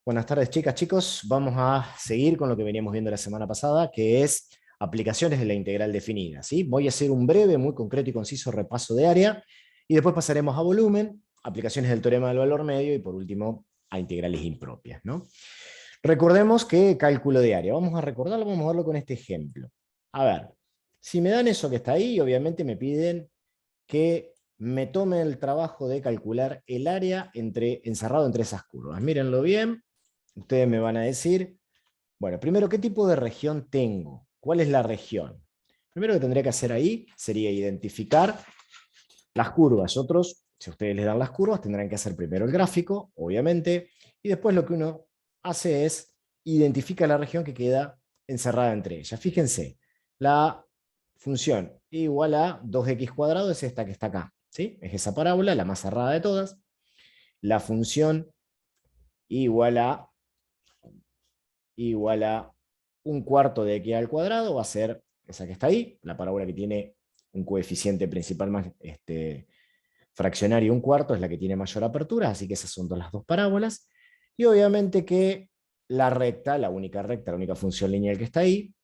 Buenas tardes, chicas, chicos. Vamos a seguir con lo que veníamos viendo la semana pasada, que es aplicaciones de la integral definida. ¿Sí? Voy a hacer un breve, muy concreto y conciso repaso de área, y después pasaremos a volumen, aplicaciones del teorema del valor medio, y por último, a integrales impropias, ¿no? Recordemos que cálculo de área. Vamos a recordarlo, vamos a verlo con este ejemplo. A ver, si me dan eso que está ahí, obviamente me piden que me tome el trabajo de calcular el área encerrado entre esas curvas. Mírenlo bien. Ustedes me van a decir, bueno, primero, ¿qué tipo de región tengo? ¿Cuál es la región? Primero que tendría que hacer ahí sería identificar las curvas. Otros, si ustedes les dan las curvas, tendrán que hacer primero el gráfico, obviamente, y después lo que uno hace es identificar la región que queda encerrada entre ellas. Fíjense, la función igual a 2x cuadrado es esta que está acá, ¿sí? Es esa parábola, la más cerrada de todas. La función igual a un cuarto de x al cuadrado, va a ser esa que está ahí, la parábola que tiene un coeficiente principal más fraccionario un cuarto, es la que tiene mayor apertura, así que esas son las dos parábolas. Y obviamente que la recta, la única función lineal que está ahí,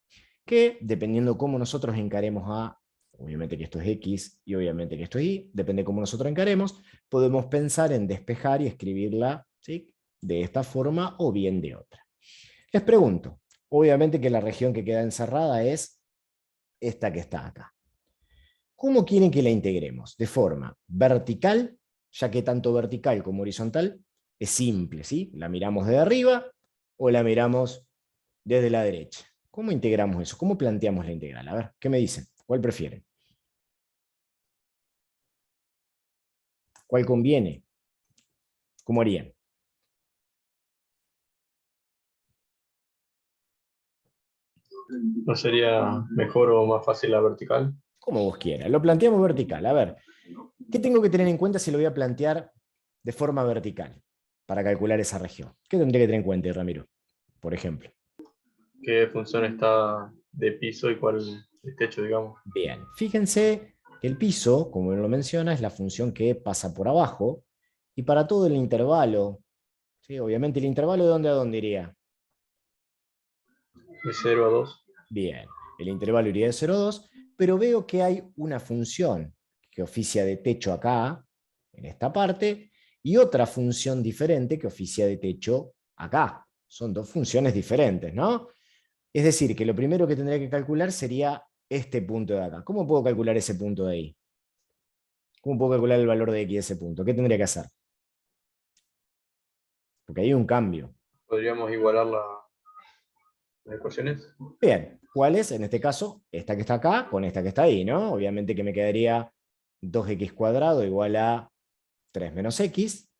que dependiendo cómo nosotros encaremos a, obviamente que esto es x y obviamente que esto es y, depende cómo nosotros encaremos, podemos pensar en despejar y escribirla, ¿sí?, de esta forma o bien de otra. Les pregunto, obviamente que la región que queda encerrada es esta que está acá. ¿Cómo quieren que la integremos? De forma vertical, ya que tanto vertical como horizontal es simple, ¿sí? La miramos desde arriba o la miramos desde la derecha. ¿Cómo integramos eso? ¿Cómo planteamos la integral? A ver, ¿qué me dicen? ¿Cuál prefieren? ¿Cuál conviene? ¿Cómo harían? ¿No sería mejor o más fácil la vertical? Como vos quieras. Lo planteamos vertical. A ver, ¿qué tengo que tener en cuenta si lo voy a plantear de forma vertical para calcular esa región? ¿Qué tendría que tener en cuenta, Ramiro? Por ejemplo. ¿Qué función está de piso y cuál de techo, digamos? Bien, fíjense que el piso, como él lo menciona, es la función que pasa por abajo, y para todo el intervalo, ¿sí? Obviamente el intervalo de dónde a dónde iría. De 0 a 2. Bien, el intervalo iría de 0 a 2, pero veo que hay una función que oficia de techo acá, en esta parte, y otra función diferente que oficia de techo acá. Son dos funciones diferentes, ¿no? Es decir, que lo primero que tendría que calcular sería este punto de acá. ¿Cómo puedo calcular ese punto de ahí? ¿Cómo puedo calcular el valor de x de ese punto? ¿Qué tendría que hacer? Porque hay un cambio. ¿Podríamos igualar las ecuaciones? Bien, ¿cuál es? En este caso, esta que está acá con esta que está ahí, ¿no? Obviamente que me quedaría 2x cuadrado igual a 3 menos x.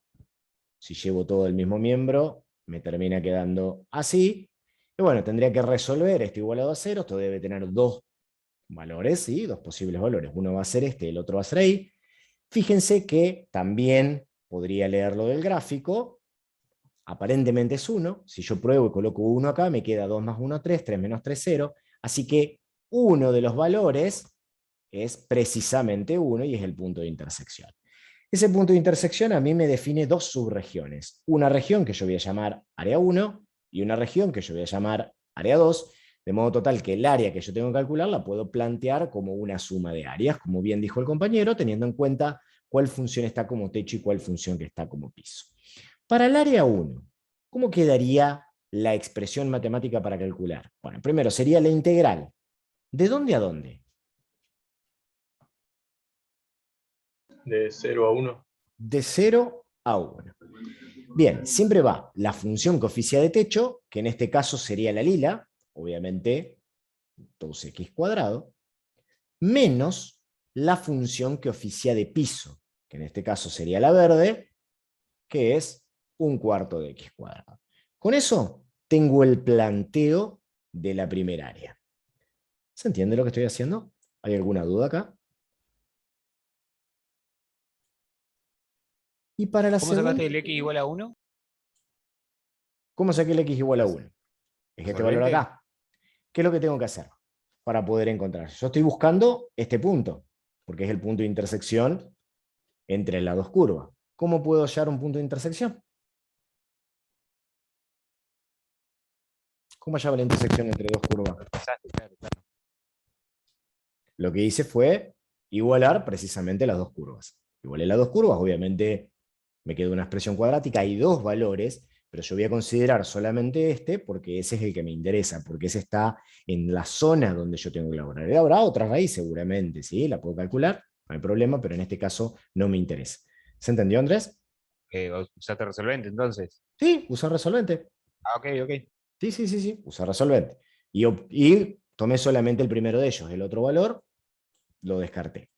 Si llevo todo el mismo miembro, me termina quedando así. Y bueno, tendría que resolver esto igualado a 0. Esto debe tener dos valores, ¿sí? Dos posibles valores. Uno va a ser este, el otro va a ser ahí. Fíjense que también podría leerlo del gráfico. Aparentemente es 1. Si yo pruebo y coloco 1 acá, me queda 2 más 1, 3, 3 menos 3, 0. Así que uno de los valores es precisamente 1 y es el punto de intersección. Ese punto de intersección a mí me define dos subregiones. Una región que yo voy a llamar área 1 y una región que yo voy a llamar área 2, de modo total que el área que yo tengo que calcular la puedo plantear como una suma de áreas, como bien dijo el compañero, teniendo en cuenta cuál función está como techo y cuál función que está como piso. Para el área 1, ¿cómo quedaría la expresión matemática para calcular? Bueno, primero sería la integral. ¿De dónde a dónde? De 0 a 1. De 0 a 1. Bien, siempre va la función que oficia de techo, que en este caso sería la lila, obviamente 2x cuadrado, menos la función que oficia de piso, que en este caso sería la verde, que es un cuarto de x cuadrado. Con eso tengo el planteo de la primera área. ¿Se entiende lo que estoy haciendo? ¿Hay alguna duda acá? Y para la ¿Cómo segunda, sacaste el x igual a 1? ¿cómo saqué el x igual a 1? Es este valor Corriente. acá. ¿Qué es lo que tengo que hacer para poder encontrar? Yo estoy buscando este punto, porque es el punto de intersección entre las dos curvas. ¿Cómo puedo hallar un punto de intersección? ¿Cómo hallaba la intersección entre dos curvas? Empezaste, claro, claro. Lo que hice fue igualar precisamente las dos curvas. Igualé las dos curvas, obviamente me quedó una expresión cuadrática, hay dos valores, pero yo voy a considerar solamente este porque ese es el que me interesa, porque ese está en la zona donde yo tengo que elaborar. Habrá otra raíz seguramente, ¿sí? La puedo calcular, no hay problema, pero en este caso no me interesa. ¿Se entendió, Andrés? Usaste resolvente, entonces. Sí, usa resolvente. Ah, ok, ok. Sí, sí, sí, sí, usa resolvente. Y tomé solamente el primero de ellos, el otro valor lo descarté.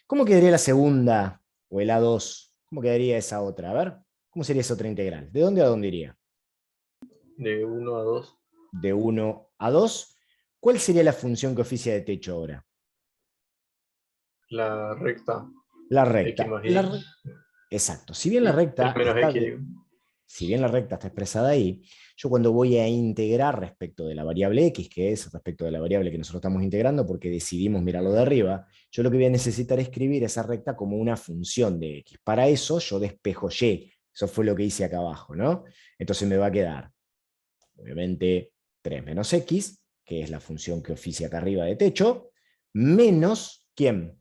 ¿Cómo quedaría la segunda o el A2? ¿Cómo quedaría esa otra? A ver, ¿cómo sería esa otra integral? ¿De dónde a dónde iría? De 1 a 2. De 1 a 2. ¿Cuál sería la función que oficia de techo ahora? La recta La x recta. más y. Exacto. Si bien la Y 3 recta menos está x, digo. si bien la recta está expresada ahí, yo cuando voy a integrar respecto de la variable x, que es respecto de la variable que nosotros estamos integrando, porque decidimos mirarlo de arriba, yo lo que voy a necesitar es escribir esa recta como una función de x. Para eso yo despejo y. Eso fue lo que hice acá abajo, ¿no? Entonces me va a quedar, obviamente, 3 menos x, que es la función que oficia acá arriba de techo, menos, ¿quién?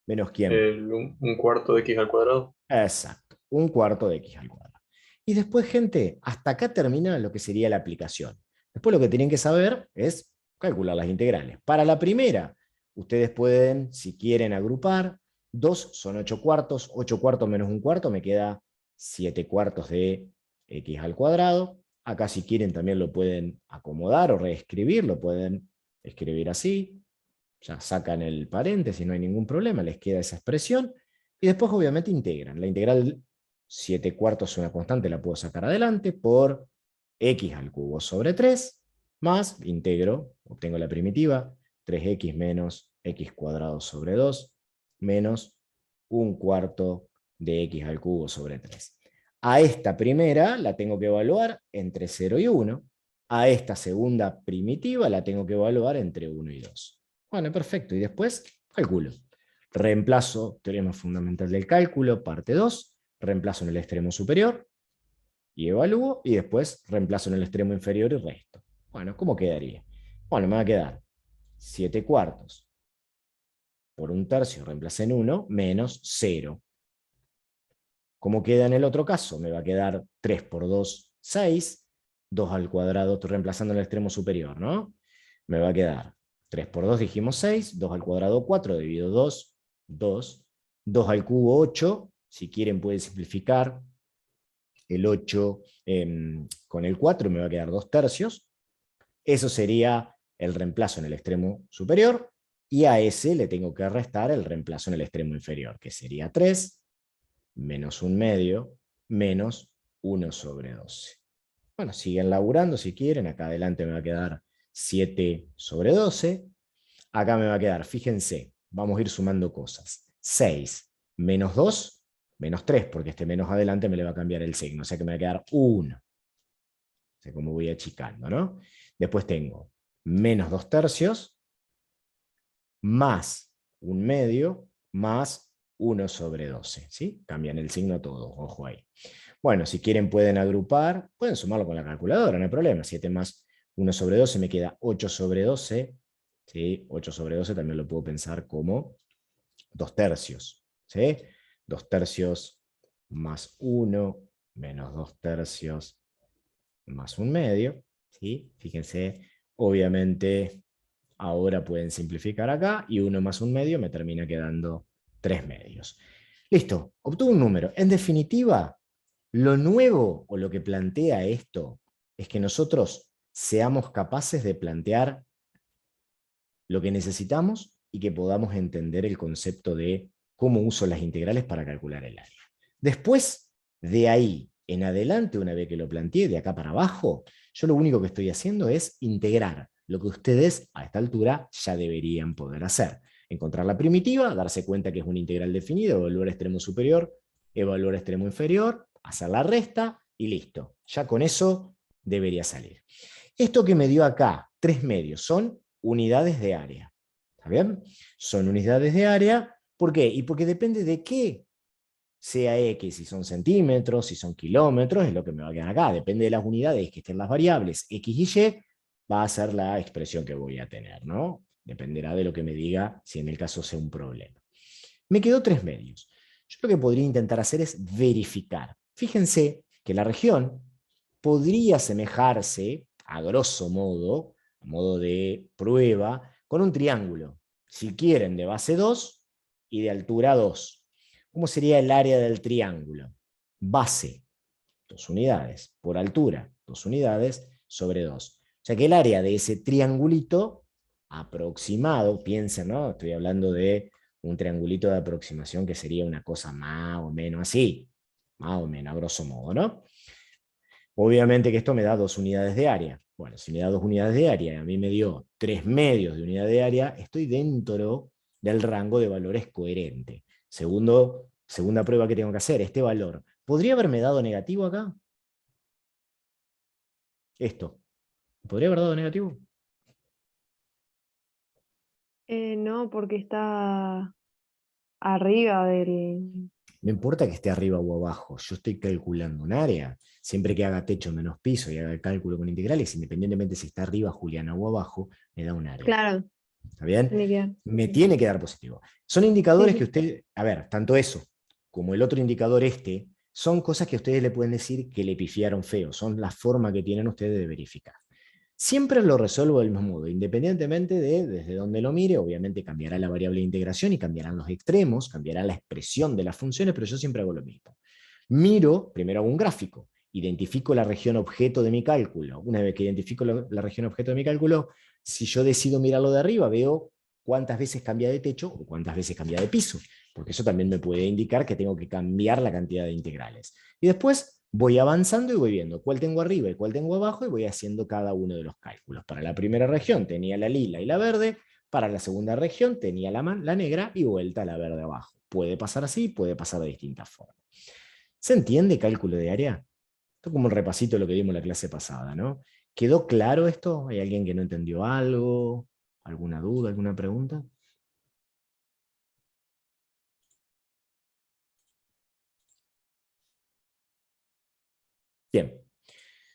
Menos quién. Un cuarto de x al cuadrado. Exacto, un cuarto de x al cuadrado. Y después, gente, hasta acá termina lo que sería la aplicación. Después lo que tienen que saber es calcular las integrales. Para la primera, ustedes pueden, si quieren, agrupar. 2 son 8 cuartos, 8 cuartos menos un cuarto me queda 7 cuartos de x al cuadrado. Acá si quieren también lo pueden acomodar o reescribir, lo pueden escribir así. Ya sacan el paréntesis, no hay ningún problema, les queda esa expresión. Y después obviamente integran. La integral 7 cuartos es una constante, la puedo sacar adelante por x al cubo sobre 3, más, integro, obtengo la primitiva, 3x menos x cuadrado sobre 2, menos un cuarto de x al cubo sobre 3. A esta primera la tengo que evaluar entre 0 y 1. A esta segunda primitiva la tengo que evaluar entre 1 y 2. Bueno, perfecto. Y después calculo. Reemplazo, teorema fundamental del cálculo, parte 2, reemplazo en el extremo superior y evalúo, y después reemplazo en el extremo inferior y resto. Bueno, ¿cómo quedaría? Bueno, me va a quedar 7 cuartos por un tercio, reemplacé en 1, menos 0. ¿Cómo queda en el otro caso? Me va a quedar 3 por 2, 6, 2 al cuadrado, estoy reemplazando en el extremo superior, ¿no? Me va a quedar 3 por 2 dijimos 6, 2 al cuadrado 4, divido 2, 2, 2 al cubo 8, si quieren pueden simplificar el 8 con el 4, me va a quedar 2 tercios, eso sería el reemplazo en el extremo superior, y a ese le tengo que restar el reemplazo en el extremo inferior, que sería 3, menos un medio, menos 1 sobre 12. Bueno, siguen laburando si quieren, acá adelante me va a quedar 7 sobre 12, acá me va a quedar, fíjense, vamos a ir sumando cosas. 6 menos 2, menos 3, porque este menos adelante me le va a cambiar el signo, o sea que me va a quedar 1. O sea, como voy achicando, ¿no? Después tengo menos 2 tercios, más un medio, más 1 sobre 12. ¿Sí? Cambian el signo todo, ojo ahí. Bueno, si quieren pueden agrupar, pueden sumarlo con la calculadora, no hay problema. 7 más 1 sobre 12 me queda 8 sobre 12. ¿Sí? 8 sobre 12 también lo puedo pensar como 2 tercios. ¿Sí? 2 tercios más 1 menos 2 tercios más un medio. ¿Sí? Fíjense, obviamente ahora pueden simplificar acá y 1 más un medio me termina quedando 3 medios. Listo, obtuve un número. En definitiva, lo nuevo o lo que plantea esto es que nosotros seamos capaces de plantear lo que necesitamos y que podamos entender el concepto de cómo uso las integrales para calcular el área. Después, de ahí en adelante, una vez que lo planteé, de acá para abajo, yo lo único que estoy haciendo es integrar lo que ustedes a esta altura ya deberían poder hacer. Encontrar la primitiva, darse cuenta que es una integral definida, evaluar extremo superior, evaluar extremo inferior, hacer la resta y listo. Ya con eso debería salir. Esto que me dio acá, 3 medios, son unidades de área. ¿Está bien? Son unidades de área. ¿Por qué? Y porque depende de qué sea X si son centímetros, si son kilómetros, es lo que me va a quedar acá. Depende de las unidades que estén las variables X y Y, va a ser la expresión que voy a tener, ¿no? Dependerá de lo que me diga si en el caso sea un problema. Me quedó 3 medios. Yo lo que podría intentar hacer es verificar. Fíjense que la región podría asemejarse, a grosso modo, a modo de prueba, con un triángulo. Si quieren, de base 2 y de altura 2. ¿Cómo sería el área del triángulo? Base, 2 unidades, por altura, 2 unidades, sobre 2. O sea que el área de ese triangulito aproximado, piensen, ¿no? Estoy hablando de un triangulito de aproximación que sería una cosa más o menos así, más o menos, a grosso modo, ¿no? Obviamente que esto me da 2 unidades de área. Bueno, si me da 2 unidades de área y a mí me dio 3 medios de unidad de área, estoy dentro del rango de valores coherente. Segunda prueba que tengo que hacer, este valor, ¿podría haberme dado negativo acá? Esto, ¿podría haber dado negativo? No, porque está arriba del... No importa que esté arriba o abajo, yo estoy calculando un área. Siempre que haga techo menos piso y haga el cálculo con integrales, independientemente si está arriba Juliana o abajo, me da un área. Claro, ¿Está bien? tiene que dar. Me Sí. tiene que dar positivo. Son indicadores Sí, que sí. usted, a ver, tanto eso como el otro indicador este, son cosas que ustedes le pueden decir que le pifiaron feo, son la forma que tienen ustedes de verificar. Siempre lo resuelvo del mismo modo, independientemente de desde donde lo mire, obviamente cambiará la variable de integración y cambiarán los extremos, cambiará la expresión de las funciones, pero yo siempre hago lo mismo. Miro, primero hago un gráfico, identifico la región objeto de mi cálculo. Una vez que identifico la región objeto de mi cálculo, si yo decido mirarlo de arriba, veo cuántas veces cambia de techo o cuántas veces cambia de piso, porque eso también me puede indicar que tengo que cambiar la cantidad de integrales. Y después voy avanzando y voy viendo cuál tengo arriba y cuál tengo abajo y voy haciendo cada uno de los cálculos. Para la primera región tenía la lila y la verde, para la segunda región tenía la negra y vuelta a la verde abajo. Puede pasar así, puede pasar de distintas formas. ¿Se entiende cálculo de área? Esto es como un repasito de lo que vimos la clase pasada, ¿no? ¿Quedó claro esto? ¿Hay alguien que no entendió algo? ¿Alguna duda, alguna pregunta? Bien.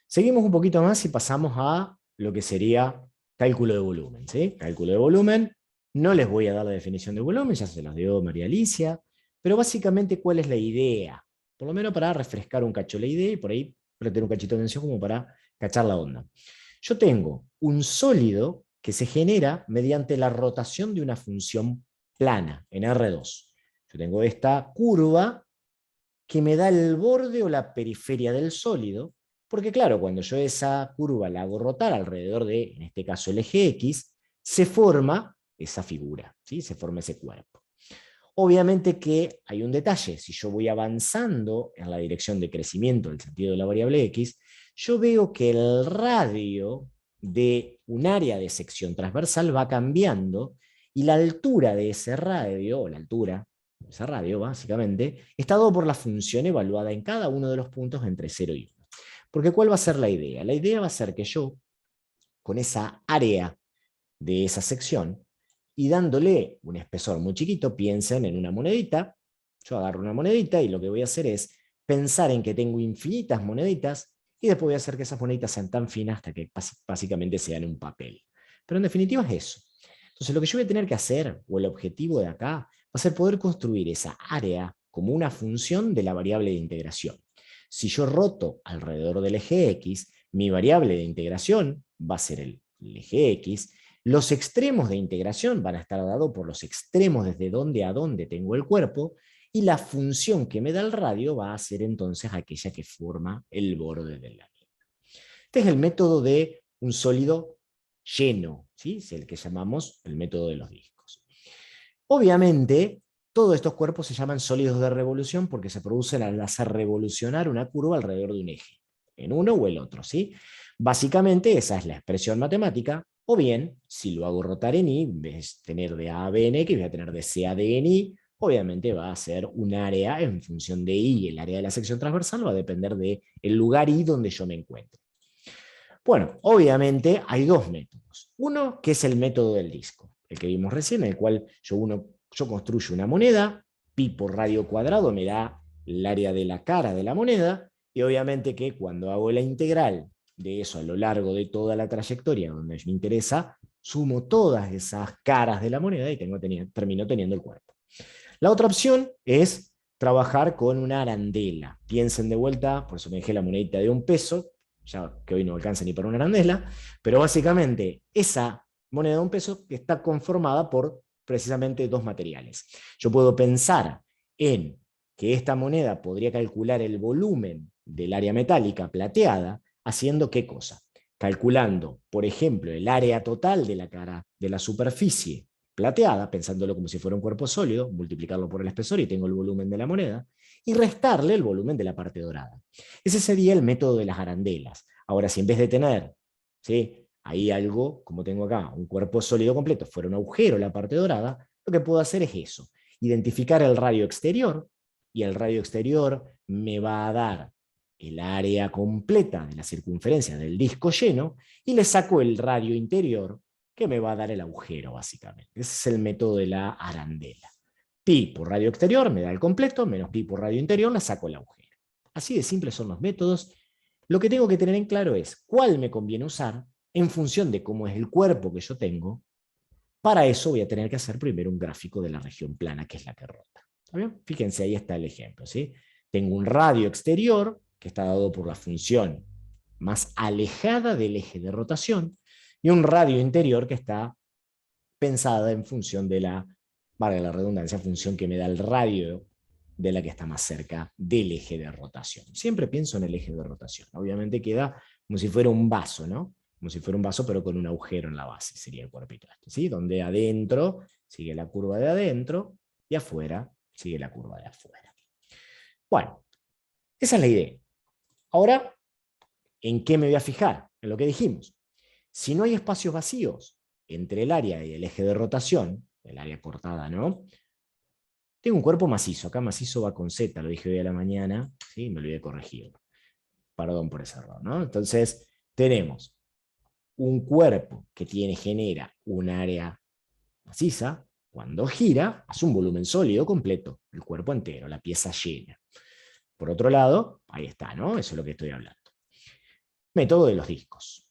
Seguimos un poquito más y pasamos a lo que sería cálculo de volumen, ¿sí? Cálculo de volumen. No les voy a dar la definición de volumen, ya se las dio María Alicia, pero básicamente, ¿cuál es la idea? Por lo menos para refrescar un cacho la idea y por ahí tener un cachito de atención como para cachar la onda. Yo tengo un sólido que se genera mediante la rotación de una función plana en R2. Yo tengo esta curva que me da el borde o la periferia del sólido, porque claro, cuando yo esa curva la hago rotar alrededor de, en este caso, el eje X, se forma esa figura, ¿sí? Se forma ese cuerpo. Obviamente que hay un detalle, si yo voy avanzando en la dirección de crecimiento del sentido de la variable X, yo veo que el radio de un área de sección transversal va cambiando y la altura de ese radio, o la altura de ese radio básicamente, está dado por la función evaluada en cada uno de los puntos entre 0 y 1. Porque ¿cuál va a ser la idea? La idea va a ser que yo, con esa área de esa sección, y dándole un espesor muy chiquito, piensen en una monedita, yo agarro una monedita y lo que voy a hacer es pensar en que tengo infinitas moneditas y después voy a hacer que esas moneditas sean tan finas hasta que básicamente sean un papel. Pero en definitiva es eso. Entonces lo que yo voy a tener que hacer, o el objetivo de acá, va a ser poder construir esa área como una función de la variable de integración. Si yo roto alrededor del eje X, mi variable de integración va a ser el eje X. Los extremos de integración van a estar dados por los extremos desde donde a dónde tengo el cuerpo, y la función que me da el radio va a ser entonces aquella que forma el borde de la línea. Este es el método de un sólido lleno, ¿sí? Es el que llamamos el método de los discos. Obviamente, todos estos cuerpos se llaman sólidos de revolución porque se producen al hacer revolucionar una curva alrededor de un eje, en uno o el otro, ¿sí? Básicamente esa es la expresión matemática, o bien, si lo hago rotar en Y, en vez de tener de A a B en X, voy a tener de C a D en Y, obviamente va a ser un área en función de Y, el área de la sección transversal va a depender del lugar Y donde yo me encuentre. Bueno, obviamente hay dos métodos. Uno que es el método del disco, el que vimos recién, en el cual yo construyo una moneda, pi por radio cuadrado me da el área de la cara de la moneda, y obviamente que cuando hago la integral de eso a lo largo de toda la trayectoria donde me interesa, sumo todas esas caras de la moneda y termino teniendo el cuerpo. La otra opción es trabajar con una arandela. Piensen de vuelta, por eso me dejé la monedita de $1, ya que hoy no alcanza ni para una arandela, pero básicamente esa moneda de $1 está conformada por precisamente dos materiales. Yo puedo pensar en que esta moneda podría calcular el volumen del área metálica plateada, haciendo ¿qué cosa? Calculando, por ejemplo, el área total de la cara de la superficie plateada, pensándolo como si fuera un cuerpo sólido, multiplicarlo por el espesor y tengo el volumen de la moneda, y restarle el volumen de la parte dorada. Ese sería el método de las arandelas. Ahora, si en vez de tener, ¿sí?, ahí algo, como tengo acá, un cuerpo sólido completo, fuera un agujero la parte dorada, lo que puedo hacer es eso, identificar el radio exterior, y el radio exterior me va a dar el área completa de la circunferencia del disco lleno, y le saco el radio interior, que me va a dar el agujero, básicamente. Ese es el método de la arandela. Pi por radio exterior me da el completo, menos pi por radio interior, le saco el agujero. Así de simples son los métodos. Lo que tengo que tener en claro es cuál me conviene usar en función de cómo es el cuerpo que yo tengo. Para eso voy a tener que hacer primero un gráfico de la región plana, que es la que rota. ¿Está bien? Fíjense, ahí está el ejemplo, ¿sí? Tengo un radio exterior que está dado por la función más alejada del eje de rotación, y un radio interior que está pensada en función de la, valga la redundancia, función que me da el radio de la que está más cerca del eje de rotación. Siempre pienso en el eje de rotación. Obviamente queda como si fuera un vaso, ¿no? Como si fuera un vaso, pero con un agujero en la base, sería el cuerpito este, ¿sí? Donde adentro sigue la curva de adentro y afuera sigue la curva de afuera. Bueno, esa es la idea. Ahora, ¿en qué me voy a fijar? En lo que dijimos. Si no hay espacios vacíos entre el área y el eje de rotación, el área cortada, ¿no? Tengo un cuerpo macizo. Acá macizo va con Z, lo dije hoy a la mañana, ¿sí? Me olvidé corregirlo. Perdón por ese error, ¿no? Entonces, tenemos un cuerpo que genera un área maciza. Cuando gira, hace un volumen sólido completo, el cuerpo entero, la pieza llena. Por otro lado, ahí está, ¿no? Eso es lo que estoy hablando. Método de los discos.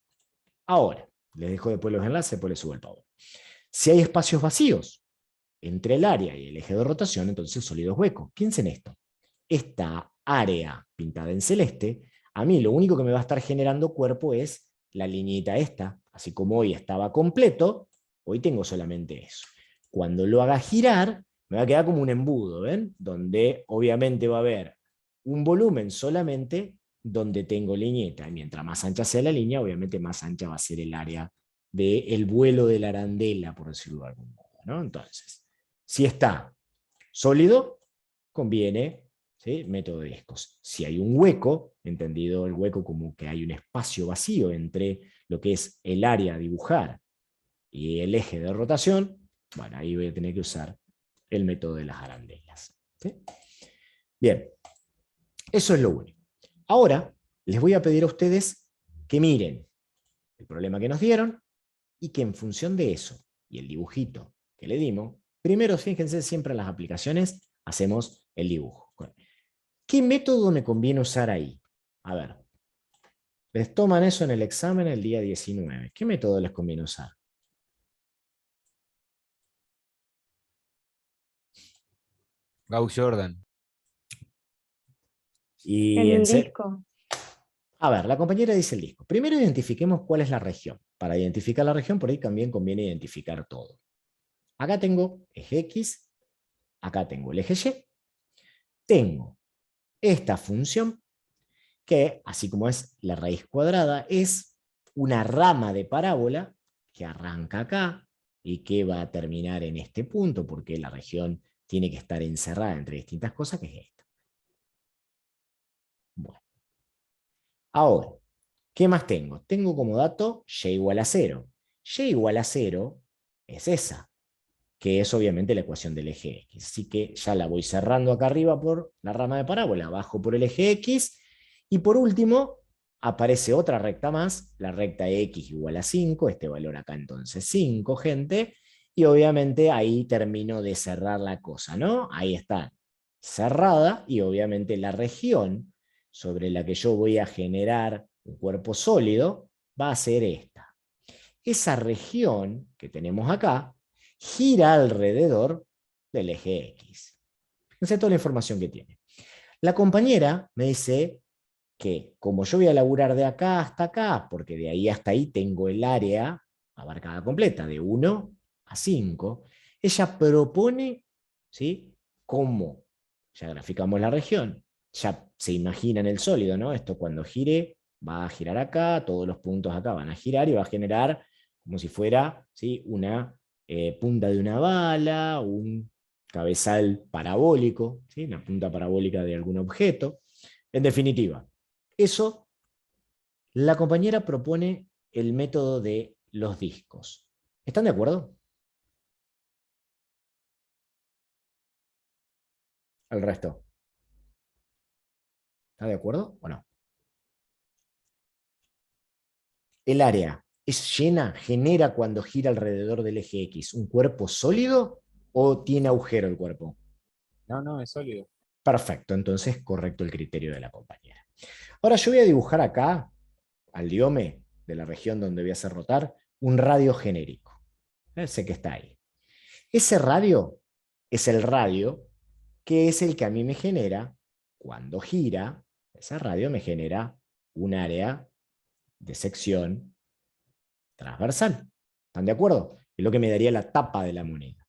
Ahora, les dejo después los enlaces, después les subo el power. Si hay espacios vacíos entre el área y el eje de rotación, entonces el sólido es hueco. Piensen esto. Esta área pintada en celeste, a mí lo único que me va a estar generando cuerpo es la liñita esta. Así como hoy estaba completo, hoy tengo solamente eso. Cuando lo haga girar, me va a quedar como un embudo, ¿ven? Donde obviamente va a haber un volumen solamente donde tengo liñeta. Y mientras más ancha sea la línea, obviamente más ancha va a ser el área del vuelo de la arandela, por decirlo de algún modo, ¿no? Entonces, si está sólido, conviene, ¿sí?, método de discos. Si hay un hueco, entendido el hueco como que hay un espacio vacío entre lo que es el área a dibujar y el eje de rotación, bueno, ahí voy a tener que usar el método de las arandelas, ¿sí? Bien, eso es lo único. Ahora, les voy a pedir a ustedes que miren el problema que nos dieron y que en función de eso y el dibujito que le dimos, primero fíjense siempre en las aplicaciones, hacemos el dibujo. ¿Qué método me conviene usar ahí? A ver, les toman eso en el examen el día 19. ¿Qué método les conviene usar? Gauss-Jordan. Y El disco. A ver, la compañera dice el disco. Primero identifiquemos cuál es la región. Para identificar la región, por ahí también conviene identificar todo. Acá tengo eje X, acá tengo el eje Y, tengo esta función que, así como es la raíz cuadrada, es una rama de parábola que arranca acá y que va a terminar en este punto, porque la región tiene que estar encerrada entre distintas cosas, que es esta. Bueno. Ahora, ¿qué más tengo? Tengo como dato y igual a 0. Y igual a 0 es esa, que es obviamente la ecuación del eje X. Así que ya la voy cerrando acá arriba por la rama de parábola, abajo por el eje X, y por último aparece otra recta más, la recta X igual a 5, este valor acá entonces 5, gente, y obviamente ahí termino de cerrar la cosa, ¿no? Ahí está, cerrada, y obviamente la región sobre la que yo voy a generar un cuerpo sólido va a ser esta. Esa región que tenemos acá gira alrededor del eje X. Fíjense toda la información que tiene. La compañera me dice que como yo voy a laburar de acá hasta acá, porque de ahí hasta ahí tengo el área abarcada completa, de 1 a 5, ella propone, ¿sí?, cómo ya graficamos la región, ya se imagina en el sólido, ¿no? Esto cuando gire va a girar acá, todos los puntos acá van a girar y va a generar como si fuera, ¿sí?, una punta de una bala, un cabezal parabólico, ¿sí?, una punta parabólica de algún objeto. En definitiva, eso, la compañera propone el método de los discos. ¿Están de acuerdo? El resto. ¿Está de acuerdo o no? El área es llena, genera cuando gira alrededor del eje X un cuerpo sólido o tiene agujero el cuerpo. No, no, es sólido. Perfecto, entonces correcto el criterio de la compañera. Ahora yo voy a dibujar acá, al diome de la región donde voy a hacer rotar, un radio genérico. Ese que está ahí. Ese radio es el radio que es el que a mí me genera, cuando gira, ese radio me genera un área de sección transversal. ¿Están de acuerdo? Es lo que me daría la tapa de la moneda.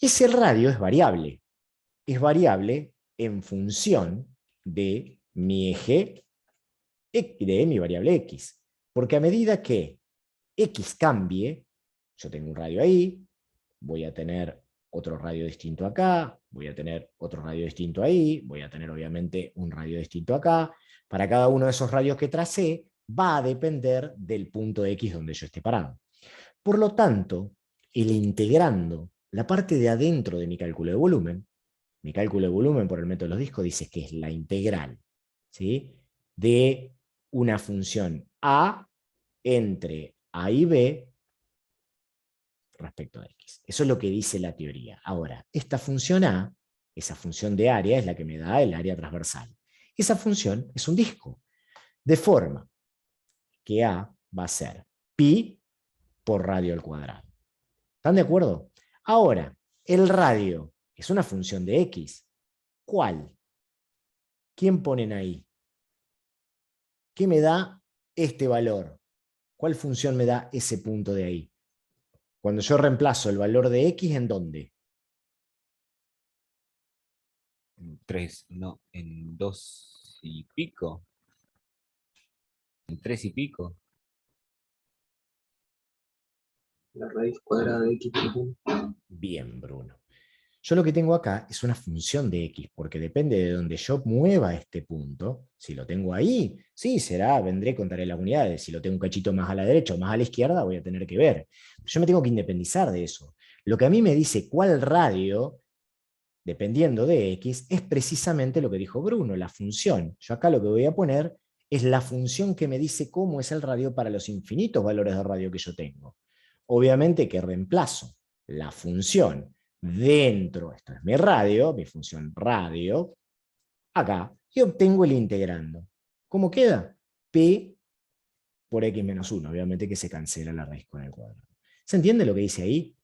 Ese radio es variable. Es variable en función de mi eje, de mi variable X. Porque a medida que X cambie, yo tengo un radio ahí, voy a tener otro radio distinto acá, voy a tener otro radio distinto ahí, voy a tener obviamente un radio distinto acá. Para cada uno de esos radios que tracé, va a depender del punto X donde yo esté parado. Por lo tanto, el integrando la parte de adentro de mi cálculo de volumen, mi cálculo de volumen por el método de los discos dice que es la integral, ¿sí?, de una función A entre A y B respecto a X. Eso es lo que dice la teoría. Ahora, esta función A, esa función de área, es la que me da el área transversal. Esa función es un disco, de forma que A va a ser pi por radio al cuadrado. ¿Están de acuerdo? Ahora, el radio es una función de X. ¿Cuál? ¿Quién ponen ahí? ¿Qué me da este valor? ¿Cuál función me da ese punto de ahí? Cuando yo reemplazo el valor de X, ¿en dónde? En 3, no, en 2 y pico. En 3 y pico. La raíz cuadrada de X por ejemplo. Bien, Bruno. Yo lo que tengo acá es una función de X, porque depende de donde yo mueva este punto. Si lo tengo ahí, sí, será, vendré, contaré las unidades. Si lo tengo un cachito más a la derecha o más a la izquierda, voy a tener que ver. Yo me tengo que independizar de eso. Lo que a mí me dice cuál radio, dependiendo de X, es precisamente lo que dijo Bruno, la función. Yo acá lo que voy a poner es la función que me dice cómo es el radio para los infinitos valores de radio que yo tengo. Obviamente que reemplazo la función dentro, esto es mi radio, mi función radio, acá, y obtengo el integrando. ¿Cómo queda? P por x menos 1, obviamente que se cancela la raíz con el cuadrado. ¿Se entiende lo que dice ahí?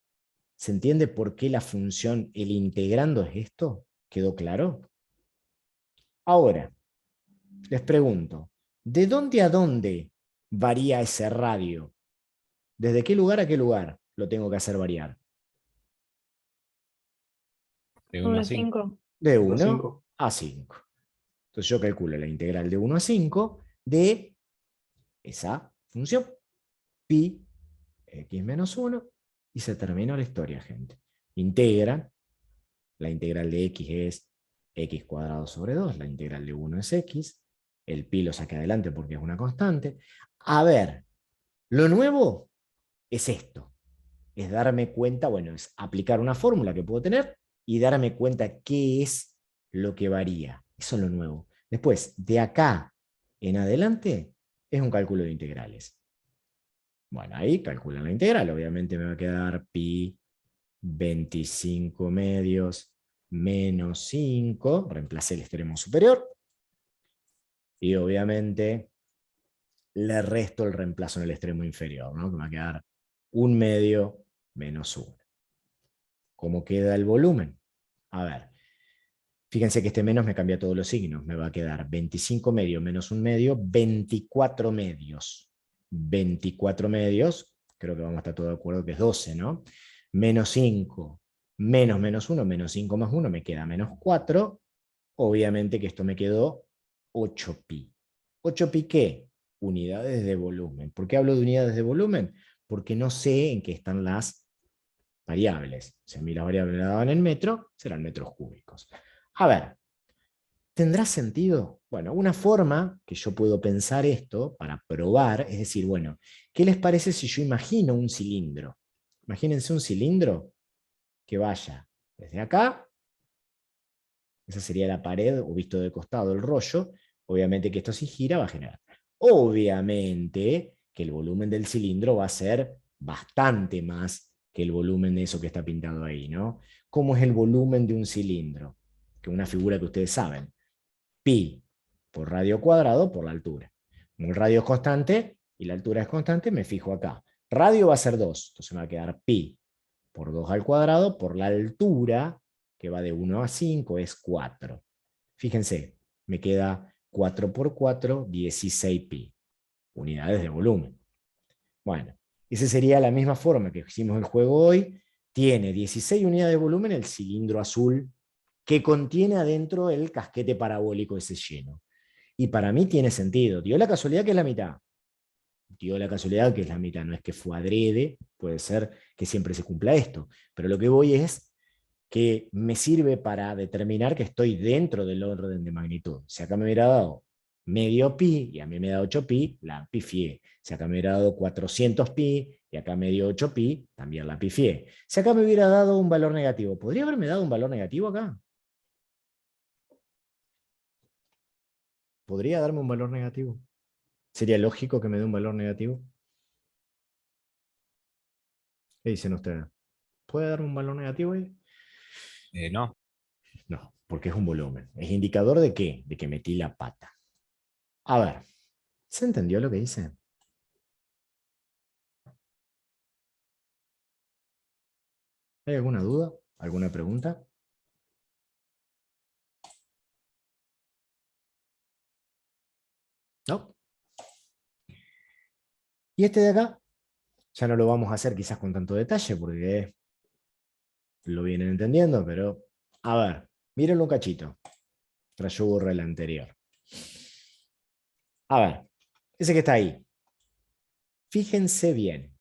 ¿Se entiende por qué la función, el integrando es esto? ¿Quedó claro? Ahora, les pregunto, ¿de dónde a dónde varía ese radio? ¿Desde qué lugar a qué lugar lo tengo que hacer variar? De 1 1 a a 5. 5. De 1 a 1 5. a 5. Entonces yo calculo la integral de 1 a 5 de esa función. Pi x menos 1 y se terminó la historia, gente. Integran, la integral de x es x cuadrado sobre 2, la integral de 1 es x, el pi lo saqué adelante porque es una constante. A ver, lo nuevo es esto, es darme cuenta, bueno, es aplicar una fórmula que puedo tener y darme cuenta qué es lo que varía. Eso es lo nuevo. Después, de acá en adelante, es un cálculo de integrales. Bueno, ahí calculan la integral. Obviamente me va a quedar pi 25 medios menos 5, reemplacé el extremo superior, y obviamente le resto el reemplazo en el extremo inferior, ¿no? Que me va a quedar 1/2 menos 1. ¿Cómo queda el volumen? A ver, fíjense que este menos me cambia todos los signos. Me va a quedar 25 medios menos 1/2, 24 medios. 24 medios, creo que vamos a estar todos de acuerdo que es 12, ¿no? Menos 5, menos 1, menos 5 más 1, me queda menos 4. Obviamente que esto me quedó 8pi. ¿8pi qué? Unidades de volumen. ¿Por qué hablo de unidades de volumen? Porque no sé en qué están las variables. Si a mí las variables me las daban en metro, serán metros cúbicos. A ver, ¿tendrá sentido? Bueno, una forma que yo puedo pensar esto para probar es decir, bueno, ¿qué les parece si yo imagino un cilindro? Imagínense un cilindro que vaya desde acá, esa sería la pared o visto de costado el rollo, obviamente que esto si gira va a generar. Obviamente que el volumen del cilindro va a ser bastante más que el volumen de eso que está pintado ahí, ¿no? ¿Cómo es el volumen de un cilindro? Que es una figura que ustedes saben. Pi por radio cuadrado por la altura. Como el radio es constante y la altura es constante, me fijo acá. Radio va a ser 2, entonces me va a quedar pi por 2 al cuadrado por la altura, que va de 1 a 5, es 4. Fíjense, me queda 4 por 4, 16 pi. Unidades de volumen. Bueno, esa sería la misma forma que hicimos el juego hoy. Tiene 16 unidades de volumen el cilindro azul que contiene adentro el casquete parabólico ese lleno. Y para mí tiene sentido. Dio la casualidad que es la mitad. Dio la casualidad que es la mitad. No es que fue adrede, puede ser que siempre se cumpla esto. Pero lo que voy es que me sirve para determinar que estoy dentro del orden de magnitud. Si acá me hubiera dado medio pi y a mí me da 8 pi, la pifié. Si acá me hubiera dado 400 pi y acá me dio 8 pi, también la pifié. Si acá me hubiera dado un valor negativo, ¿podría haberme dado un valor negativo acá? ¿Podría darme un valor negativo? ¿Sería lógico que me dé un valor negativo? ¿Qué dicen ustedes? ¿Puede darme un valor negativo ahí? No. No, porque es un volumen. ¿Es indicador de qué? De que metí la pata. A ver, ¿se entendió lo que dice? ¿Hay alguna duda? ¿Alguna pregunta? ¿No? Y este de acá, ya no lo vamos a hacer quizás con tanto detalle porque lo vienen entendiendo, pero a ver, mírenlo un cachito. Tras yo borré el anterior. A ver, ese que está ahí. Fíjense bien.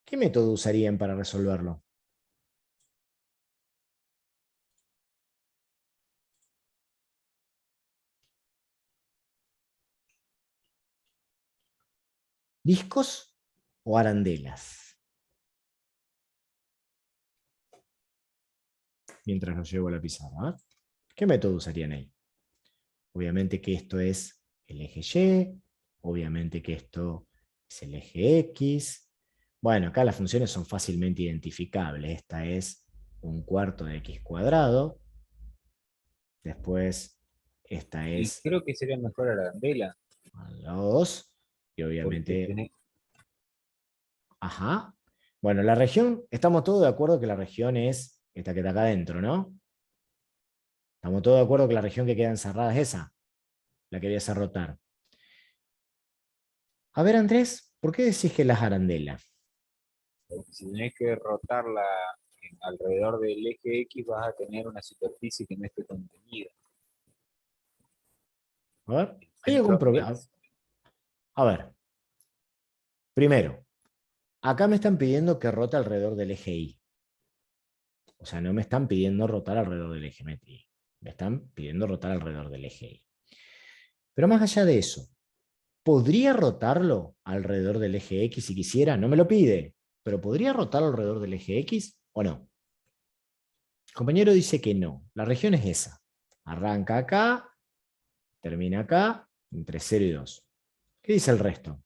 ¿Qué método usarían para resolverlo? ¿Discos o arandelas? Mientras lo llevo a la pizarra. ¿Eh? ¿Qué método usarían ahí? Obviamente que esto es el eje Y, obviamente que esto es el eje X. Bueno, acá las funciones son fácilmente identificables. Esta es 1/4 de x cuadrado. Después, esta Y es creo que sería mejor arandela, a la 2. Y porque obviamente, tenés, ajá. Bueno, la región, estamos todos de acuerdo que la región es esta que está acá adentro, ¿no? Estamos todos de acuerdo que la región que queda encerrada es esa, la que voy a hacer rotar. A ver, Andrés, ¿por qué decís que las arandelas? si tenés que rotarla alrededor del eje X, vas a tener una superficie que no esté contenida. A ver, El ¿hay algún centro, problema? A ver, primero, acá me están pidiendo que rote alrededor del eje Y. O sea, no me están pidiendo rotar alrededor del eje metri. Me están pidiendo rotar alrededor del eje Y. Pero más allá de eso, ¿podría rotarlo alrededor del eje X si quisiera? No me lo pide, pero ¿podría rotarlo alrededor del eje X o no? El compañero dice que no. La región es esa. Arranca acá, termina acá, entre 0 y 2. ¿Qué dice el resto?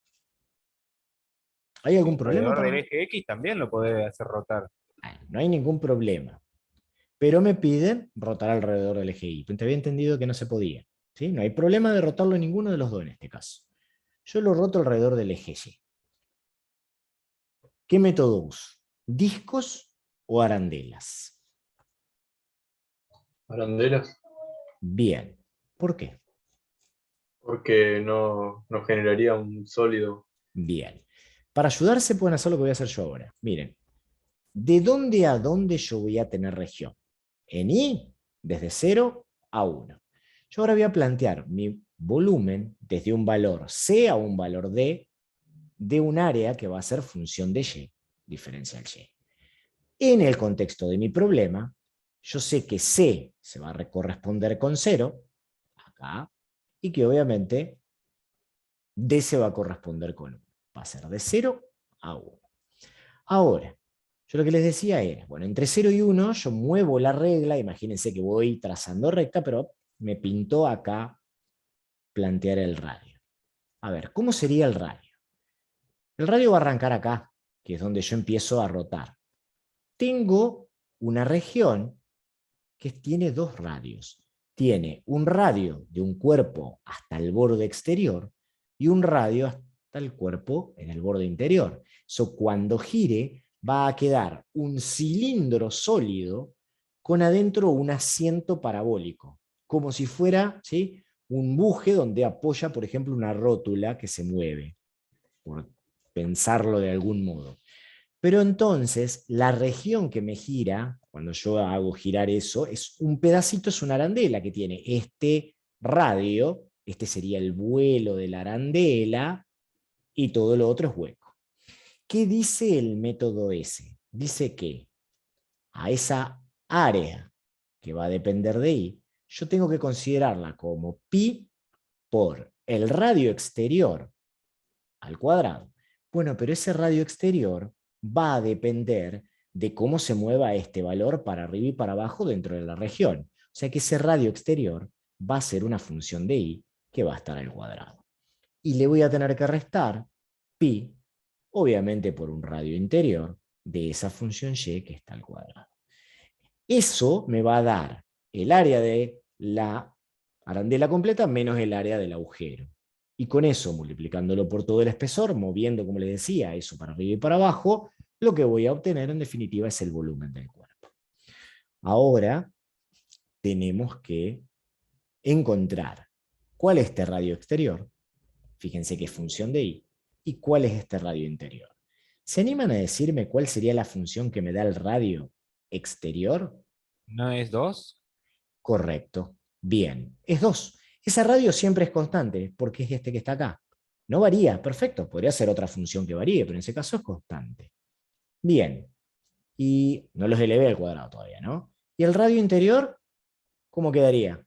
¿Hay algún problema alrededor del para...? eje X también lo podés hacer rotar. No hay ningún problema. pero me piden rotar alrededor del eje Y. Te había entendido que no se podía. ¿Sí? No hay problema de rotarlo en ninguno de los dos en este caso. Yo lo roto alrededor del eje Y. ¿Qué método uso? ¿Discos o arandelas? Arandelas, Bien. ¿Por qué? porque no generaría un sólido. Bien. Para ayudarse pueden hacer lo que voy a hacer yo ahora. Miren, ¿de dónde a dónde yo voy a tener región? En Y, desde 0 a 1. Yo ahora voy a plantear mi volumen desde un valor C a un valor D de un área que va a ser función de Y, diferencial Y. En el contexto de mi problema, yo sé que C se va a corresponder con 0, acá, y que obviamente D se va a corresponder con 1. Va a ser de 0 a 1. Ahora, yo lo que les decía era, bueno, entre 0 y 1 yo muevo la regla, imagínense que voy trazando recta, pero me pintó acá plantear el radio. A ver, ¿cómo sería el radio? El radio va a arrancar acá, que es donde yo empiezo a rotar. Tengo una región que tiene dos radios. Tiene un radio de un cuerpo hasta el borde exterior y un radio hasta el cuerpo en el borde interior. Eso cuando gire va a quedar un cilindro sólido con adentro un asiento parabólico, como si fuera, ¿sí?, un buje donde apoya, por ejemplo, una rótula que se mueve, por pensarlo de algún modo. Pero entonces, la región que me gira, cuando yo hago girar eso, es un pedacito, es una arandela que tiene este radio, este sería el vuelo de la arandela, y todo lo otro es hueco. ¿Qué dice el método S? Dice que a esa área que va a depender de I, yo tengo que considerarla como pi por el radio exterior al cuadrado. Bueno, pero ese radio exterior va a depender de cómo se mueva este valor para arriba y para abajo dentro de la región. O sea que ese radio exterior va a ser una función de I que va a estar al cuadrado. Y le voy a tener que restar pi, obviamente por un radio interior, de esa función Y que está al cuadrado. Eso me va a dar el área de la arandela completa menos el área del agujero. Y con eso, multiplicándolo por todo el espesor, moviendo, como les decía, eso para arriba y para abajo, lo que voy a obtener en definitiva es el volumen del cuerpo. Ahora tenemos que encontrar cuál es este radio exterior, fíjense que es función de I, y cuál es este radio interior. ¿Se animan a decirme cuál sería la función que me da el radio exterior? ¿No es 2? Correcto. Bien. Es 2. Esa radio siempre es constante, porque es este que está acá. No varía, perfecto. Podría ser otra función que varíe, pero en ese caso es constante. Bien. Y no los elevé al cuadrado todavía, ¿no? ¿Y el radio interior? ¿Cómo quedaría?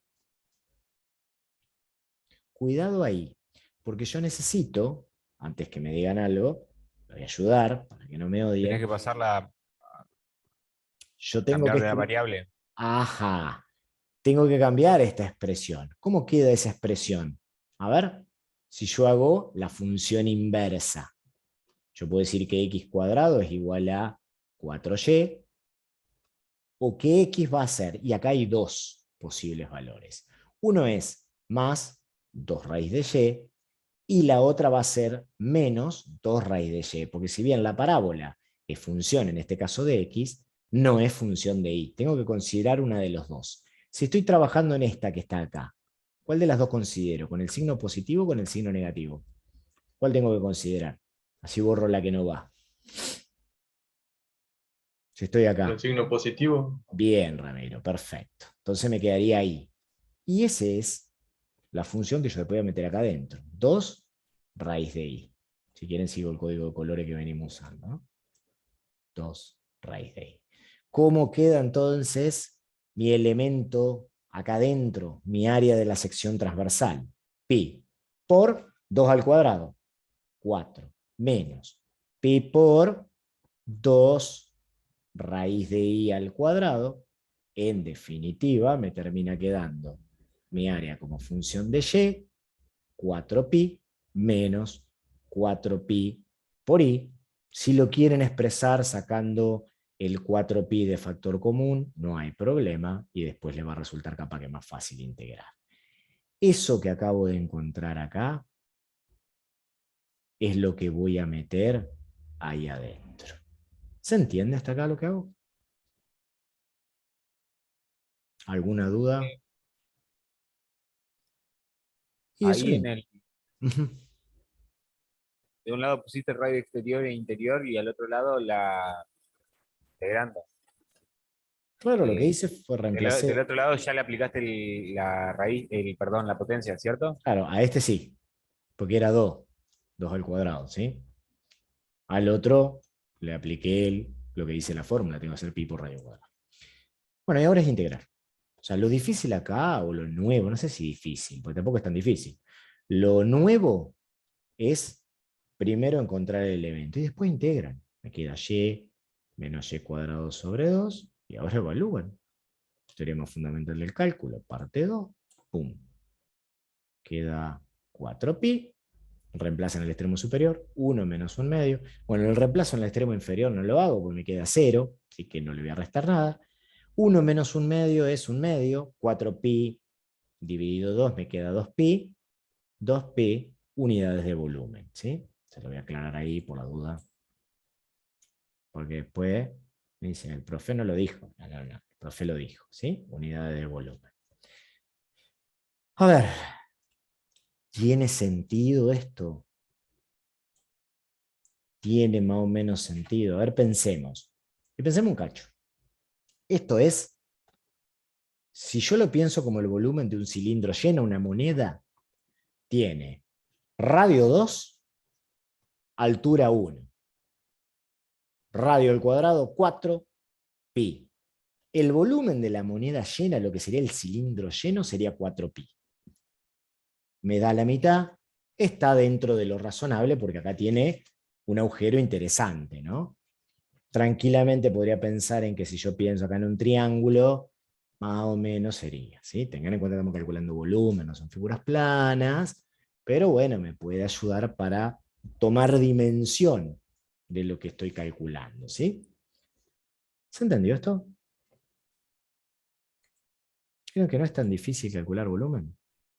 Cuidado ahí, porque yo necesito, antes que me digan algo, lo voy a ayudar para que no me Tenés odien. que pasarla, Yo tengo que cambiarle la escribir. variable. Ajá. Tengo que cambiar esta expresión. ¿Cómo queda esa expresión? A ver, si yo hago la función inversa, yo puedo decir que x cuadrado es igual a 4y, o que x va a ser, y acá hay dos posibles valores. Uno es más 2 raíz de y la otra va a ser menos 2 raíz de y, porque si bien la parábola es función, en este caso de x, no es función de y. Tengo que considerar una de los dos. Si estoy trabajando en esta que está acá, ¿cuál de las dos considero? ¿Con el signo positivo o con el signo negativo? ¿Cuál tengo que considerar? Así borro la que no va. Si estoy Con acá. el signo positivo, Bien, Ramiro, perfecto. Entonces me quedaría ahí. Y esa es la función que yo le voy a meter acá adentro. 2 raíz de i. Si quieren sigo el código de colores que venimos usando, ¿no? 2 raíz de i. ¿Cómo queda entonces mi elemento acá adentro, mi área de la sección transversal? Pi por 2 al cuadrado, 4, menos pi por 2 raíz de i al cuadrado. En definitiva, me termina quedando mi área como función de y, 4pi menos 4pi por i. Si lo quieren expresar sacando el 4pi de factor común, no hay problema, y después le va a resultar capaz que más fácil integrar. Eso que acabo de encontrar acá es lo que voy a meter ahí adentro. ¿Se entiende hasta acá lo que hago? ¿Alguna duda? Y eso Ahí lo... en el, Ujú. de un lado pusiste radio exterior e interior y al otro lado la integrando. Claro, lo que Eh, hice fue del reemplacé, otro lado ya le aplicaste la raíz, perdón, la potencia, ¿cierto? claro, a este sí, porque era 2 al cuadrado, ¿sí? Al otro le apliqué lo que dice la fórmula, tengo que hacer pi por radio cuadrado. Bueno, y ahora es integrar. O sea, lo difícil acá, o lo nuevo, no sé si difícil, porque tampoco es tan difícil. Lo nuevo es primero encontrar el elemento y después integran. Me queda y menos y cuadrado sobre 2 y ahora evalúan. Teorema fundamental del cálculo, parte 2, pum. Queda 4pi, reemplaza en el extremo superior, 1 menos 1 medio. Bueno, el reemplazo en el extremo inferior no lo hago porque me queda 0, así que no le voy a restar nada. 1 menos 1 medio es 1 medio, 4pi dividido 2 me queda 2pi, 2pi unidades de volumen, ¿sí? Se lo voy a aclarar ahí por la duda, porque después me dicen, el profe no lo dijo. No, no, no, el profe lo dijo, ¿sí? Unidades de volumen. A ver, ¿tiene sentido esto? ¿Tiene más o menos sentido? A ver, pensemos. Y pensemos un cacho. Esto es, si yo lo pienso como el volumen de un cilindro lleno, una moneda tiene radio 2, altura 1. Radio al cuadrado 4pi. El volumen de la moneda llena, lo que sería el cilindro lleno, sería 4pi. Me da la mitad, está dentro de lo razonable porque acá tiene un agujero interesante, ¿no? Tranquilamente podría pensar en que si yo pienso acá en un triángulo, más o menos sería, ¿sí? Tengan en cuenta que estamos calculando volumen, no son figuras planas, pero bueno, me puede ayudar para tomar dimensión de lo que estoy calculando, ¿sí? ¿Se entendió esto? Creo que no es tan difícil calcular volumen,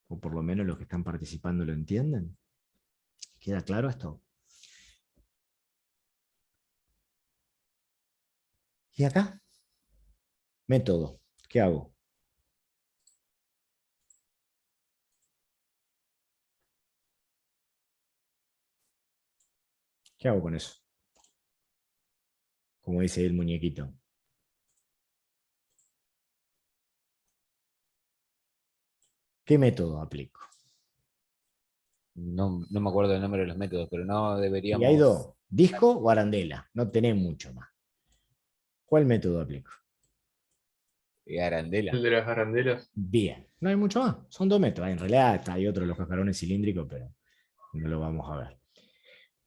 o por lo menos los que están participando lo entienden. ¿Queda claro esto? ¿Y acá? Método. ¿Qué hago? ¿Qué hago con eso? Como dice el muñequito. ¿Qué método aplico? No, no me acuerdo el nombre de los métodos, pero no Y hay deberíamos. dos, disco o arandela, no tenés mucho más. ¿Cuál método aplico? Arandela. El de las arandelas. Bien, no hay mucho más, son 2 métodos. En realidad hay otro de los cascarones cilíndricos, pero no lo vamos a ver.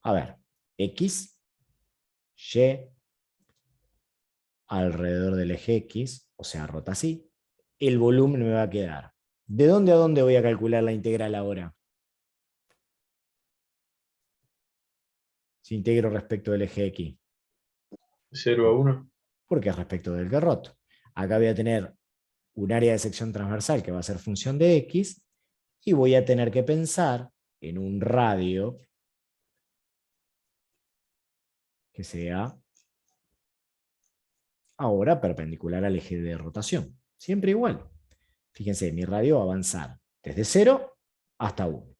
A ver, X, Y, alrededor del eje X, o sea, rota así, el volumen me va a quedar. ¿De dónde a dónde voy a calcular la integral ahora? Si integro respecto del eje X. 0 a 1. Porque es respecto del que roto. Acá voy a tener un área de sección transversal que va a ser función de X, y voy a tener que pensar en un radio que sea ahora perpendicular al eje de rotación. Siempre igual. Fíjense, mi radio va a avanzar desde 0 hasta 1.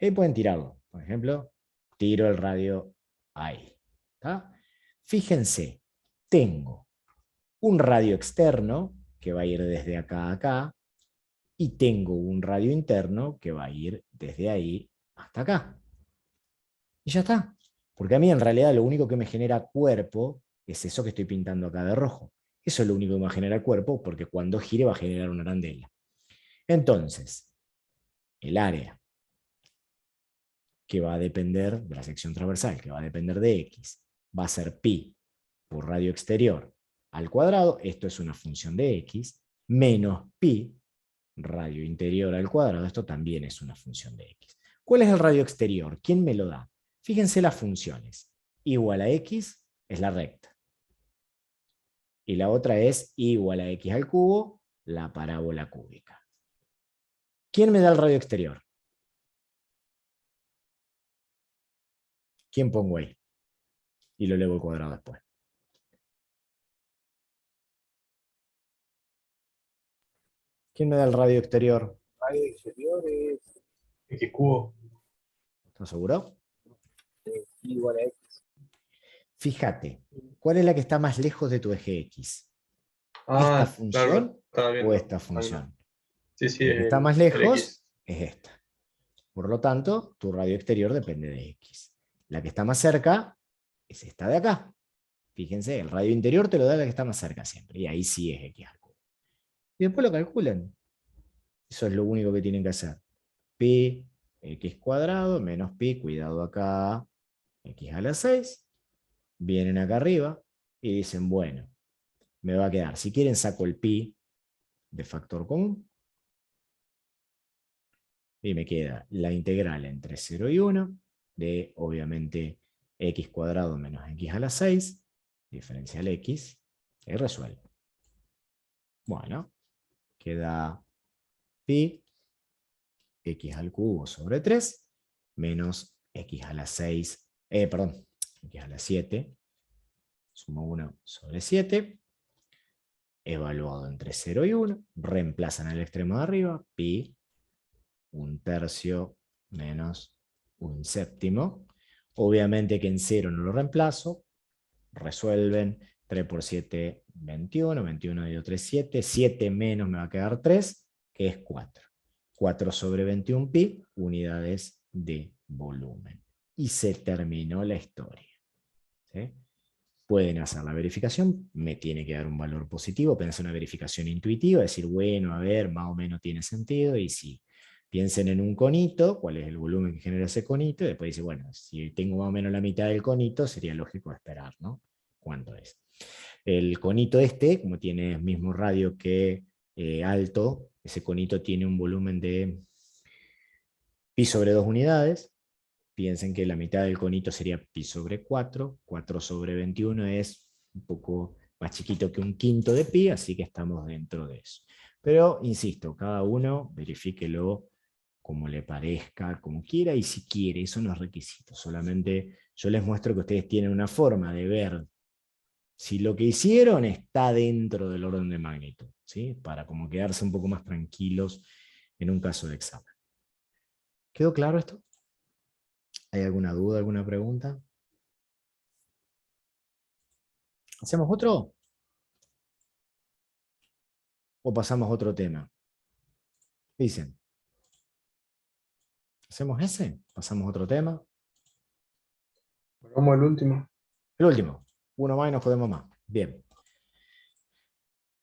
Ahí pueden tirarlo. Por ejemplo, tiro el radio ahí. ¿Tá? Fíjense, tengo un radio externo que va a ir desde acá a acá, y tengo un radio interno que va a ir desde ahí hasta acá. Y ya está. Porque a mí en realidad lo único que me genera cuerpo es eso que estoy pintando acá de rojo. Eso es lo único que me va a generar cuerpo, porque cuando gire va a generar una arandela. Entonces, el área que va a depender de la sección transversal, que va a depender de X, va a ser pi por radio exterior al cuadrado, esto es una función de X, menos pi radio interior al cuadrado, esto también es una función de X. ¿Cuál es el radio exterior? ¿Quién me lo da? Fíjense las funciones. Igual a X es la recta. y la otra es y igual a x al cubo, la parábola cúbica. ¿Quién me da el radio exterior? ¿Quién pongo ahí? Y lo elevo al cuadrado después. ¿Quién me da el radio exterior? Radio exterior es X cubo. ¿Estás seguro? igual a X. Fíjate, ¿cuál es la que está más lejos de tu eje X? ¿Esta Claro, función estaba viendo. o esta Ahí va. función? Sí, sí, La que está el- más el lejos X. es esta. Por lo tanto, tu radio exterior depende de X. La que está más cerca es esta de acá. Fíjense, el radio interior te lo da la que está más cerca siempre. Y ahí sí es X al cubo. Y después lo calculan. Eso es lo único que tienen que hacer. Pi x cuadrado menos pi, cuidado acá, x a la 6. Vienen acá arriba y dicen, bueno, me va a quedar. Si quieren saco el pi de factor común. Y me queda la integral entre 0 y 1 de, obviamente, x cuadrado menos x a la 6, diferencial x, y resuelvo. Bueno, queda pi x al cubo sobre 3 menos x a la 6, perdón, x a la 7, sumo 1 sobre 7, evaluado entre 0 y 1, reemplazan el extremo de arriba, pi, 1/3 menos 1/7. Obviamente que en 0 no lo reemplazo, resuelven, 3 por 7, 21, 21 dio 3, 7, 7 menos me va a quedar 3, que es 4. 4 sobre 21 pi, unidades de volumen. Y se terminó la historia. ¿Sí? Pueden hacer la verificación, me tiene que dar un valor positivo, pensar una verificación intuitiva, decir, bueno, a ver, más o menos tiene sentido, y si piensen en un conito, cuál es el volumen que genera ese conito, y después dice, bueno, si tengo más o menos la mitad del conito, sería lógico esperar, ¿no? ¿Cuánto es? El conito este, como tiene el mismo radio que alto, ese conito tiene un volumen de pi sobre 2 unidades. Piensen que la mitad del conito sería pi sobre 4. 4 sobre 21 es un poco más chiquito que un quinto de pi, así que estamos dentro de eso. Pero, insisto, cada uno verifíquelo como le parezca, como quiera, y si quiere, eso no es requisito. Solamente yo les muestro que ustedes tienen una forma de ver si lo que hicieron está dentro del orden de magnitud, ¿sí? Para como quedarse un poco más tranquilos en un caso de examen. ¿Quedó claro esto? ¿Hay alguna duda, alguna pregunta? ¿Hacemos otro? ¿O pasamos a otro tema? Dicen. ¿Hacemos ese? ¿Pasamos a otro tema? Vamos al último. El último. Uno más y nos podemos más. Bien.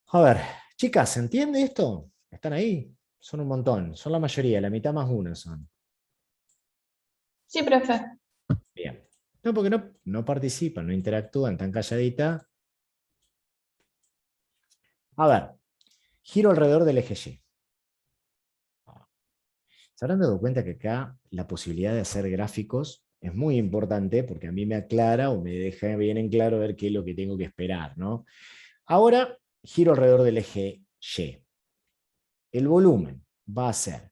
A ver, chicas, ¿se entiende esto? ¿Están ahí? Son un montón. Son la mayoría. La mitad más uno son. Sí, profe. Bien. No, porque no participan, no interactúan, tan calladita. A ver. Giro alrededor del eje Y. ¿Se habrán dado cuenta que acá la posibilidad de hacer gráficos es muy importante porque a mí me aclara o me deja bien en claro ver qué es lo que tengo que esperar, ¿no? Ahora giro alrededor del eje Y. El volumen va a ser,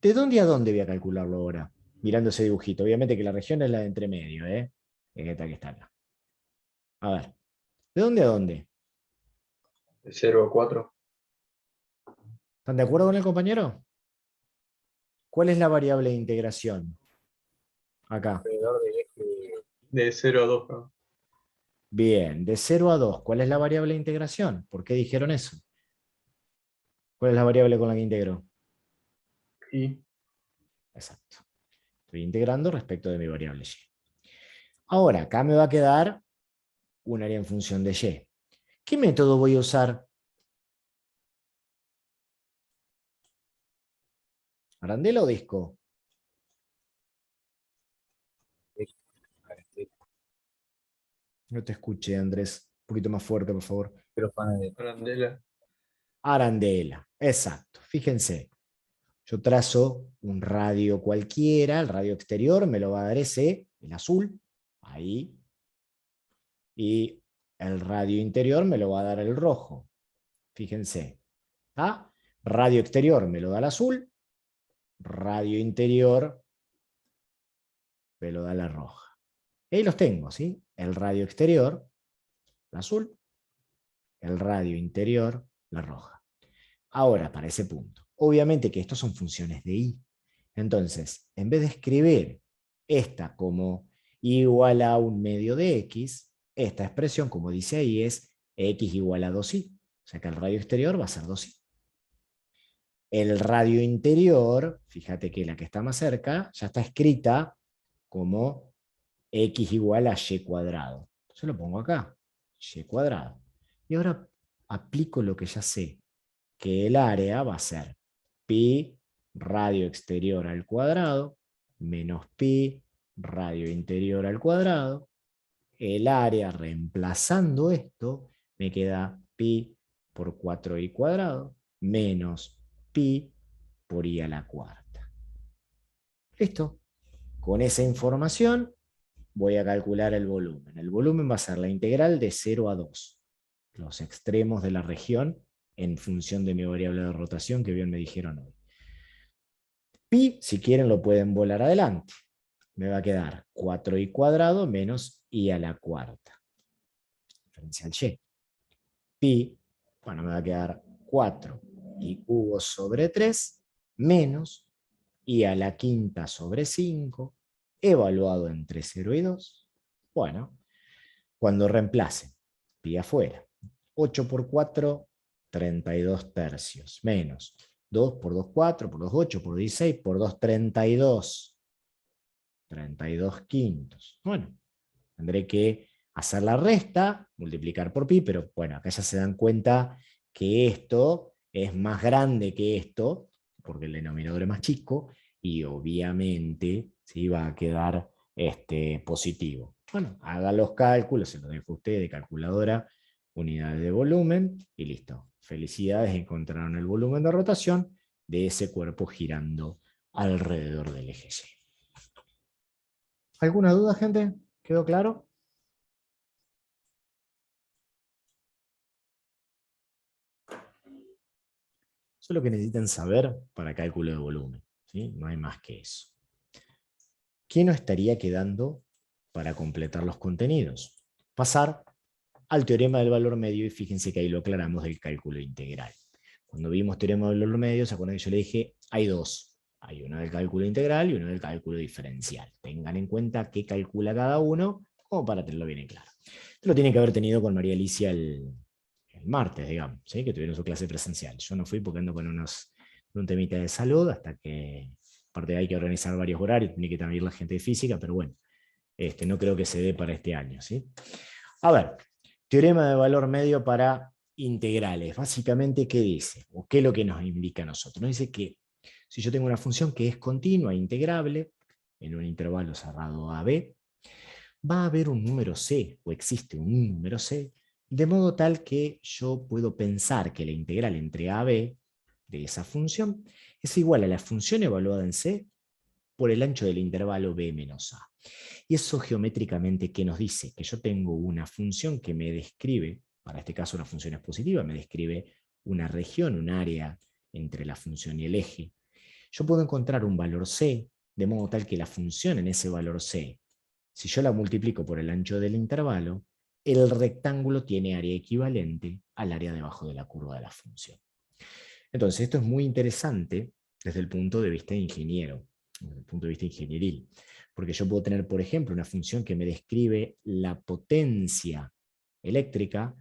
¿de dónde a dónde voy a calcularlo ahora? Mirando ese dibujito. Obviamente que la región es la de entre medio, ¿eh? Esta que está acá. A ver, ¿de dónde a dónde? De 0 a 4. ¿Están de acuerdo con el compañero? ¿Cuál es la variable de integración? Acá. Alrededor del eje. De 0 a 2. ¿No? Bien, de 0 a 2, ¿cuál es la variable de integración? ¿Por qué dijeron eso? ¿Cuál es la variable con la que integro? Y Exacto. Estoy integrando respecto de mi variable y. Ahora, acá me va a quedar un área en función de y. ¿Qué método voy a usar? ¿Arandela o disco? No te escuché, Andrés. Un poquito más fuerte, por favor. Pero fan de Arandela. Arandela, exacto. Fíjense, yo trazo un radio cualquiera, el radio exterior me lo va a dar ese, el azul, ahí. Y el radio interior me lo va a dar el rojo. Fíjense. ¿Ah? Radio exterior me lo da el azul. Radio interior me lo da la roja. Ahí los tengo, ¿sí? El radio exterior, el azul. El radio interior, la roja. Ahora, para ese punto. Obviamente que estos son funciones de I. Entonces, en vez de escribir esta como igual a 1/2 de X, esta expresión, como dice ahí, es X igual a 2i. O sea que el radio exterior va a ser 2i. El radio interior, fíjate que la que está más cerca, ya está escrita como X igual a Y cuadrado. Yo lo pongo acá, Y cuadrado. Y ahora aplico lo que ya sé, que el área va a ser pi radio exterior al cuadrado menos pi radio interior al cuadrado. El área, reemplazando esto, me queda pi por 4i cuadrado menos pi por i a la cuarta. ¿Listo? Con esa información voy a calcular el volumen. El volumen va a ser la integral de 0 a 2. Los extremos de la región en función de mi variable de rotación que bien me dijeron hoy. Pi, si quieren, lo pueden volar adelante. Me va a quedar 4i cuadrado menos i a la cuarta. Diferencial y. Pi, bueno, me va a quedar 4i cubo sobre 3 menos i a la quinta sobre 5, evaluado entre 0 y 2. Bueno, cuando reemplace pi afuera, 8 por 4, 32 tercios, menos 2 por 2, 4, por 2, 8, por 16, por 2, 32. 32 quintos. Bueno, tendré que hacer la resta, multiplicar por pi, pero bueno, acá ya se dan cuenta que esto es más grande que esto, porque el denominador es más chico, y obviamente ¿sí? Va a quedar positivo. Bueno, haga los cálculos, se los dejo a usted de calculadora, unidades de volumen, y listo. Felicidades, encontraron el volumen de rotación de ese cuerpo girando alrededor del eje Y. ¿Alguna duda, gente? ¿Quedó claro? Eso es lo que necesitan saber para cálculo de volumen, ¿sí? No hay más que eso. ¿Qué nos estaría quedando para completar los contenidos? Pasar al teorema del valor medio, y fíjense que ahí lo aclaramos del cálculo integral. Cuando vimos teorema del valor medio, ¿se acuerdan que yo le dije? Hay dos. Hay uno del cálculo integral y uno del cálculo diferencial. Tengan en cuenta qué calcula cada uno, como para tenerlo bien en claro. Esto lo tiene que haber tenido con María Alicia el martes, digamos, ¿sí? Que tuvieron su clase presencial. Yo no fui porque ando con un temita de salud, hasta que, aparte hay que organizar varios horarios, tiene que también ir la gente de física, pero bueno, no creo que se dé para este año, ¿sí? A ver, teorema de valor medio para integrales. Básicamente, ¿qué dice? ¿O qué es lo que nos indica a nosotros? Nos dice que si yo tengo una función que es continua e integrable, en un intervalo cerrado AB, va a haber un número C, o existe un número C, de modo tal que yo puedo pensar que la integral entre A y B de esa función es igual a la función evaluada en C por el ancho del intervalo B menos A. Y eso geométricamente, ¿qué nos dice? Que yo tengo una función que me describe, para este caso una función expositiva, me describe una región, un área entre la función y el eje. Yo puedo encontrar un valor C, de modo tal que la función en ese valor C, si yo la multiplico por el ancho del intervalo, el rectángulo tiene área equivalente al área debajo de la curva de la función. Entonces, esto es muy interesante desde el punto de vista ingeniero, desde el punto de vista ingenieril, porque yo puedo tener, por ejemplo, una función que me describe la potencia eléctrica,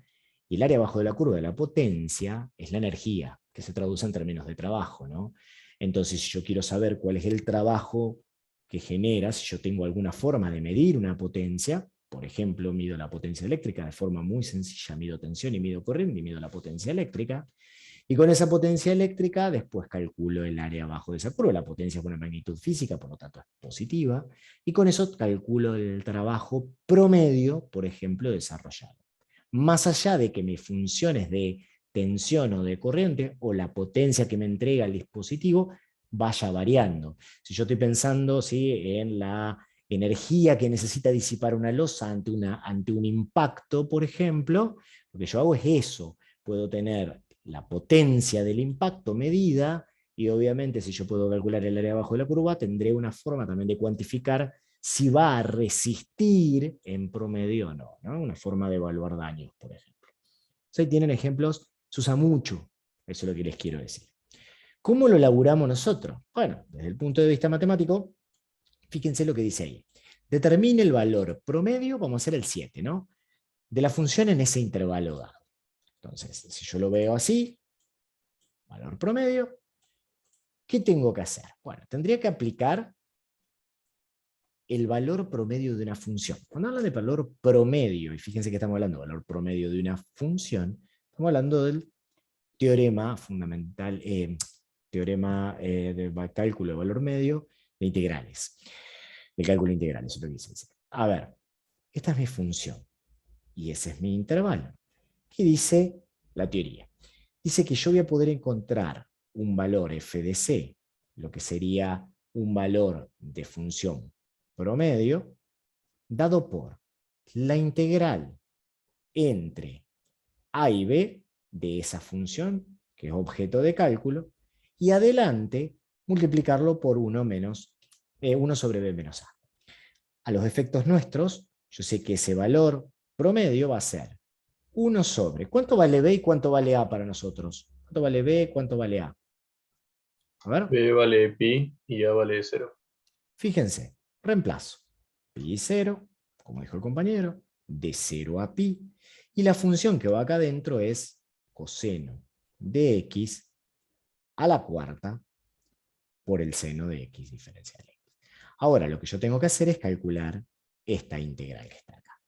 y el área abajo de la curva de la potencia es la energía, que se traduce en términos de trabajo, ¿no? Entonces, si yo quiero saber cuál es el trabajo que genera, si yo tengo alguna forma de medir una potencia, por ejemplo, mido la potencia eléctrica de forma muy sencilla, mido tensión y mido corriente y mido la potencia eléctrica, y con esa potencia eléctrica después calculo el área abajo de esa curva, la potencia es una magnitud física, por lo tanto es positiva, y con eso calculo el trabajo promedio, por ejemplo, desarrollado. Más allá de que mis funciones de tensión o de corriente, o la potencia que me entrega el dispositivo, vaya variando. Si yo estoy pensando ¿sí? en la energía que necesita disipar una losa ante un impacto, por ejemplo, lo que yo hago es eso. Puedo tener la potencia del impacto medida y obviamente si yo puedo calcular el área abajo de la curva, tendré una forma también de cuantificar si va a resistir en promedio o no, ¿no? Una forma de evaluar daños, por ejemplo. Entonces, ahí tienen ejemplos, se usa mucho, eso es lo que les quiero decir. ¿Cómo lo elaboramos nosotros? Bueno, desde el punto de vista matemático, fíjense lo que dice ahí. Determine el valor promedio, vamos a hacer el 7, ¿no? De la función en ese intervalo dado. Entonces, si yo lo veo así, valor promedio, ¿qué tengo que hacer? Bueno, tendría que aplicar el valor promedio de una función. Cuando hablan de valor promedio, y fíjense que estamos hablando de valor promedio de una función, estamos hablando del teorema fundamental, teorema de cálculo de valor medio de integrales, de cálculo integral, eso es lo que dice. A ver, esta es mi función, y ese es mi intervalo. ¿Qué dice la teoría? Dice que yo voy a poder encontrar un valor f de c, lo que sería un valor de función promedio, dado por la integral entre a y b de esa función, que es objeto de cálculo, y adelante multiplicarlo por 1 sobre b menos a. A los efectos nuestros, yo sé que ese valor promedio va a ser 1 sobre. ¿Cuánto vale b y cuánto vale a para nosotros? ¿Cuánto vale b? ¿Cuánto vale a? A ver. B vale pi y A vale 0. Fíjense, reemplazo. Pi 0, como dijo el compañero, de 0 a pi. Y la función que va acá adentro es coseno de x a la cuarta por el seno de x diferencial x. Ahora, lo que yo tengo que hacer es calcular esta integral que está acá.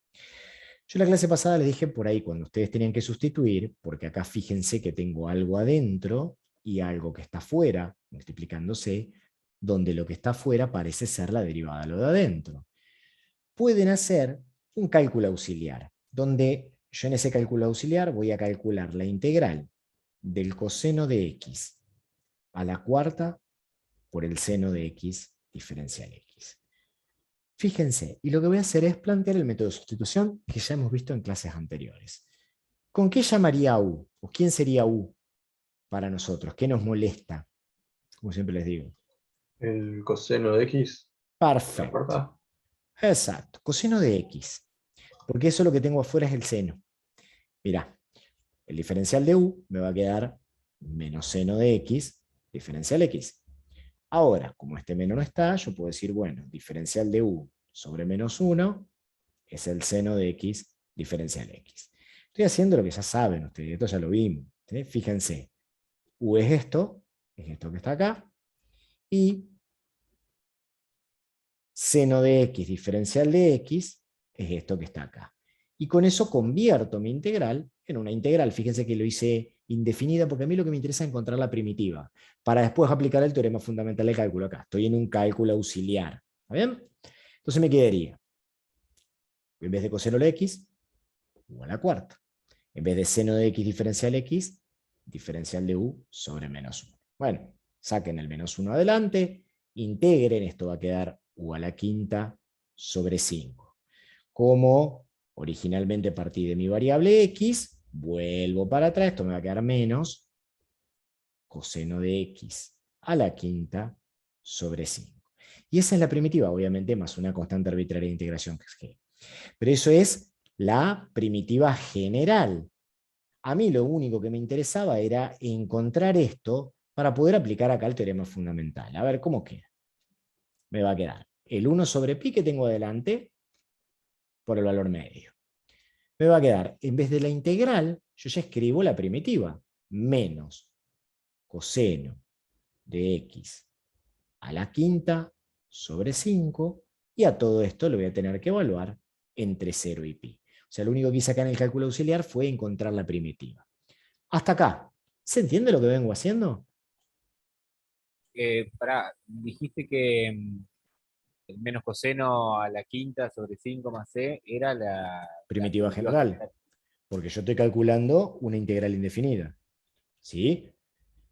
Yo en la clase pasada les dije por ahí, cuando ustedes tenían que sustituir, porque acá fíjense que tengo algo adentro y algo que está afuera, multiplicándose, donde lo que está afuera parece ser la derivada de lo de adentro. Pueden hacer un cálculo auxiliar, donde yo en ese cálculo auxiliar voy a calcular la integral del coseno de x a la cuarta por el seno de x diferencial x. Fíjense, y lo que voy a hacer es plantear el método de sustitución que ya hemos visto en clases anteriores. ¿Con qué llamaría a u? ¿O quién sería u para nosotros? ¿Qué nos molesta? Como siempre les digo. El coseno de x. ¿La Perfecto. cuarta? Exacto. Coseno de x. Porque eso lo que tengo afuera es el seno. Mirá, el diferencial de u me va a quedar menos seno de x diferencial x. Ahora, como este menos no está, yo puedo decir, bueno, diferencial de u sobre menos 1 es el seno de x diferencial x. Estoy haciendo lo que ya saben ustedes, esto ya lo vimos. ¿Sí? Fíjense, u es esto que está acá, y seno de x diferencial de x es esto que está acá. Y con eso convierto mi integral en una integral. Fíjense que lo hice indefinida porque a mí lo que me interesa es encontrar la primitiva, para después aplicar el teorema fundamental del cálculo acá. Estoy en un cálculo auxiliar. ¿Está bien? Entonces me quedaría, en vez de coseno de x, u a la cuarta. En vez de seno de x diferencial x, diferencial de u sobre menos 1. Bueno, saquen el menos 1 adelante, integren, esto va a quedar u a la quinta sobre 5. Como originalmente partí de mi variable x, vuelvo para atrás, esto me va a quedar menos coseno de x a la quinta sobre 5. Y esa es la primitiva, obviamente, más una constante arbitraria de integración que es g. Pero eso es la primitiva general. A mí lo único que me interesaba era encontrar esto para poder aplicar acá el teorema fundamental. A ver, ¿cómo queda? Me va a quedar el 1 sobre pi que tengo adelante por el valor medio. Me va a quedar, en vez de la integral, yo ya escribo la primitiva, menos coseno de x a la quinta sobre 5, y a todo esto lo voy a tener que evaluar entre 0 y pi. O sea, lo único que hice acá en el cálculo auxiliar fue encontrar la primitiva. Hasta acá. ¿Se entiende lo que vengo haciendo? Dijiste que el menos coseno a la quinta sobre 5 más c era la Primitiva general. Porque yo estoy calculando una integral indefinida. ¿Sí?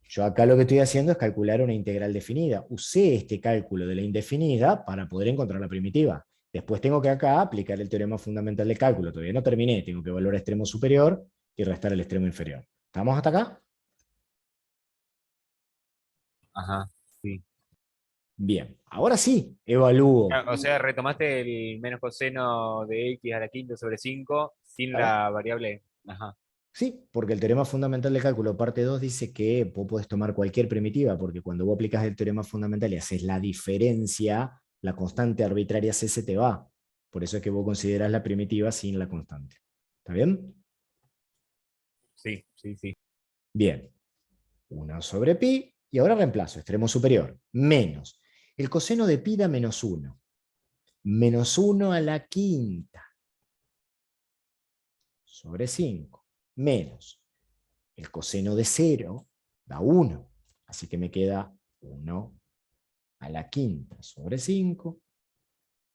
Yo acá lo que estoy haciendo es calcular una integral definida. Usé este cálculo de la indefinida para poder encontrar la primitiva. Después tengo que acá aplicar el teorema fundamental de cálculo. Todavía no terminé. Tengo que evaluar el extremo superior y restar el extremo inferior. ¿Estamos hasta acá? Ajá, sí. Bien. Ahora sí, evalúo. O sea, retomaste el menos coseno de x a la quinta sobre 5 sin Claro. la variable. Ajá. Sí, porque el teorema fundamental de cálculo, parte 2, dice que vos podés tomar cualquier primitiva, porque cuando vos aplicás el teorema fundamental y haces la diferencia, la constante arbitraria C se te va. Por eso es que vos considerás la primitiva sin la constante. ¿Está bien? Sí, sí, sí. Bien. 1 sobre pi, y ahora reemplazo, extremo superior, menos. El coseno de pi da menos 1. Menos 1 a la quinta sobre 5, menos. El coseno de 0 da 1, así que me queda 1 a la quinta sobre 5.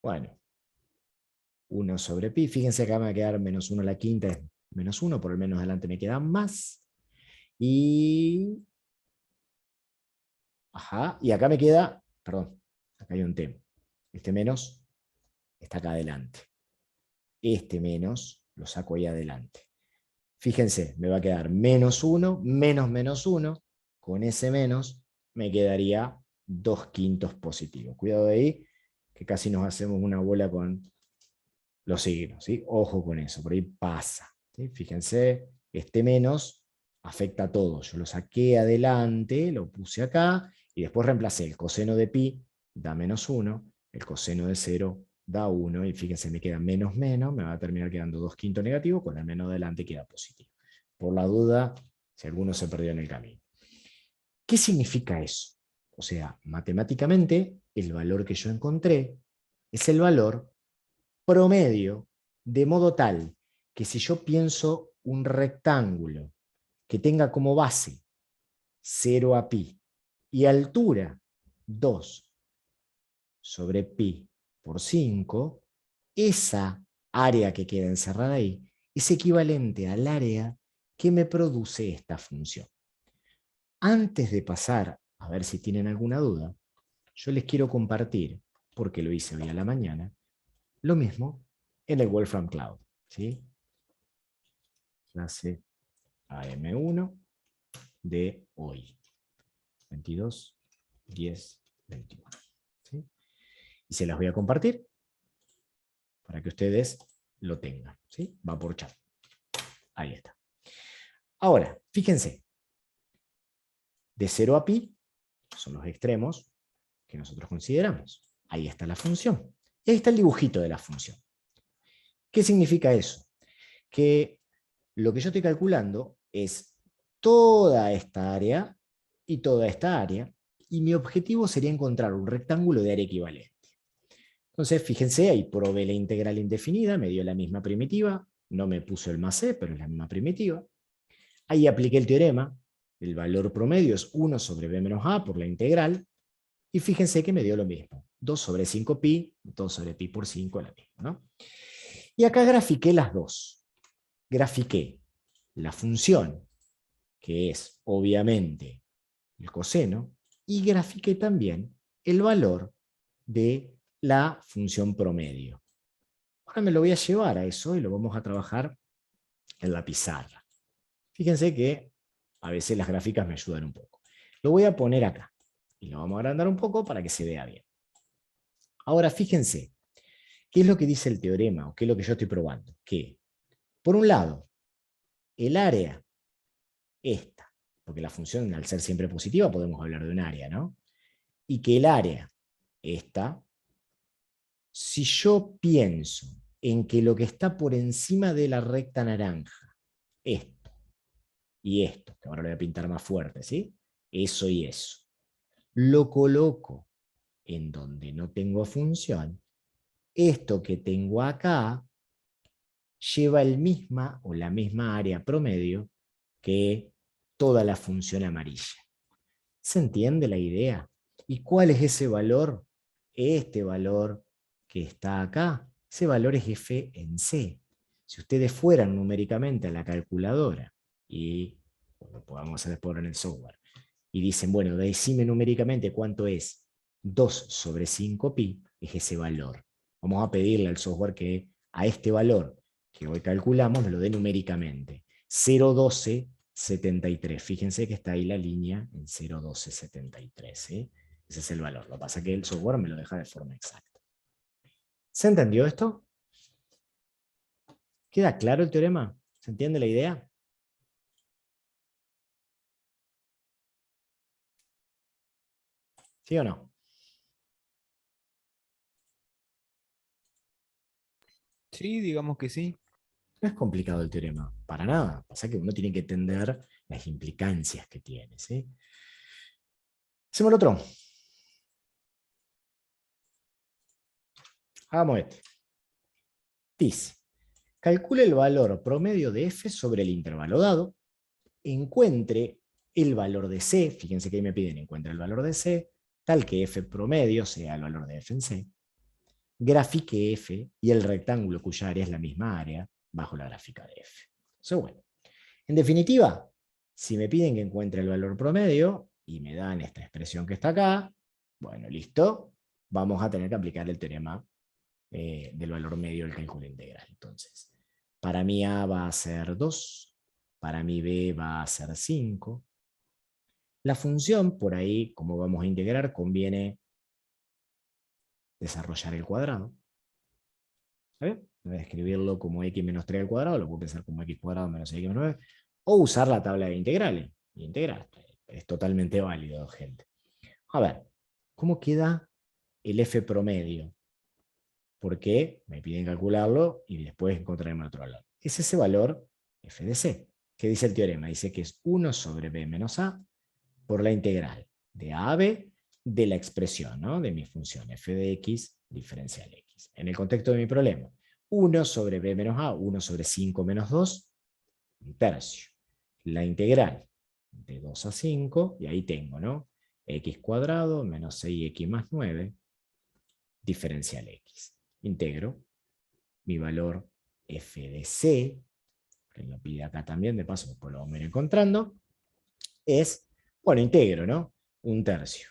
Bueno, 1 sobre pi, fíjense que acá me va a quedar menos 1 a la quinta, es menos 1, por el menos adelante me queda más. Y... Ajá, y acá me queda, perdón, acá hay un tema. Este menos está acá adelante. Este menos lo saco ahí adelante. Fíjense, me va a quedar menos 1, menos menos 1. Con ese menos me quedaría 2/5 positivo. Cuidado ahí, que casi nos hacemos una bola con los signos. ¿Sí? Ojo con eso, por ahí pasa. ¿Sí? Fíjense, este menos afecta a todo. Yo lo saqué adelante, lo puse acá, y después reemplacé el coseno de pi, da menos 1, el coseno de 0 da 1, y fíjense, me queda menos menos, me va a terminar quedando 2/5 negativo, con el menos adelante queda positivo. Por la duda, si alguno se perdió en el camino. ¿Qué significa eso? O sea, matemáticamente, el valor que yo encontré es el valor promedio, de modo tal que si yo pienso un rectángulo que tenga como base 0 a pi y altura 2 sobre pi por 5, esa área que queda encerrada ahí es equivalente al área que me produce esta función. Antes de pasar a ver si tienen alguna duda, yo les quiero compartir, porque lo hice hoy a la mañana, lo mismo en el Wolfram Cloud. ¿Sí? Clase AM1 de hoy. 22, 10, 21. ¿Sí? Y se las voy a compartir para que ustedes lo tengan. ¿Sí? Va por chat. Ahí está. Ahora, fíjense. De 0 a pi son los extremos que nosotros consideramos. Ahí está la función. Y ahí está el dibujito de la función. ¿Qué significa eso? Que lo que yo estoy calculando es toda esta área y toda esta área, y mi objetivo sería encontrar un rectángulo de área equivalente. Entonces, fíjense, ahí probé la integral indefinida, me dio la misma primitiva, no me puso el más c, pero es la misma primitiva. Ahí apliqué el teorema, el valor promedio es 1 sobre b menos a por la integral, y fíjense que me dio lo mismo, 2 sobre 5pi, 2 sobre pi por 5, la misma, ¿no? Y acá grafiqué las dos. Grafiqué la función, que es obviamente el coseno, y grafiqué también el valor de la función promedio. Ahora me lo voy a llevar a eso y lo vamos a trabajar en la pizarra. Fíjense que a veces las gráficas me ayudan un poco. Lo voy a poner acá y lo vamos a agrandar un poco para que se vea bien. Ahora fíjense, ¿qué es lo que dice el teorema o qué es lo que yo estoy probando? Que, por un lado, el área, esta, porque la función al ser siempre positiva podemos hablar de un área, ¿no? Y que el área, esta, si yo pienso en que lo que está por encima de la recta naranja, esto y esto, que ahora lo voy a pintar más fuerte, ¿sí? Eso y eso, lo coloco en donde no tengo función, esto que tengo acá lleva el misma o la misma área promedio que toda la función amarilla. ¿Se entiende la idea? ¿Y cuál es ese valor? Este valor que está acá, ese valor es f en c. Si ustedes fueran numéricamente a la calculadora, y lo podamos hacer después en el software, y dicen, bueno, decime numéricamente cuánto es 2 sobre 5pi, es ese valor. Vamos a pedirle al software que a este valor que hoy calculamos me lo dé numéricamente. 0,1273. Fíjense que está ahí la línea en 0,1273. Ese es el valor. Lo que pasa es que el software me lo deja de forma exacta. ¿Se entendió esto? ¿Queda claro el teorema? ¿Se entiende la idea? ¿Sí o no? Sí, digamos que sí. No es complicado el teorema, para nada. Pasa que uno tiene que entender las implicancias que tiene. ¿Sí? Hacemos el otro. Hagamos este. Dice, calcule el valor promedio de f sobre el intervalo dado, encuentre el valor de c, fíjense que ahí me piden encuentre el valor de c, tal que f promedio sea el valor de f en c, grafique f y el rectángulo cuya área es la misma área bajo la gráfica de f. Entonces, bueno, en definitiva, si me piden que encuentre el valor promedio y me dan esta expresión que está acá, bueno, listo, vamos a tener que aplicar el teorema del valor medio del cálculo integral. Entonces, para mi A va a ser 2, para mi B va a ser 5. La función, por ahí, como vamos a integrar, conviene desarrollar el cuadrado. ¿Está bien? Voy a escribirlo como x menos 3 al cuadrado, lo puedo pensar como x cuadrado menos x menos 9, o usar la tabla de integrales. Integrar. Es totalmente válido, gente. A ver, ¿cómo queda el f promedio? Porque me piden calcularlo y después encontraremos el otro valor. Es ese valor f de c. ¿Qué dice el teorema? Dice que es 1 sobre b menos a por la integral de a b de la expresión, ¿no? De mi función f de x diferencial x. En el contexto de mi problema, 1 sobre b menos a, 1 sobre 5 menos 2, un tercio. La integral de 2 a 5, y ahí tengo, ¿no? X cuadrado menos 6x más 9, diferencial x. Integro mi valor f de c, que lo pide acá también, de paso después lo vamos a ir encontrando, es, bueno, integro, ¿no? Un tercio.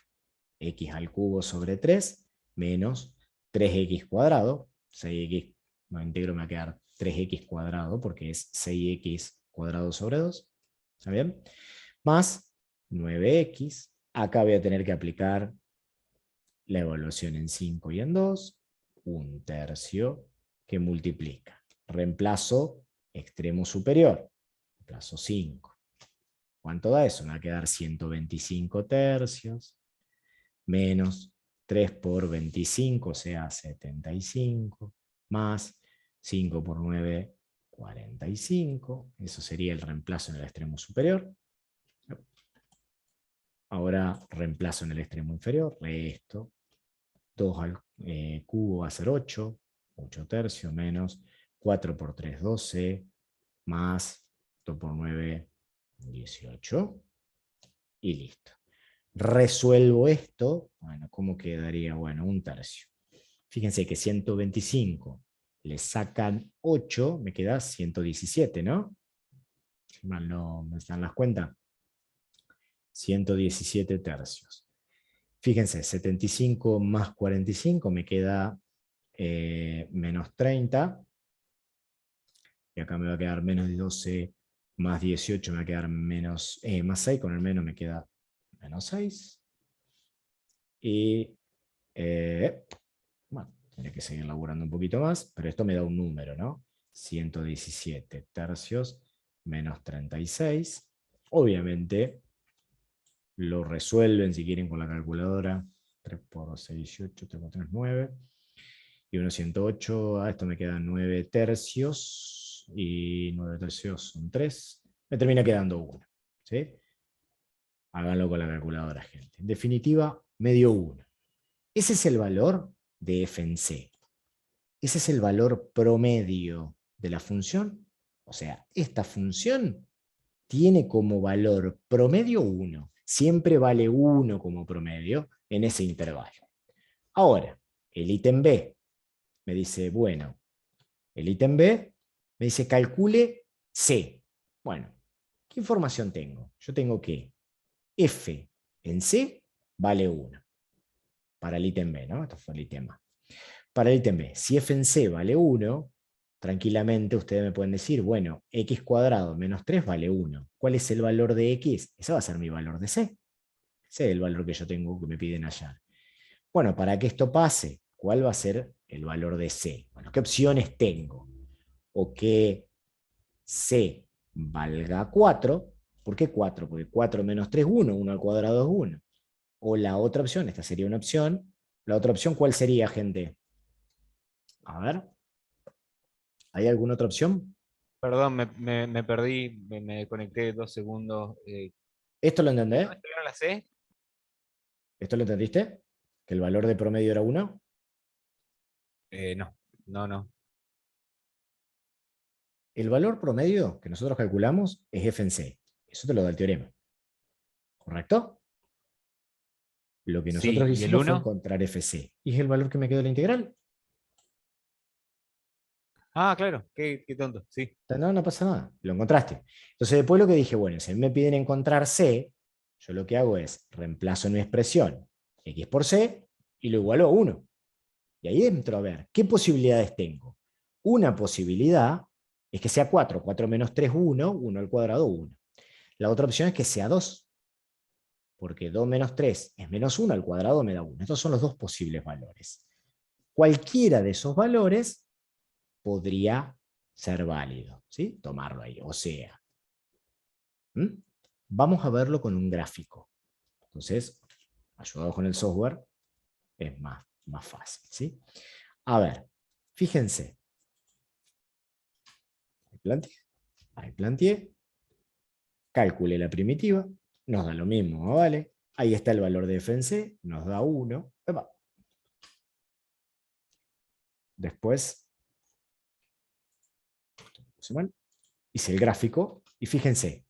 X al cubo sobre 3 menos 3x cuadrado, 6x, no integro, me va a quedar 3x cuadrado porque es 6x cuadrado sobre 2, ¿está bien? Más 9x, acá voy a tener que aplicar la evaluación en 5 y en 2, un tercio que multiplica. Reemplazo extremo superior, reemplazo 5. ¿Cuánto da eso? Me va a quedar 125 tercios, menos 3 por 25, o sea, 75, más 5 por 9, 45. Eso sería el reemplazo en el extremo superior. Ahora reemplazo en el extremo inferior, resto. 2 al cubo va a ser 8, 8 tercios, menos 4 por 3, 12, más 2 por 9, 18. Y listo. Resuelvo esto, bueno, ¿cómo quedaría? Bueno, un tercio. Fíjense que 125 le sacan 8, me queda 117, ¿no? Si mal no me están las cuentas. 117 tercios. Fíjense, 75 más 45 me queda menos 30. Y acá me va a quedar menos 12 más 18 me va a quedar menos, más 6, con el menos me queda menos 6. Y bueno, tendré que seguir laburando un poquito más, pero esto me da un número, ¿no? 117 tercios menos 36. Obviamente lo resuelven si quieren con la calculadora. 3 por 6, 18, 3 por 3, 9. Y 1, 108, esto me quedan 9 tercios, y 9 tercios son 3. Me termina quedando 1. ¿Sí? Háganlo con la calculadora, gente. En definitiva, me dio 1. Ese es el valor de f en c. Ese es el valor promedio de la función. O sea, esta función tiene como valor promedio 1. Siempre vale 1 como promedio en ese intervalo. Ahora, el ítem B me dice, bueno, el ítem B me dice calcule C. Bueno, ¿qué información tengo? Yo tengo que f en C vale 1. Para el ítem B, ¿no? Esto fue el ítem A. Para el ítem B, si f en C vale 1, tranquilamente ustedes me pueden decir, bueno, x cuadrado menos 3 vale 1. ¿Cuál es el valor de x? Ese va a ser mi valor de C. Ese es el valor que yo tengo que me piden hallar. Bueno, para que esto pase, ¿cuál va a ser el valor de C? Bueno, ¿qué opciones tengo? O que C valga 4. ¿Por qué 4? Porque 4 menos 3 es 1, 1 al cuadrado es 1. O la otra opción, esta sería una opción. La otra opción, ¿cuál sería, gente? A ver. ¿Hay alguna otra opción? Perdón, me perdí, me conecté 2 segundos. ¿Esto lo ¿No entendés? estuvieron la C? ¿Esto lo entendiste? ¿Que el valor de promedio era 1? No, no, no. El valor promedio que nosotros calculamos es f en c. Eso te lo da el teorema. ¿Correcto? Lo que Sí, nosotros ¿y el hicimos fue 1? encontrar fc. ¿Y es el valor que me quedó de la integral? Ah, claro, qué tonto, sí. No, no pasa nada. Lo encontraste. Entonces después lo que dije, bueno, si me piden encontrar c, yo lo que hago es reemplazo en mi expresión x por c y lo igualo a 1. Y ahí entro a ver, ¿qué posibilidades tengo? Una posibilidad es que sea 4. 4 menos 3, 1. 1 al cuadrado, 1. La otra opción es que sea 2. Porque 2 menos 3 es menos 1 al cuadrado me da 1. Estos son los dos posibles valores. Cualquiera de esos valores podría ser válido, ¿sí? Tomarlo ahí. O sea, vamos a verlo con un gráfico. Entonces, ayudado con el software, es más fácil, ¿sí? A ver, fíjense. Ahí planteé. Calculé la primitiva. Nos da lo mismo, ¿no? ¿Vale? Ahí está el valor de f en c. Nos da 1. Después, hice el gráfico y fíjense,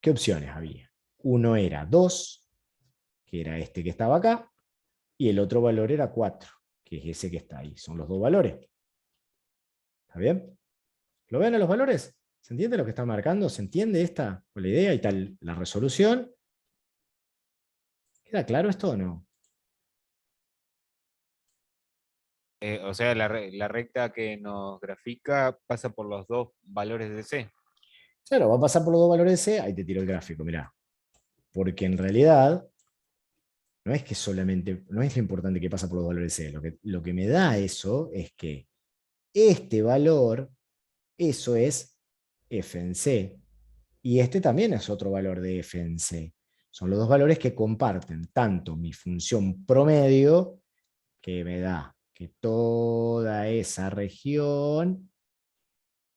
¿qué opciones había? Uno era 2, que era este que estaba acá, y el otro valor era 4, que es ese que está ahí. Son los dos valores. ¿Está bien? ¿Lo ven a los valores? ¿Se entiende lo que está marcando? ¿Se entiende esta la idea y tal la resolución? ¿Queda claro esto o no? O sea, la recta que nos grafica pasa por los dos valores de C. Claro, va a pasar por los dos valores de C, ahí te tiro el gráfico, mirá. Porque en realidad, no es que solamente, no es lo importante que pasa por los valores de C, lo que me da eso es que este valor, eso es f en c, y este también es otro valor de f en c. Son los dos valores que comparten tanto mi función promedio, que me da que toda esa región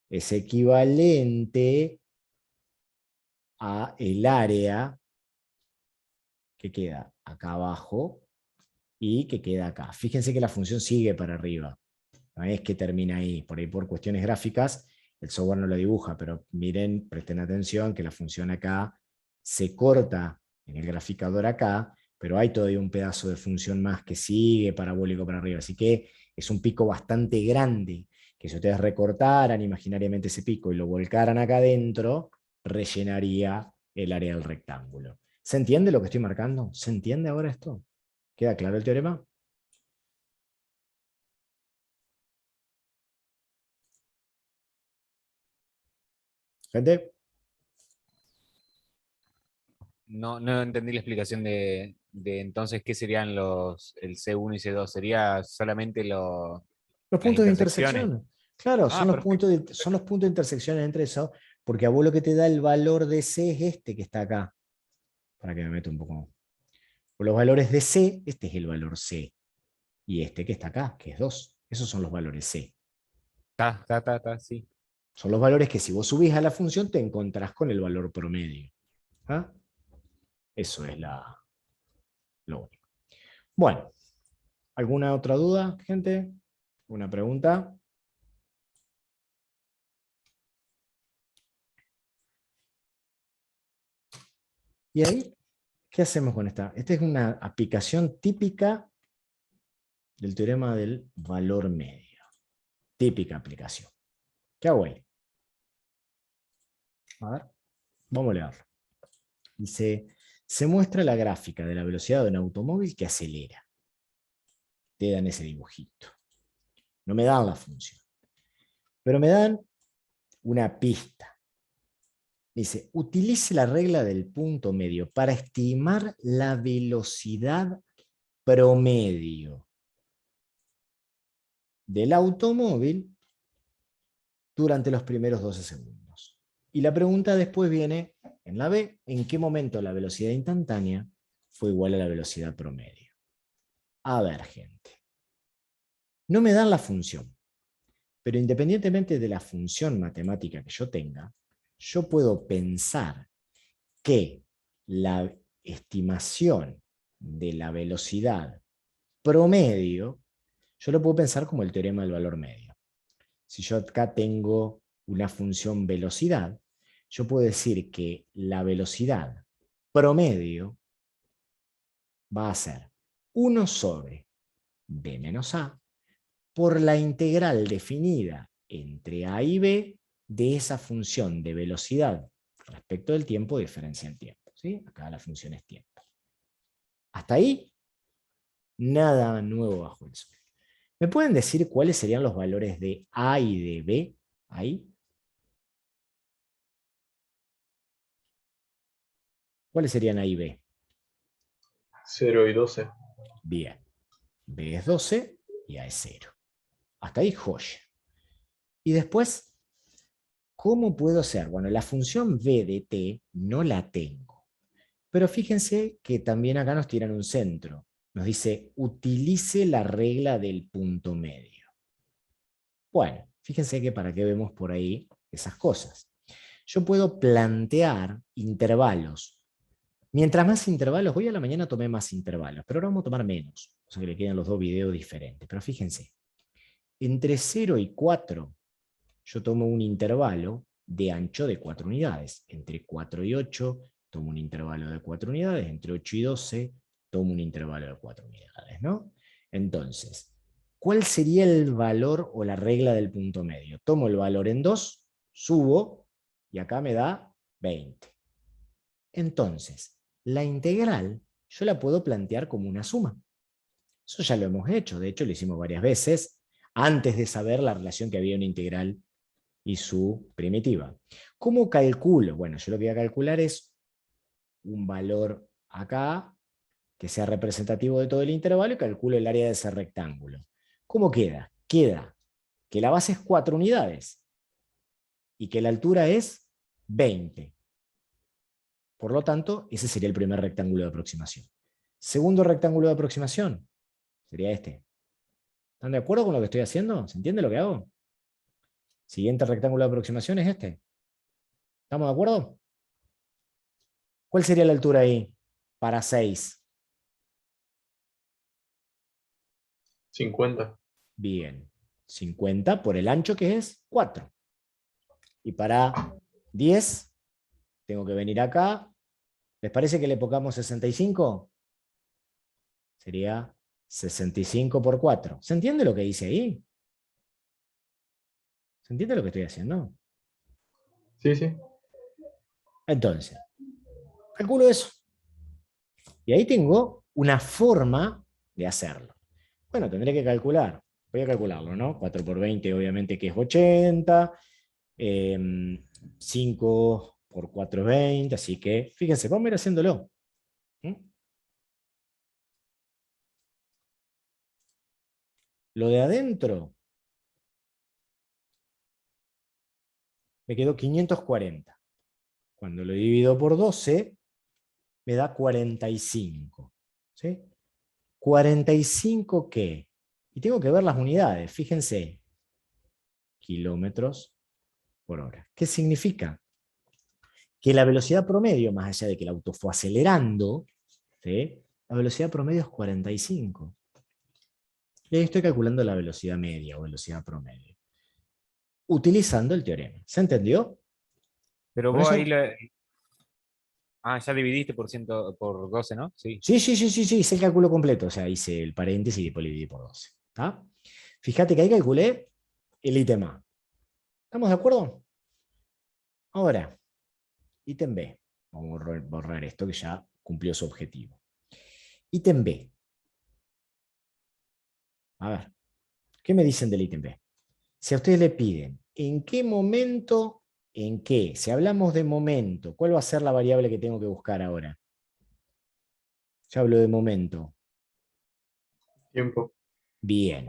es equivalente a el área que queda acá abajo y que queda acá. Fíjense que la función sigue para arriba. No es que termina ahí. Por ahí, por cuestiones gráficas, el software no lo dibuja, pero miren, presten atención que la función acá se corta en el graficador acá, pero hay todavía un pedazo de función más que sigue parabólico para arriba. Así que es un pico bastante grande, que si ustedes recortaran imaginariamente ese pico y lo volcaran acá adentro, rellenaría el área del rectángulo. ¿Se entiende lo que estoy marcando? ¿Se entiende ahora esto? ¿Queda claro el teorema? ¿Gente? No, no entendí la explicación de entonces qué serían el C1 y C2. ¿Sería solamente Los las puntos de intersecciones? intersección. Claro, Ah, perfecto. son los puntos de intersección entre eso, porque a vos lo que te da el valor de C es este que está acá. Para que me meta un poco. Por los valores de C, este es el valor C. Y este que está acá, que es 2. Esos son los valores C. Sí. Son los valores que si vos subís a la función te encontrás con el valor promedio. ¿Ah? Eso es lo único. Bueno, ¿alguna otra duda, gente? ¿Una pregunta? ¿Y ahí qué hacemos con esta? Esta es una aplicación típica del teorema del valor medio. Típica aplicación. ¿Qué hago ahí? A ver, vamos a leerlo. Dice, se muestra la gráfica de la velocidad de un automóvil que acelera. Te dan ese dibujito. No me dan la función, pero me dan una pista. Dice, utilice la regla del punto medio para estimar la velocidad promedio del automóvil durante los primeros 12 segundos. Y la pregunta después viene en la B, ¿en qué momento la velocidad instantánea fue igual a la velocidad promedio? A ver, gente. No me dan la función, pero independientemente de la función matemática que yo tenga, yo puedo pensar que la estimación de la velocidad promedio, yo lo puedo pensar como el teorema del valor medio. Si yo acá tengo una función velocidad, yo puedo decir que la velocidad promedio va a ser 1 sobre b menos a por la integral definida entre a y b de esa función de velocidad respecto del tiempo diferencia en tiempo. ¿Sí? Acá la función es tiempo. Hasta ahí, nada nuevo bajo el sol. ¿Me pueden decir cuáles serían los valores de a y de b ahí? ¿Cuáles serían a y b? 0 y 12. Bien. B es 12 y A es 0. Hasta ahí, joya. Y después, ¿cómo puedo hacer? Bueno, la función b de t no la tengo. Pero fíjense que también acá nos tiran un centro. Nos dice, utilice la regla del punto medio. Bueno, fíjense que para qué vemos por ahí esas cosas. Yo puedo plantear intervalos. Mientras más intervalos, hoy a la mañana tomé más intervalos, pero ahora vamos a tomar menos. O sea que le quedan los dos videos diferentes. Pero fíjense, entre 0 y 4, yo tomo un intervalo de ancho de 4 unidades. Entre 4 y 8, tomo un intervalo de 4 unidades. Entre 8 y 12, tomo un intervalo de 4 unidades, ¿no? Entonces, ¿cuál sería el valor o la regla del punto medio? Tomo el valor en 2, subo, y acá me da 20. Entonces, la integral yo la puedo plantear como una suma. Eso ya lo hemos hecho, de hecho lo hicimos varias veces, antes de saber la relación que había una integral y su primitiva. ¿Cómo calculo? Bueno, yo lo que voy a calcular es un valor acá, que sea representativo de todo el intervalo, y calculo el área de ese rectángulo. ¿Cómo queda? Queda que la base es 4 unidades y que la altura es 20. Por lo tanto, ese sería el primer rectángulo de aproximación. Segundo rectángulo de aproximación sería este. ¿Están de acuerdo con lo que estoy haciendo? ¿Se entiende lo que hago? Siguiente rectángulo de aproximación es este. ¿Estamos de acuerdo? ¿Cuál sería la altura ahí para 6? 50. Bien. 50 por el ancho que es 4. Y para 10, tengo que venir acá. ¿Les parece que le pongamos 65? Sería 65 por 4. ¿Se entiende lo que dice ahí? ¿Se entiende lo que estoy haciendo? Sí, sí. Entonces, calculo eso. Y ahí tengo una forma de hacerlo. Bueno, tendré que calcular. Voy a calcularlo, ¿no? 4 por 20 obviamente que es 80. 5 por 4 es 20. Así que, fíjense, vamos a ir haciéndolo. ¿Mm? Lo de adentro me quedó 540. Cuando lo divido por 12, me da 45. ¿Sí? ¿45 qué? Y tengo que ver las unidades. Fíjense. Kilómetros por hora. ¿Qué significa? Que la velocidad promedio, más allá de que el auto fue acelerando, ¿sí? La velocidad promedio es 45. Y ahí estoy calculando la velocidad media o velocidad promedio. Utilizando el teorema. ¿Se entendió? Pero Con vos ahí eso. ya dividiste por 12, ¿no? Sí. Sí, hice el cálculo completo. O sea, hice el paréntesis y después lo dividí por 12. ¿Tá? Fíjate que ahí calculé el ítem A. ¿Estamos de acuerdo? Ahora, ítem B. Vamos a borrar esto que ya cumplió su objetivo. Ítem B. A ver, ¿qué me dicen del ítem B? Si a ustedes le piden, ¿en qué momento, en qué? Si hablamos de momento, ¿cuál va a ser la variable que tengo que buscar ahora? Ya hablo de momento. Tiempo. Bien.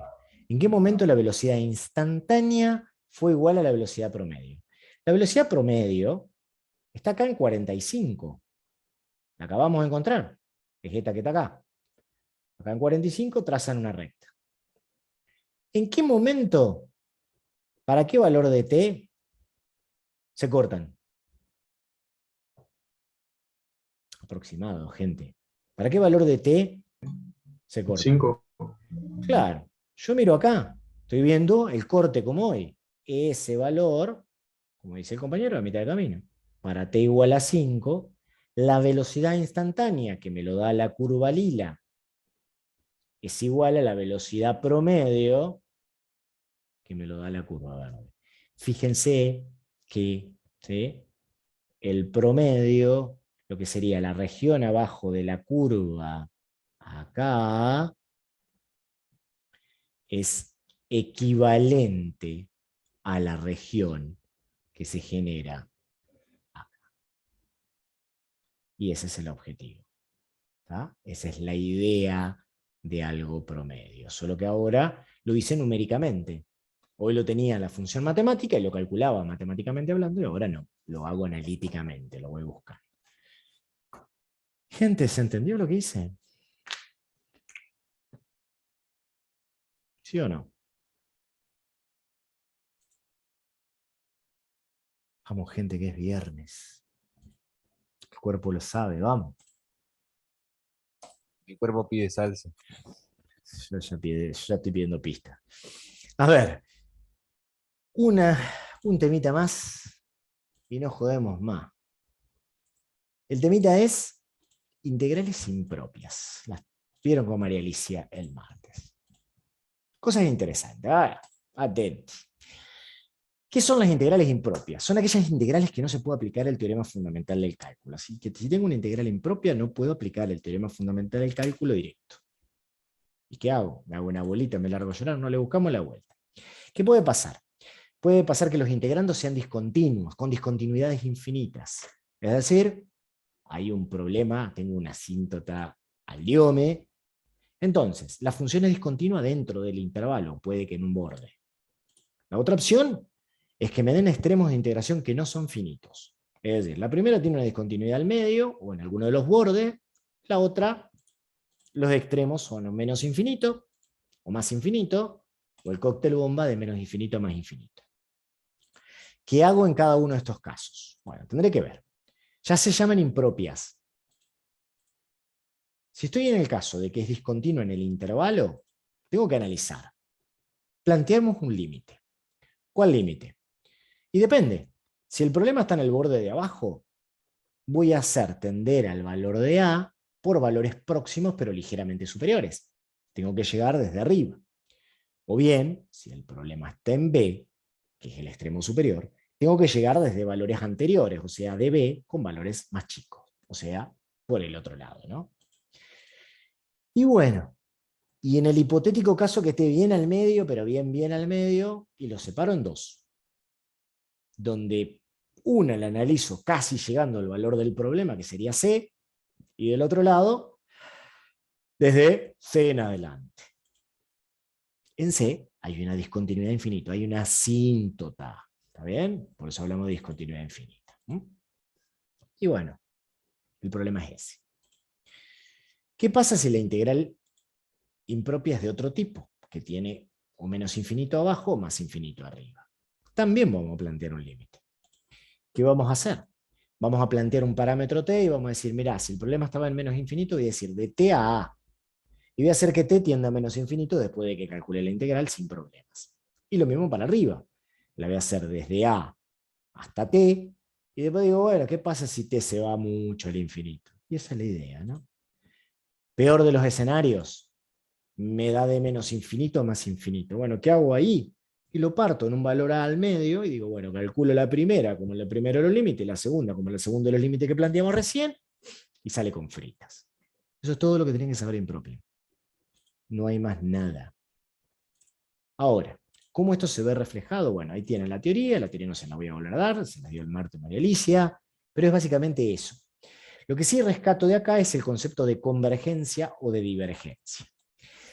¿En qué momento la velocidad instantánea fue igual a la velocidad promedio? La velocidad promedio está acá en 45. La acabamos de encontrar. Es esta que está acá. Acá en 45 trazan una recta. ¿En qué momento, para qué valor de t se cortan? Aproximado, gente. ¿Para qué valor de t se cortan? 5. Claro, yo miro acá, estoy viendo el corte como hoy. Ese valor, como dice el compañero, a mitad de camino. Para t igual a 5, la velocidad instantánea que me lo da la curva lila es igual a la velocidad promedio que me lo da la curva verde. Fíjense que, ¿sí?, el promedio, lo que sería la región abajo de la curva acá, es equivalente a la región que se genera acá. Y ese es el objetivo. ¿Tá? Esa es la idea de algo promedio. Solo que ahora lo hice numéricamente. Hoy lo tenía la función matemática y lo calculaba matemáticamente hablando, y ahora no. Lo hago analíticamente, lo voy a buscar. Gente, ¿se entendió lo que hice? ¿Sí o no? Vamos, gente, que es viernes. El cuerpo lo sabe, vamos. Mi cuerpo pide salsa. Yo ya estoy pidiendo pista. A ver, un temita más y no jodemos más. El temita es integrales impropias. Las vieron con María Alicia el martes. Cosas interesantes. Atentos. ¿Qué son las integrales impropias? Son aquellas integrales que no se puede aplicar el teorema fundamental del cálculo. Así que si tengo una integral impropia, no puedo aplicar el teorema fundamental del cálculo directo. ¿Y qué hago? Me hago una bolita, me largo a llorar, no le buscamos la vuelta. ¿Qué puede pasar? Puede pasar que los integrandos sean discontinuos, con discontinuidades infinitas. Es decir, hay un problema, tengo una asíntota al diome. Entonces, la función es discontinua dentro del intervalo, puede que en un borde. La otra opción es que me den extremos de integración que no son finitos. Es decir, la primera tiene una discontinuidad al medio o en alguno de los bordes, la otra, los extremos son o menos infinito o más infinito, o el cóctel bomba de menos infinito a más infinito. ¿Qué hago en cada uno de estos casos? Bueno, tendré que ver. Ya se llaman impropias. Si estoy en el caso de que es discontinuo en el intervalo, tengo que analizar. Planteamos un límite. ¿Cuál límite? Y depende. Si el problema está en el borde de abajo, voy a hacer tender al valor de A por valores próximos pero ligeramente superiores. Tengo que llegar desde arriba. O bien, si el problema está en B, que es el extremo superior, tengo que llegar desde valores anteriores, o sea, de B con valores más chicos. O sea, por el otro lado, ¿no? Y bueno, y en el hipotético caso que esté bien al medio, pero bien al medio, y lo separo en dos. Donde una la analizo casi llegando al valor del problema, que sería C, y del otro lado, desde C en adelante. En C hay una discontinuidad infinita, hay una asíntota. ¿Está bien? Por eso hablamos de discontinuidad infinita. Y bueno, el problema es ese. ¿Qué pasa si la integral impropia es de otro tipo, que tiene o menos infinito abajo o más infinito arriba? También vamos a plantear un límite. ¿Qué vamos a hacer? Vamos a plantear un parámetro t y vamos a decir, mirá, si el problema estaba en menos infinito, voy a decir de t a a. Y voy a hacer que t tienda a menos infinito después de que calcule la integral sin problemas. Y lo mismo para arriba. La voy a hacer desde a hasta t, y después digo, bueno, ¿qué pasa si t se va mucho al infinito? Y esa es la idea, ¿no? Peor de los escenarios, me da de menos infinito a más infinito. Bueno, ¿qué hago ahí? Y lo parto en un valor a al medio, y digo, bueno, calculo la primera como la primera de los límites, la segunda como la segunda de los límites que planteamos recién, y sale con fritas. Eso es todo lo que tienen que saber impropio. No hay más nada. Ahora, ¿cómo esto se ve reflejado? Bueno, ahí tienen la teoría no se la voy a volver a dar, se la dio el Marto y María Alicia, pero es básicamente eso. Lo que sí rescato de acá es el concepto de convergencia o de divergencia.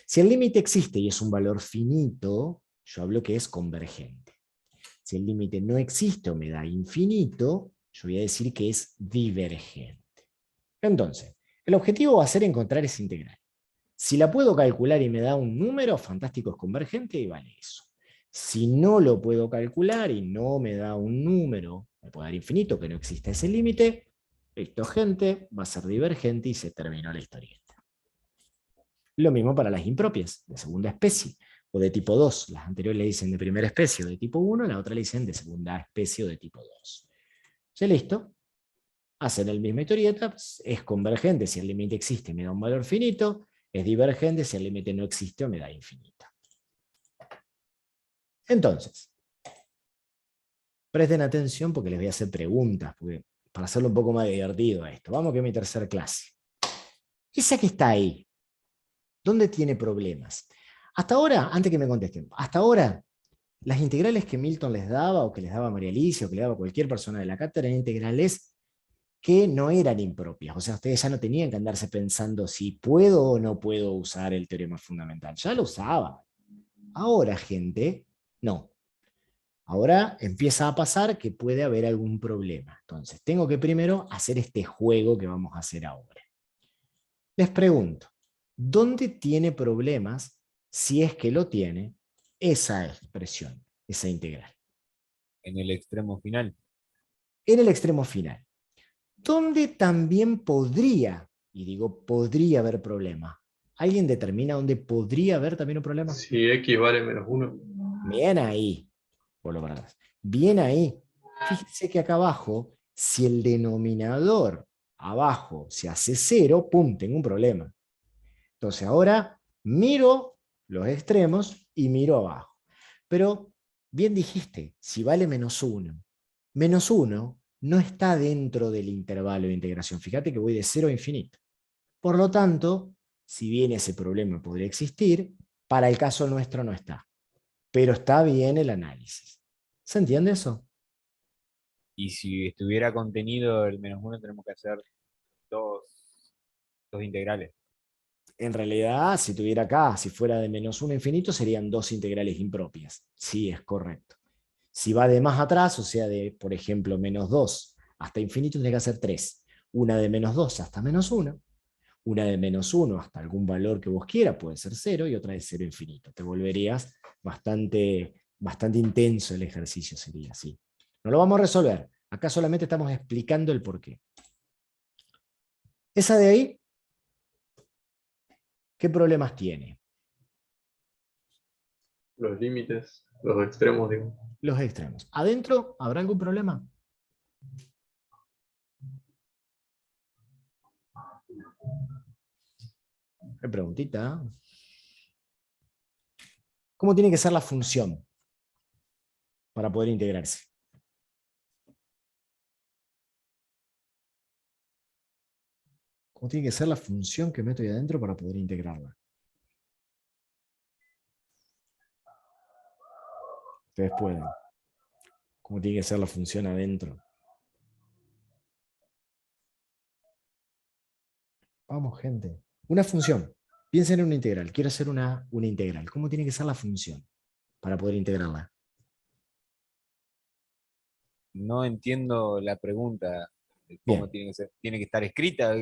Si el límite existe y es un valor finito, yo hablo que es convergente. Si el límite no existe o me da infinito, yo voy a decir que es divergente. Entonces, el objetivo va a ser encontrar esa integral. Si la puedo calcular y me da un número, fantástico, es convergente y vale eso. Si no lo puedo calcular y no me da un número, me puede dar infinito, que no existe ese límite, esto, gente, va a ser divergente y se terminó la historieta. Lo mismo para las impropias, de segunda especie, o de tipo 2. Las anteriores le dicen de primera especie o de tipo 1, la otra le dicen de segunda especie o de tipo 2. ¿Ya listo? Hacen el mismo historieta, es convergente si el límite existe y me da un valor finito, es divergente si el límite no existe o me da infinito. Entonces, presten atención porque les voy a hacer preguntas, para hacerlo un poco más divertido a esto. Vamos que es mi tercera clase. Esa que está ahí, ¿dónde tiene problemas? Hasta ahora, antes que me contesten, hasta ahora, las integrales que Milton les daba, o que les daba María Alicia, o que le daba cualquier persona de la cátedra, eran integrales que no eran impropias. O sea, ustedes ya no tenían que andarse pensando si puedo o no puedo usar el teorema fundamental. Ya lo usaban. Ahora, gente, no. Ahora empieza a pasar que puede haber algún problema. Entonces, tengo que primero hacer este juego que vamos a hacer ahora. Les pregunto, ¿dónde tiene problemas, si es que lo tiene, esa expresión, esa integral? En el extremo final. En el extremo final. ¿Dónde también podría, y digo podría haber problema? ¿Alguien determina dónde podría haber también un problema? Si x vale -1. Bien ahí. Vuelvo para atrás. Bien ahí. Fíjense que acá abajo, si el denominador abajo se hace 0, ¡pum!, tengo un problema. Entonces ahora miro los extremos y miro abajo. Pero, bien dijiste, si vale -1 no está dentro del intervalo de integración. Fíjate que voy de 0 a infinito. Por lo tanto, si bien ese problema podría existir, para el caso nuestro no está. Pero está bien el análisis. ¿Se entiende eso? Y si estuviera contenido el -1, tenemos que hacer dos integrales. En realidad, si tuviera acá, si fuera de -1 a infinito, serían dos integrales impropias. Sí, es correcto. Si va de más atrás, o sea, de, por ejemplo, -2 hasta infinito, tiene que hacer 3. Una de -2 hasta -1, una de -1 hasta algún valor que vos quieras, puede ser 0, y otra de 0 a infinito. Te volverías bastante intenso el ejercicio, sería así. No lo vamos a resolver. Acá solamente estamos explicando el porqué. Esa de ahí, ¿qué problemas tiene? Los límites, los extremos, digo. Los extremos. ¿Adentro habrá algún problema? Qué preguntita. ¿Cómo tiene que ser la función para poder integrarse? ¿Cómo tiene que ser la función que meto ahí adentro para poder integrarla? Ustedes pueden. ¿Cómo tiene que ser la función adentro? Vamos, gente. Una función. Piensen en una integral. Quiero hacer una integral. ¿Cómo tiene que ser la función para poder integrarla? No entiendo la pregunta. ¿Cómo Bien. tiene que ser? ¿Tiene que estar escrita?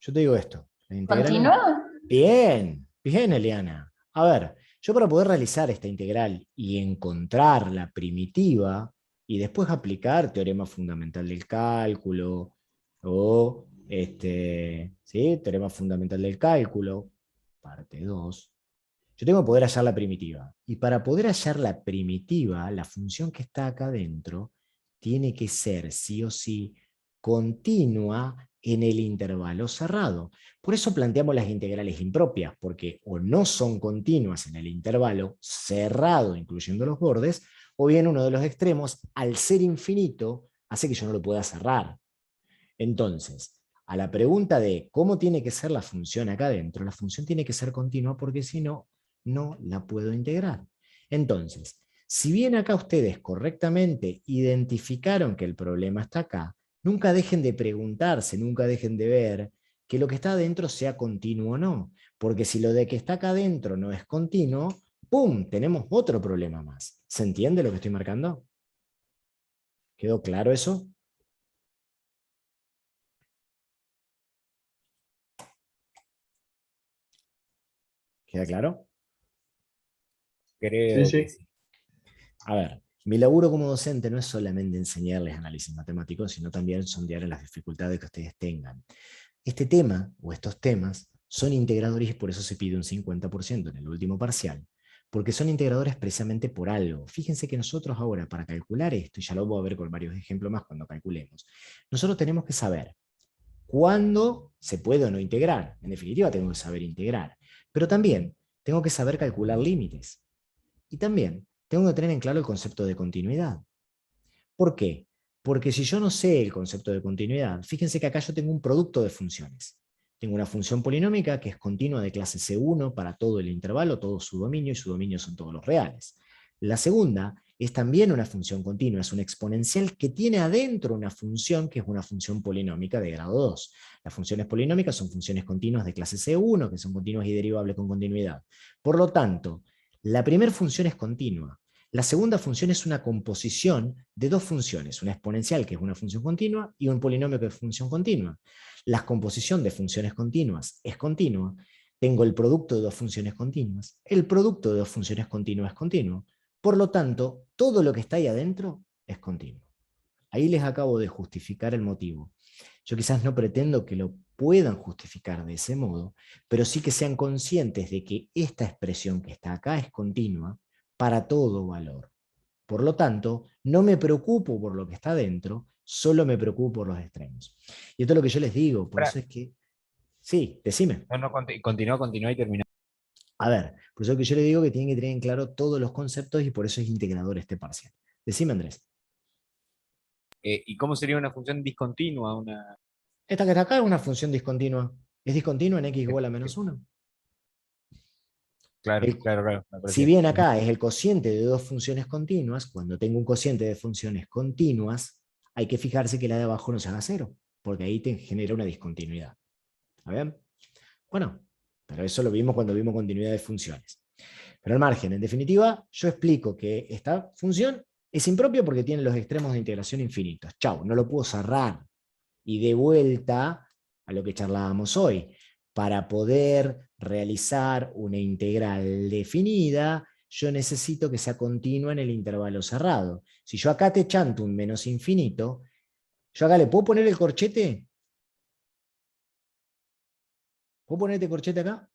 Yo te digo esto. La integral... ¿Continúa? Bien, bien, Eliana. A ver, yo para poder realizar esta integral y encontrar la primitiva y después aplicar teorema fundamental del cálculo o ¿sí? Teorema fundamental del cálculo, parte 2, yo tengo que poder hallar la primitiva. Y para poder hallar la primitiva, la función que está acá adentro tiene que ser sí o sí continua en el intervalo cerrado. Por eso planteamos las integrales impropias, porque o no son continuas en el intervalo cerrado, incluyendo los bordes, o bien uno de los extremos, al ser infinito, hace que yo no lo pueda cerrar. Entonces, a la pregunta de cómo tiene que ser la función acá adentro, la función tiene que ser continua porque si no, no la puedo integrar. Entonces, si bien acá ustedes correctamente identificaron que el problema está acá, nunca dejen de preguntarse, nunca dejen de ver que lo que está adentro sea continuo o no. Porque si lo de que está acá adentro no es continuo, ¡pum!, tenemos otro problema más. ¿Se entiende lo que estoy marcando? ¿Quedó claro eso? ¿Queda claro? Sí, Creo que sí. sí. A ver, mi laburo como docente no es solamente enseñarles análisis matemático, sino también sondear las dificultades que ustedes tengan. Este tema, o estos temas, son integradores y por eso se pide un 50% en el último parcial, porque son integradores precisamente por algo. Fíjense que nosotros ahora, para calcular esto, y ya lo voy a ver con varios ejemplos más cuando calculemos, nosotros tenemos que saber cuándo se puede o no integrar. En definitiva, tengo que saber integrar. Pero también tengo que saber calcular límites. Y también tengo que tener en claro el concepto de continuidad. ¿Por qué? Porque si yo no sé el concepto de continuidad, fíjense que acá yo tengo un producto de funciones. Tengo una función polinómica que es continua de clase C1 para todo el intervalo, todo su dominio, y su dominio son todos los reales. La segunda es también una función continua, es un exponencial que tiene adentro una función que es una función polinómica de grado 2. Las funciones polinómicas son funciones continuas de clase C1, que son continuas y derivables con continuidad. Por lo tanto, la primera función es continua. La segunda función es una composición de dos funciones, una exponencial, que es una función continua, y un polinomio, que es función continua. La composición de funciones continuas es continua. Tengo el producto de dos funciones continuas. El producto de dos funciones continuas es continuo. Por lo tanto, todo lo que está ahí adentro es continuo. Ahí les acabo de justificar el motivo. Yo quizás no pretendo que lo puedan justificar de ese modo, pero sí que sean conscientes de que esta expresión que está acá es continua para todo valor. Por lo tanto, no me preocupo por lo que está dentro, solo me preocupo por los extremos. Y esto es lo que yo les digo, por eso Ahora, es que... Sí, decime. no, no, continúa y termina. A ver, por eso es que yo les digo que tienen que tener en claro todos los conceptos y por eso es integrador este parcial. Decime, Andrés. ¿Y cómo sería una función discontinua? Esta que está acá es una función discontinua. Es discontinua en x Eh, igual a eh, -1. claro, claro, claro. Me Si parecía. bien acá es el cociente de dos funciones continuas, cuando tengo un cociente de funciones continuas, hay que fijarse que la de abajo no se haga cero, porque ahí te genera una discontinuidad. ¿Está bien? Bueno, pero eso lo vimos cuando vimos continuidad de funciones. Pero al margen, en definitiva, yo explico que esta función es impropia porque tiene los extremos de integración infinitos. Chau, no lo puedo cerrar. Y de vuelta a lo que charlábamos hoy, para poder realizar una integral definida, yo necesito que sea continua en el intervalo cerrado. Si yo acá te chanto un menos infinito, yo acá le puedo poner el corchete. ¿Puedo poner este corchete acá?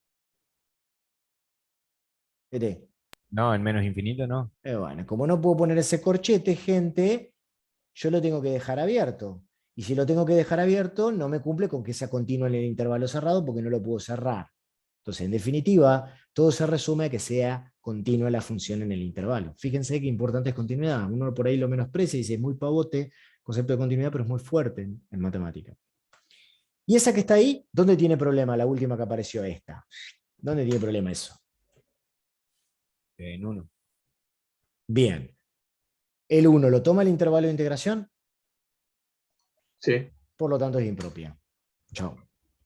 Este. No, en menos infinito no. Bueno, como no puedo poner ese corchete, gente, yo lo tengo que dejar abierto. Y si lo tengo que dejar abierto, no me cumple con que sea continuo en el intervalo cerrado porque no lo puedo cerrar. Entonces, en definitiva, todo se resume a que sea continua la función en el intervalo. Fíjense qué importante es continuidad. Uno por ahí lo menosprecia y dice, es muy pavote, concepto de continuidad, pero es muy fuerte en matemática. Y esa que está ahí, ¿dónde tiene problema? La última que apareció, esta. ¿Dónde tiene problema eso? En uno. Bien. El 1 lo toma el intervalo de integración, Sí. por lo tanto es impropia. Chao.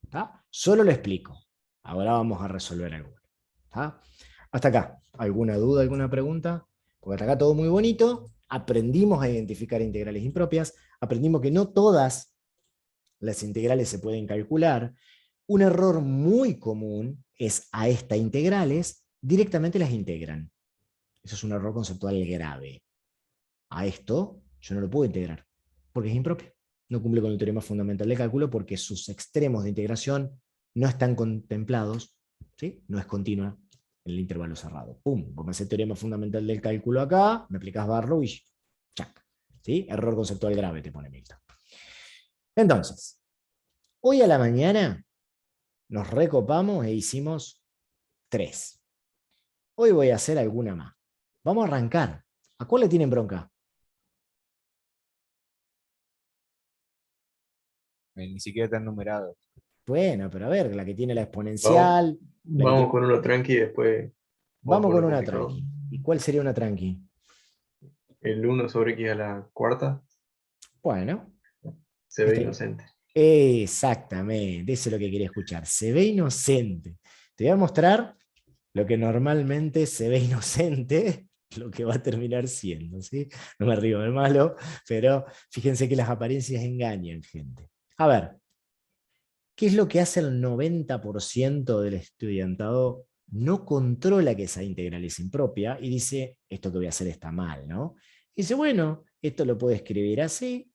¿Está? Solo lo explico. Ahora vamos a resolver alguno. ¿Está? Hasta acá. ¿Alguna duda, alguna pregunta? Porque hasta acá todo muy bonito. Aprendimos a identificar integrales impropias. Aprendimos que no todas las integrales se pueden calcular. Un error muy común es a estas integrales directamente las integran. Eso es un error conceptual grave. A esto yo no lo puedo integrar porque es impropio. No cumple con el teorema fundamental de cálculo porque sus extremos de integración no están contemplados, ¿sí? No es continua en el intervalo cerrado. Pum, vos me haces el teorema fundamental del cálculo acá, me aplicás Barlow y chac. ¿Sí? Error conceptual grave te pone Milton. Entonces, hoy a la mañana nos recopamos e hicimos 3. Hoy voy a hacer alguna más. Vamos a arrancar. ¿A cuál le tienen bronca? Ni siquiera están numerados. Bueno, pero a ver, la que tiene la exponencial. La que Vamos tiene- con uno tranqui y después vamos Vamos por con lo una complicado. tranqui. ¿Y cuál sería una tranqui? El 1/x⁴ Bueno, se ve esto, inocente. exactamente, eso es lo que quería escuchar. Se ve inocente. Te voy a mostrar lo que normalmente se ve inocente, lo que va a terminar siendo, ¿sí? No me río de malo, pero fíjense que las apariencias engañan, gente. A ver, ¿qué es lo que hace el 90% del estudiantado? No controla que esa integral es impropia y dice, esto que voy a hacer está mal, ¿no? Y dice, bueno, esto lo puedo escribir así.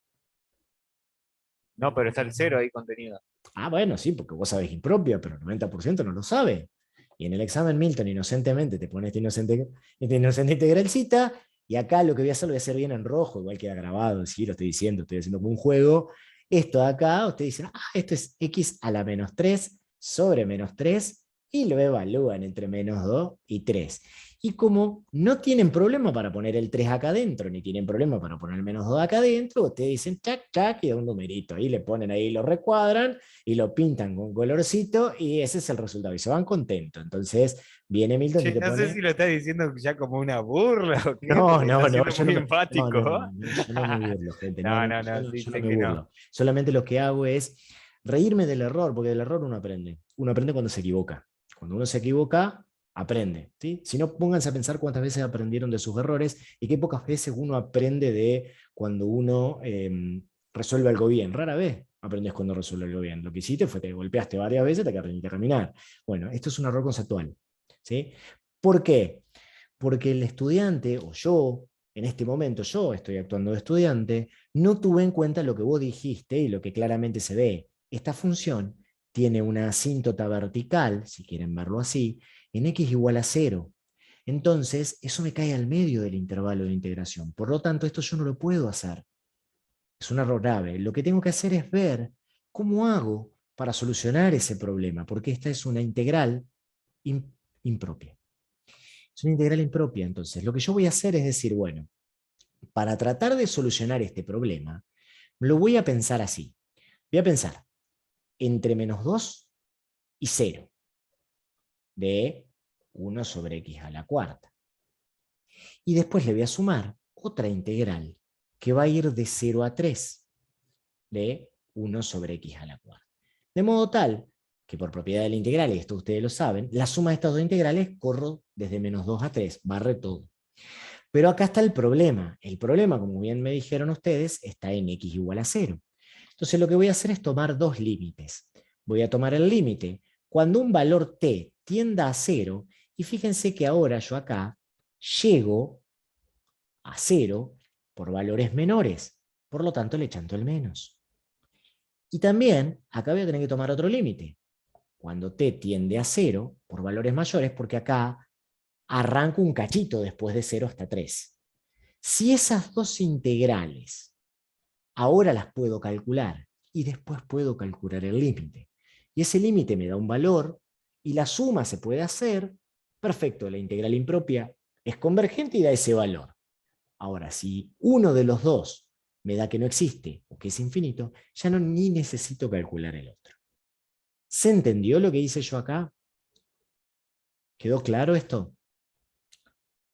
No, pero está el 0 ahí contenido. Ah, bueno, sí, porque vos sabés impropia, pero el 90% no lo sabe. Y en el examen Milton, inocentemente, te pone esta inocente integralcita, y acá lo que voy a hacer, lo voy a hacer bien en rojo, igual queda grabado, sí, lo estoy diciendo, estoy haciendo como un juego. Esto de acá, ustedes dicen, esto es x a la -3 sobre -3, y lo evalúan entre -2 y 3. Y como no tienen problema para poner el 3 acá adentro, ni tienen problema para poner el -2 acá adentro, ustedes dicen, chac, chac, y da un numerito. Ahí le ponen ahí, lo recuadran, y lo pintan con colorcito, y ese es el resultado, y se van contentos. Entonces viene Milton y Che, te no sé pone, si lo estás diciendo ya como una burla o qué, no, porque está no, no, siendo yo muy no me, no, enfático. no, no, no, yo no me burlo, gente, no, No, no, no, no, sí, yo no sé me que no. burlo. Solamente lo que hago es reírme del error, porque del error uno aprende. Uno aprende cuando se equivoca. Cuando uno se equivoca, aprende. ¿Sí? Si no, pónganse a pensar cuántas veces aprendieron de sus errores y qué pocas veces uno aprende de cuando uno resuelve algo bien. Rara vez aprendes cuando resuelve algo bien. Lo que hiciste fue te golpeaste varias veces hasta que aprendiste a caminar. Bueno, esto es un error conceptual. ¿Sí? ¿Por qué? Porque el estudiante, o yo, en este momento yo estoy actuando de estudiante, no tuve en cuenta lo que vos dijiste y lo que claramente se ve. Esta función tiene una asíntota vertical, si quieren verlo así, en x igual a 0. Entonces, eso me cae al medio del intervalo de integración. Por lo tanto, esto yo no lo puedo hacer. Es un error grave. Lo que tengo que hacer es ver cómo hago para solucionar ese problema, porque esta es una integral impropia. Es una integral impropia. Entonces, lo que yo voy a hacer es decir, bueno, para tratar de solucionar este problema, lo voy a pensar así. Voy a pensar entre -2 y 0 de 1/x². Y después le voy a sumar otra integral que va a ir de 0 a 3 de 1/x². De modo tal que por propiedad de la integral, y esto ustedes lo saben, la suma de estas dos integrales corro desde -2 a 3, barre todo. Pero acá está el problema. El problema, como bien me dijeron ustedes, está en x igual a 0. Entonces lo que voy a hacer es tomar dos límites. Voy a tomar el límite cuando un valor t tienda a 0, y fíjense que ahora yo acá llego a 0 por valores menores. Por lo tanto, le chanto el menos. Y también acá voy a tener que tomar otro límite. Cuando t tiende a 0 por valores mayores, porque acá arranco un cachito después de 0 hasta 3. Si esas dos integrales ahora las puedo calcular y después puedo calcular el límite, y ese límite me da un valor y la suma se puede hacer, perfecto, la integral impropia es convergente y da ese valor. Ahora, si uno de los dos me da que no existe o que es infinito, ya no ni necesito calcular el otro. ¿Se entendió lo que hice yo acá? ¿Quedó claro esto?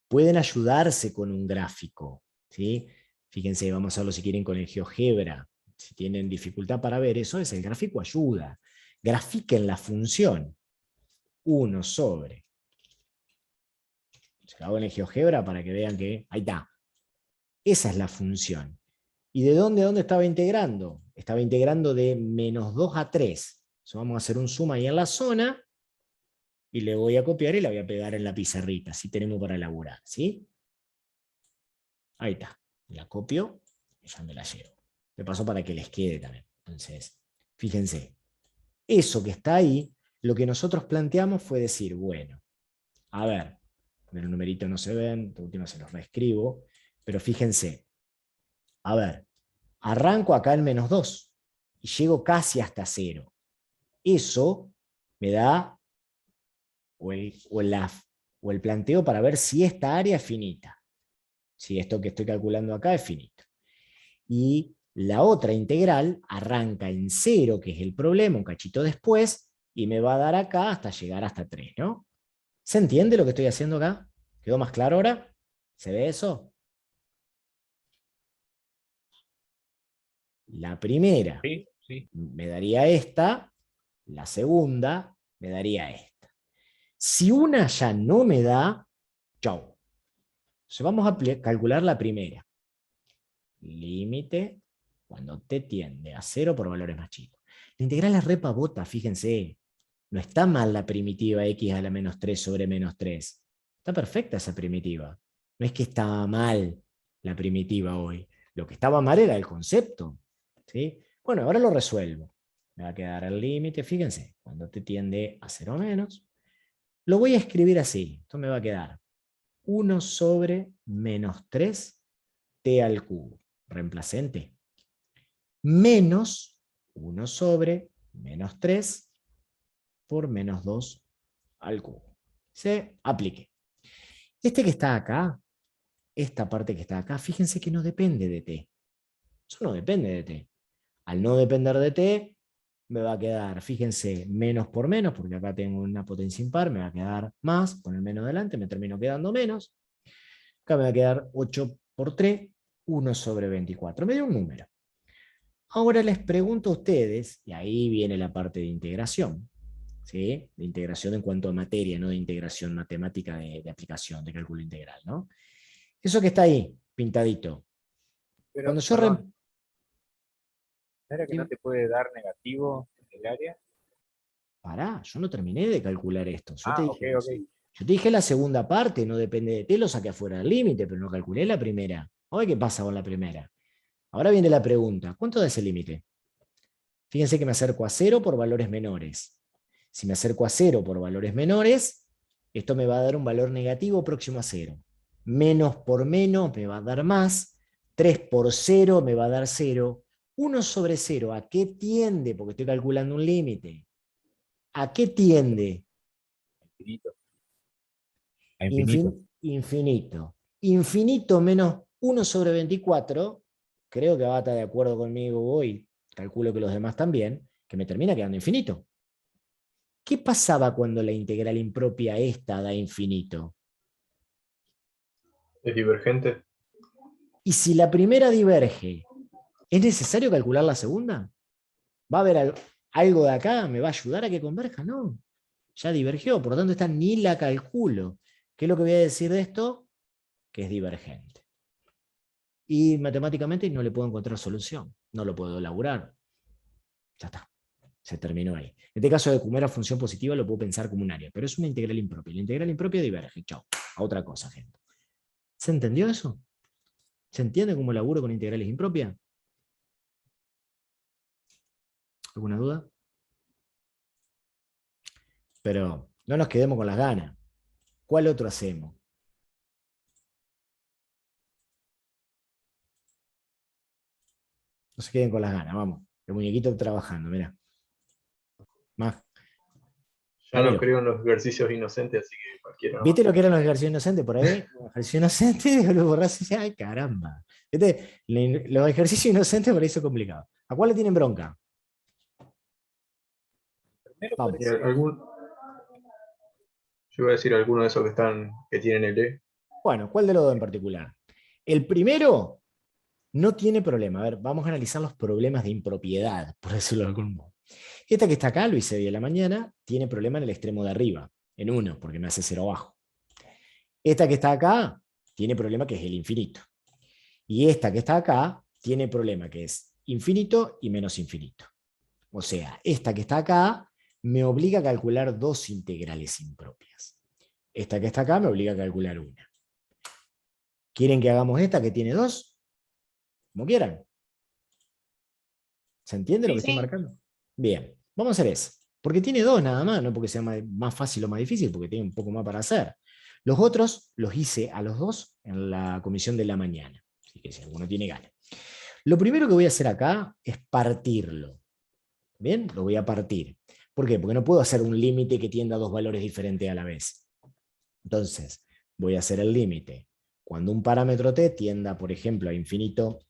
Pueden ayudarse con un gráfico, ¿sí? Fíjense, vamos a verlo si quieren con el GeoGebra. Si tienen dificultad para ver eso, el gráfico ayuda. Grafiquen la función 1 sobre. Se lo hago en el GeoGebra para que vean que ahí está. Esa es la función. ¿Y de dónde a dónde estaba integrando? Estaba integrando de -2 a 3. Entonces vamos a hacer un suma ahí en la zona y le voy a copiar y la voy a pegar en la pizarrita. Así tenemos para elaborar, ¿sí? Ahí está. La copio y ya me la llevo. De paso para que les quede también. Entonces, fíjense. Eso que está ahí, lo que nosotros planteamos fue decir, bueno, a ver, con el numerito no se ven, de última se los reescribo, pero fíjense, a ver, arranco acá en -2 y llego casi hasta 0. Eso me da o el planteo para ver si esta área es finita. Si esto que estoy calculando acá es finito. Y La otra integral arranca en 0, que es el problema, un cachito después, y me va a dar acá hasta llegar hasta 3, ¿no? ¿Se entiende lo que estoy haciendo acá? ¿Quedó más claro ahora? ¿Se ve eso? La primera Sí, sí. me daría esta, la segunda me daría esta. Si una ya no me da, chau. Entonces vamos a calcular la primera. Límite cuando t tiende a 0 por valores más chicos. La integral es re pavota, fíjense. No está mal la primitiva x a la menos 3 sobre menos 3. Está perfecta esa primitiva. No es que estaba mal la primitiva hoy. Lo que estaba mal era el concepto. ¿Sí? Bueno, ahora lo resuelvo. Me va a quedar el límite, fíjense, cuando t tiende a 0 menos. Lo voy a escribir así. Esto me va a quedar 1 sobre menos 3 t al cubo. Reemplacé en t. Menos 1 sobre menos 3 por menos 2 al cubo. Se aplique. Este que está acá, esta parte que está acá, fíjense que no depende de t. Eso no depende de t. Al no depender de t, me va a quedar, fíjense, menos por menos, porque acá tengo una potencia impar, me va a quedar más, con el menos delante, me termino quedando menos. Acá me va a quedar 8 por 3, 1 sobre 24. Me dio un número. Ahora les pregunto a ustedes, y ahí viene la parte de integración, ¿sí? De integración en cuanto a materia, no de integración matemática de aplicación, de cálculo integral, ¿no? Eso que está ahí, pintadito. Pero, Cuando yo... perdón, ¿no era que no Dime. te puede dar negativo el área? Pará, yo no terminé de calcular esto. Yo te Ah, ok, dije, ok. yo te dije la segunda parte, no depende de ti, lo saqué afuera del límite, pero no calculé la primera. Oye, ¿qué pasa con la primera? Ahora viene la pregunta, ¿cuánto da ese límite? Fíjense que me acerco a 0 por valores menores. Si me acerco a 0 por valores menores, esto me va a dar un valor negativo próximo a 0. Menos por menos me va a dar más. 3 por 0 me va a dar 0. 1 sobre 0, ¿a qué tiende? Porque estoy calculando un límite. ¿A qué tiende? Infinito. A infinito. Infinito. Infinito menos 1 sobre 24, creo que va a estar de acuerdo conmigo hoy, calculo que los demás también, que me termina quedando infinito. ¿Qué pasaba cuando la integral impropia esta da infinito? ¿Es divergente? Y si la primera diverge, ¿es necesario calcular la segunda? ¿Va a haber algo de acá? ¿Me va a ayudar a que converja? No, ya divergió, por lo tanto esta ni la calculo. ¿Qué es lo que voy a decir de esto? Que es divergente. Y matemáticamente no le puedo encontrar solución, no lo puedo elaborar. Ya está, se terminó ahí. En este caso de como era función positiva lo puedo pensar como un área, pero es una integral impropia. La integral impropia diverge, chao, a otra cosa, gente. ¿Se entendió eso? ¿Se entiende cómo laburo con integrales impropias? ¿Alguna duda? Pero no nos quedemos con las ganas. ¿Cuál otro hacemos? No se queden con las ganas, vamos. El muñequito trabajando, mirá. Más. Ya no Camilo. creo en los ejercicios inocentes, así que cualquiera. ¿Viste lo que eran los ejercicios inocentes por ahí? Los ejercicios inocentes, lo borrás y dices, ay, caramba. ¿Viste? Los ejercicios inocentes por ahí son complicados. ¿A cuál le tienen bronca? Primero Vamos. Y yo iba a decir alguno de esos que tienen el E. Bueno, ¿cuál de los dos en particular? El primero no tiene problema. A ver, vamos a analizar los problemas de impropiedad, por decirlo de algún modo. Esta que está acá, lo hice hoy a la mañana, tiene problema en el extremo de arriba, en 1, porque me hace 0 abajo. Esta que está acá, tiene problema que es el infinito. Y esta que está acá, tiene problema que es infinito y menos infinito. O sea, esta que está acá, me obliga a calcular dos integrales impropias. Esta que está acá me obliga a calcular una. ¿Quieren que hagamos esta que tiene 2? Como quieran. ¿Se entiende lo que estoy Sí. marcando? Bien, vamos a hacer eso. Porque tiene 2 nada más, no porque sea más fácil o más difícil, porque tiene un poco más para hacer. Los otros los hice a los dos en la comisión de la mañana. Así que si alguno tiene ganas. Lo primero que voy a hacer acá es partirlo. ¿Bien? Lo voy a partir. ¿Por qué? Porque no puedo hacer un límite que tienda a dos valores diferentes a la vez. Entonces, voy a hacer el límite. Cuando un parámetro t tienda, por ejemplo, a infinito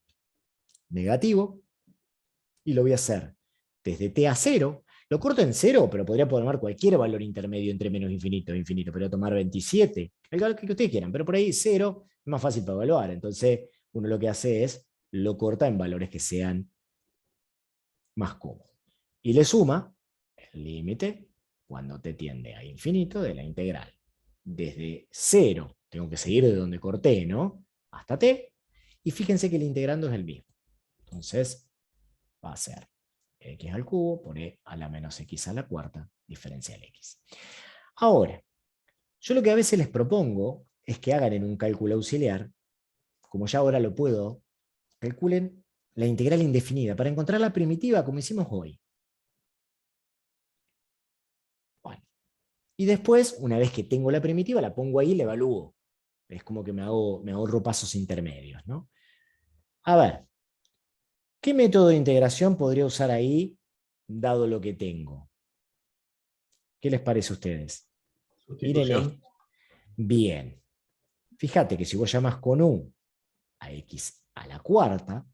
negativo, y lo voy a hacer desde t a 0. Lo corto en 0, pero podría tomar cualquier valor intermedio entre menos infinito e infinito. Podría tomar 27, el valor que ustedes quieran, pero por ahí 0 es más fácil para evaluar. Entonces, uno lo que hace es, lo corta en valores que sean más cómodos. Y le suma el límite cuando t tiende a infinito de la integral. Desde 0, tengo que seguir de donde corté, ¿no? Hasta t. Y fíjense que el integrando es el mismo. Entonces, va a ser x al cubo por e a la menos x a la cuarta diferencial x. Ahora, yo lo que a veces les propongo es que hagan en un cálculo auxiliar, como ya ahora lo puedo, calculen la integral indefinida para encontrar la primitiva como hicimos hoy. Bueno, y después, una vez que tengo la primitiva, la pongo ahí y la evalúo. Es como que me ahorro pasos intermedios, ¿no? A ver, ¿qué método de integración podría usar ahí, dado lo que tengo? ¿Qué les parece a ustedes? Miren esto. Sustitución. Bien. Fíjate que si vos llamas con u a x a la cuarta,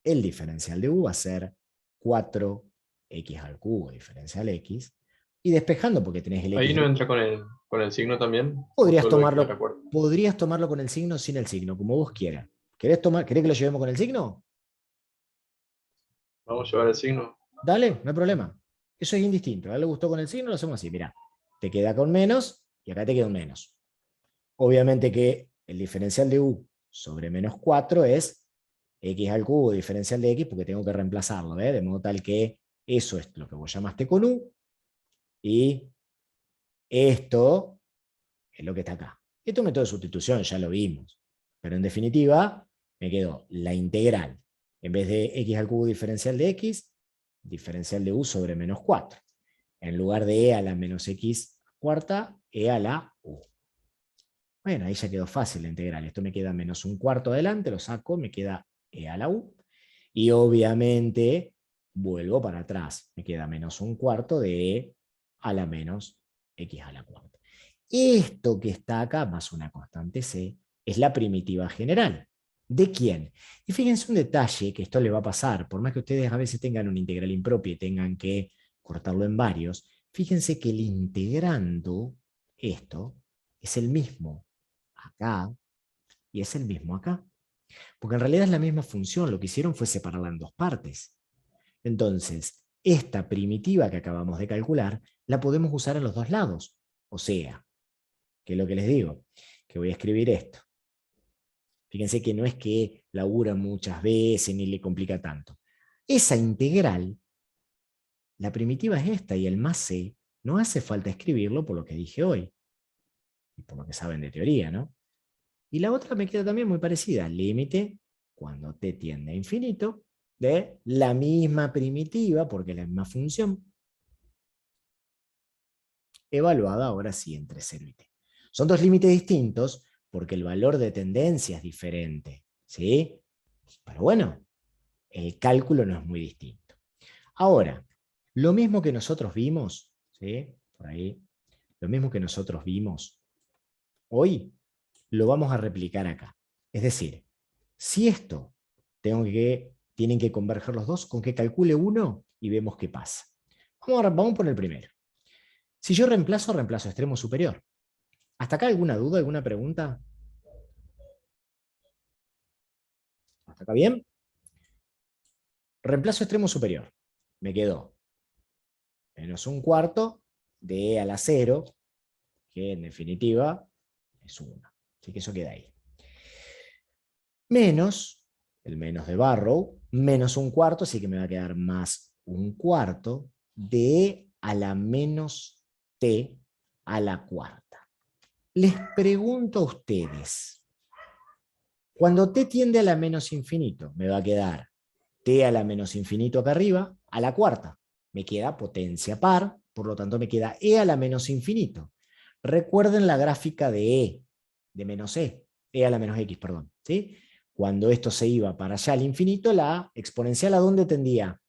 el diferencial de u va a ser 4x al cubo diferencial x, y despejando porque tenés el Ahí x, no entra con el signo también. ¿O podrías solo X a la tomarlo, cuarta? podrías tomarlo con el signo o sin el signo, como vos quieras. ¿Querés que lo llevemos con el signo? Vamos a llevar el signo. Dale, no hay problema. Eso es indistinto. A él le gustó con el signo, lo hacemos así. Mirá, te queda con menos y acá te queda un menos. Obviamente que el diferencial de u sobre menos 4 es x al cubo diferencial de x, porque tengo que reemplazarlo, ¿eh? De modo tal que eso es lo que vos llamaste con u, y esto es lo que está acá. Esto es un método de sustitución, ya lo vimos. Pero en definitiva, me quedó la integral. En vez de x al cubo diferencial de x, diferencial de u sobre menos 4. En lugar de e a la menos x cuarta, e a la u. Bueno, ahí ya quedó fácil la integral. Esto me queda menos un cuarto adelante, lo saco, me queda e a la u. Y obviamente vuelvo para atrás. Me queda menos un cuarto de e a la menos x a la cuarta. Esto que está acá, más una constante c, es la primitiva general. ¿De quién? Y fíjense un detalle que esto le va a pasar, por más que ustedes a veces tengan una integral impropia y tengan que cortarlo en varios, fíjense que el integrando esto es el mismo acá y es el mismo acá. Porque en realidad es la misma función, lo que hicieron fue separarla en dos partes. Entonces, esta primitiva que acabamos de calcular, la podemos usar en los dos lados. O sea, que es lo que les digo, que voy a escribir esto. Fíjense que no es que labura muchas veces ni le complica tanto. Esa integral, la primitiva es esta y el más c, no hace falta escribirlo por lo que dije hoy. Y por lo que saben de teoría, ¿no? Y la otra me queda también muy parecida. Límite, cuando t tiende a infinito, de la misma primitiva, porque es la misma función, evaluada ahora sí entre 0 y t. Son dos límites distintos porque el valor de tendencia es diferente, ¿sí? Pero bueno, el cálculo no es muy distinto. Ahora, lo mismo que nosotros vimos, ¿sí? Por ahí, lo mismo que nosotros vimos hoy, lo vamos a replicar acá. Es decir, si esto tienen que converger los dos, con que calcule uno y vemos qué pasa. Vamos por el primero. Si yo reemplazo extremo superior. ¿Hasta acá alguna duda, alguna pregunta? ¿Hasta acá bien? Reemplazo extremo superior. Me quedó menos un cuarto de e a la 0, que en definitiva es 1. Así que eso queda ahí. Menos, el menos de Barrow, menos un cuarto, así que me va a quedar más un cuarto de e a la menos t a la cuarta. Les pregunto a ustedes, cuando t tiende a la menos infinito, me va a quedar t a la menos infinito acá arriba, a la cuarta. Me queda potencia par, por lo tanto me queda e a la menos infinito. Recuerden la gráfica de e, de menos e a la menos x, perdón. ¿Sí? Cuando esto se iba para allá al infinito, la exponencial ¿a dónde tendía?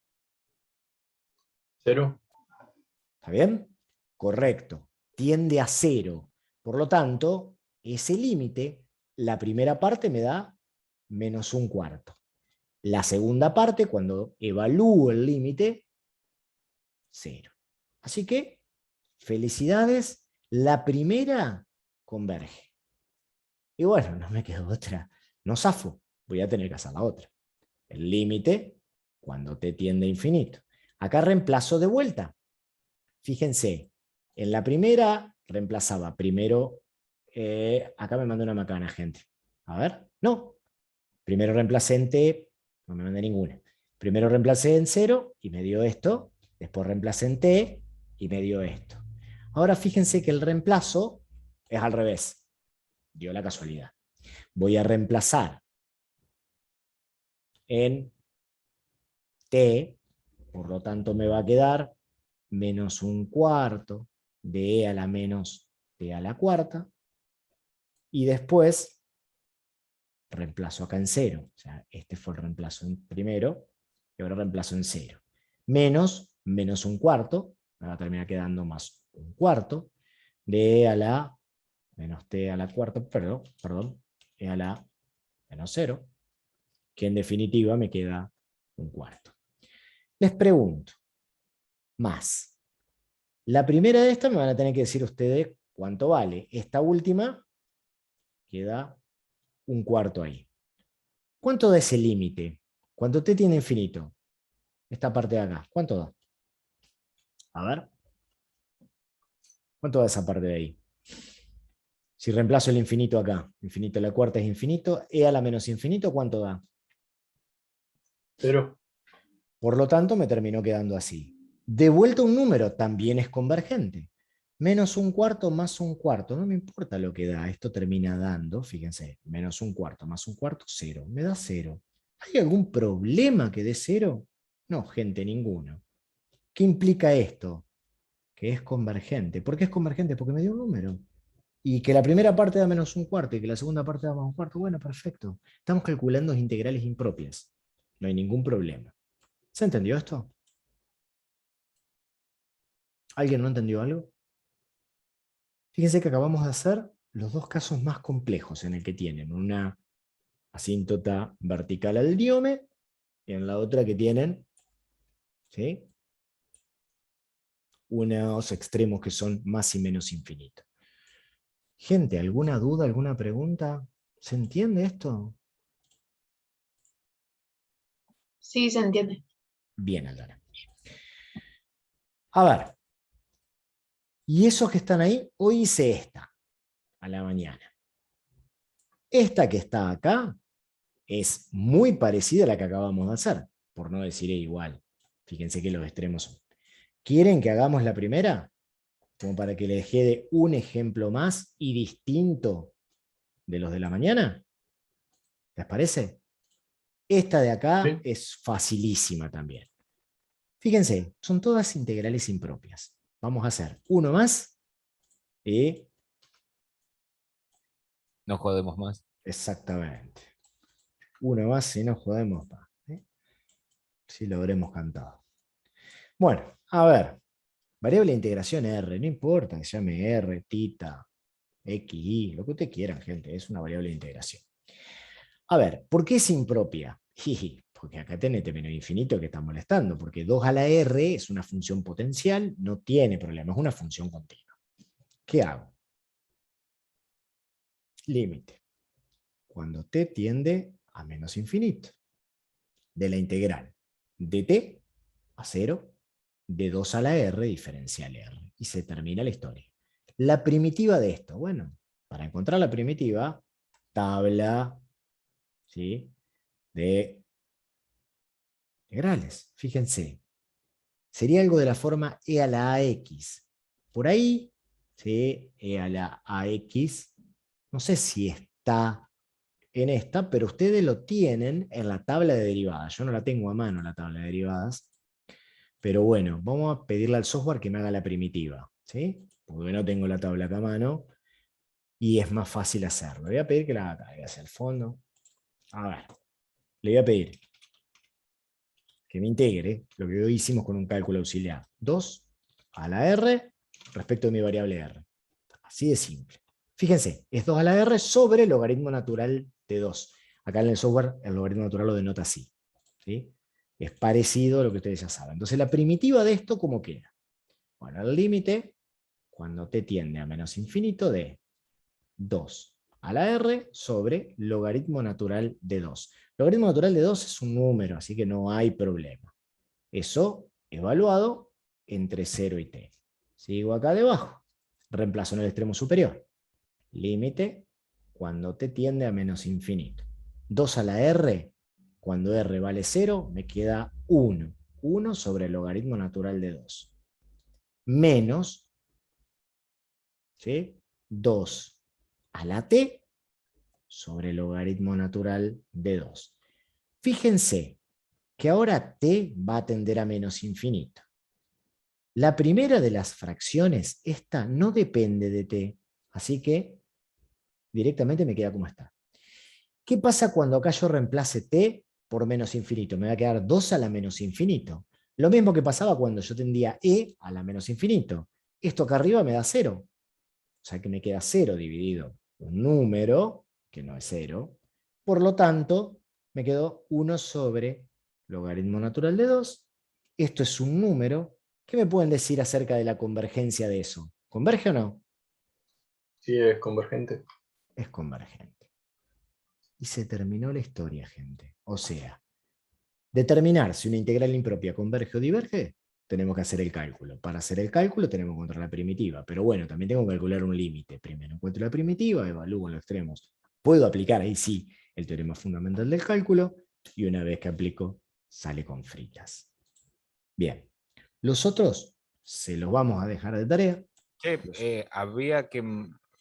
0. ¿Está bien? Correcto. Tiende a 0. Por lo tanto, ese límite, la primera parte me da menos un cuarto. La segunda parte, cuando evalúo el límite, 0. Así que, felicidades, la primera converge. Y bueno, no me quedó otra. No zafo, voy a tener que hacer la otra. El límite cuando t tiende a infinito. Acá reemplazo de vuelta. Fíjense, en la primera reemplazaba primero, acá me mandó una macana, gente. A ver, no. Primero reemplacé en t, no me mandé ninguna. Primero reemplacé en 0 y me dio esto. Después reemplacé en t y me dio esto. Ahora fíjense que el reemplazo es al revés. Dio la casualidad. Voy a reemplazar en t, por lo tanto me va a quedar menos 1/4 de e a la menos t a la cuarta, y después reemplazo acá en 0, o sea, este fue el reemplazo en primero, y ahora reemplazo en 0. Menos 1/4, me va a terminar quedando más 1/4 de e a la menos t a la cuarta, perdón, e a la menos 0, que en definitiva me queda 1/4. Les pregunto, más. La primera de estas me van a tener que decir ustedes cuánto vale. Esta última queda 1/4 ahí. ¿Cuánto da ese límite? Cuando t tiene infinito. Esta parte de acá. ¿Cuánto da? A ver. ¿Cuánto da esa parte de ahí? Si reemplazo el infinito acá. Infinito a la cuarta es infinito. E a la menos infinito, ¿cuánto da? 0. Por lo tanto, me terminó quedando así. De vuelta un número también es convergente. Menos 1/4 más 1/4. No me importa lo que da. Esto termina dando, fíjense, menos 1/4 más 1/4, 0. Me da 0. ¿Hay algún problema que dé 0? No, gente, ninguno. ¿Qué implica esto? Que es convergente. ¿Por qué es convergente? Porque me dio un número. Y que la primera parte da menos 1/4 y que la segunda parte da más 1/4. Bueno, perfecto. Estamos calculando integrales impropias. No hay ningún problema. ¿Se entendió esto? ¿Alguien no entendió algo? Fíjense que acabamos de hacer los dos casos más complejos en el que tienen una asíntota vertical al diome y en la otra que tienen, ¿sí?, unos extremos que son más y menos infinitos. Gente, ¿alguna duda, alguna pregunta? ¿Se entiende esto? Sí, se entiende. Bien, Aldana. A ver. Y esos que están ahí, hoy hice esta, a la mañana. Esta que está acá es muy parecida a la que acabamos de hacer, por no decir igual. Fíjense que los extremos son. ¿Quieren que hagamos la primera? Como para que les quede un ejemplo más y distinto de los de la mañana. ¿Les parece? Esta de acá Sí. es facilísima también. Fíjense, son todas integrales impropias. Vamos a hacer uno más y... No jodemos más. Exactamente. Uno más y no jodemos más. Si lo habremos cantado. Bueno, a ver. Variable de integración R, no importa que se llame R, tita, x, y, lo que ustedes quieran, gente, es una variable de integración. A ver, ¿por qué es impropia? Porque acá tenés t menos infinito que está molestando, porque 2 a la R es una función potencial, no tiene problema, es una función continua. ¿Qué hago? Límite. Cuando t tiende a menos infinito, de la integral de t a 0, de 2 a la r diferencial r. Y se termina la historia. La primitiva de esto, bueno, para encontrar la primitiva, tabla, ¿sí?, de integrales. Fíjense, sería algo de la forma e a la ax. Por ahí, ¿sí?, e a la ax, no sé si está en esta, pero ustedes lo tienen en la tabla de derivadas. Yo no la tengo a mano, la tabla de derivadas. Pero bueno, vamos a pedirle al software que me haga la primitiva, ¿sí? Porque no tengo la tabla acá a mano y es más fácil hacerlo. Le voy a pedir que la haga acá, hacia el fondo. A ver, le voy a pedir que me integre lo que hoy hicimos con un cálculo auxiliar. 2 a la r respecto de mi variable r. Así de simple. Fíjense, es 2 a la r sobre el logaritmo natural de 2. Acá en el software el logaritmo natural lo denota así. ¿sí? Es parecido a lo que ustedes ya saben. Entonces la primitiva de esto, ¿cómo queda? Bueno, el límite, cuando t tiende a menos infinito, de 2 a la r sobre logaritmo natural de 2. Logaritmo natural de 2 es un número, así que no hay problema. Eso evaluado entre 0 y t. Sigo acá debajo. Reemplazo en el extremo superior. Límite cuando t tiende a menos infinito. 2 a la r, cuando r vale 0, me queda 1. 1 sobre el logaritmo natural de 2. Menos, ¿sí?, 2 a la t sobre el logaritmo natural de 2. Fíjense que ahora t va a tender a menos infinito. La primera de las fracciones, esta no depende de t, así que directamente me queda como está. ¿Qué pasa cuando acá yo reemplace t por menos infinito? Me va a quedar 2 a la menos infinito. Lo mismo que pasaba cuando yo tendía e a la menos infinito. Esto acá arriba me da 0. O sea que me queda 0 dividido un número, que no es 0. Por lo tanto, me quedó 1 sobre logaritmo natural de 2. Esto es un número. ¿Qué me pueden decir acerca de la convergencia de eso? ¿Converge o no? Sí, es convergente. Es convergente. Y se terminó la historia, gente. O sea, determinar si una integral impropia converge o diverge, tenemos que hacer el cálculo. Para hacer el cálculo tenemos que encontrar la primitiva. Pero bueno, también tengo que calcular un límite. Primero encuentro la primitiva, evalúo en los extremos. Puedo aplicar ahí sí el teorema fundamental del cálculo, y una vez que aplico, sale con fritas. Bien. Los otros se los vamos a dejar de tarea. Che, había que.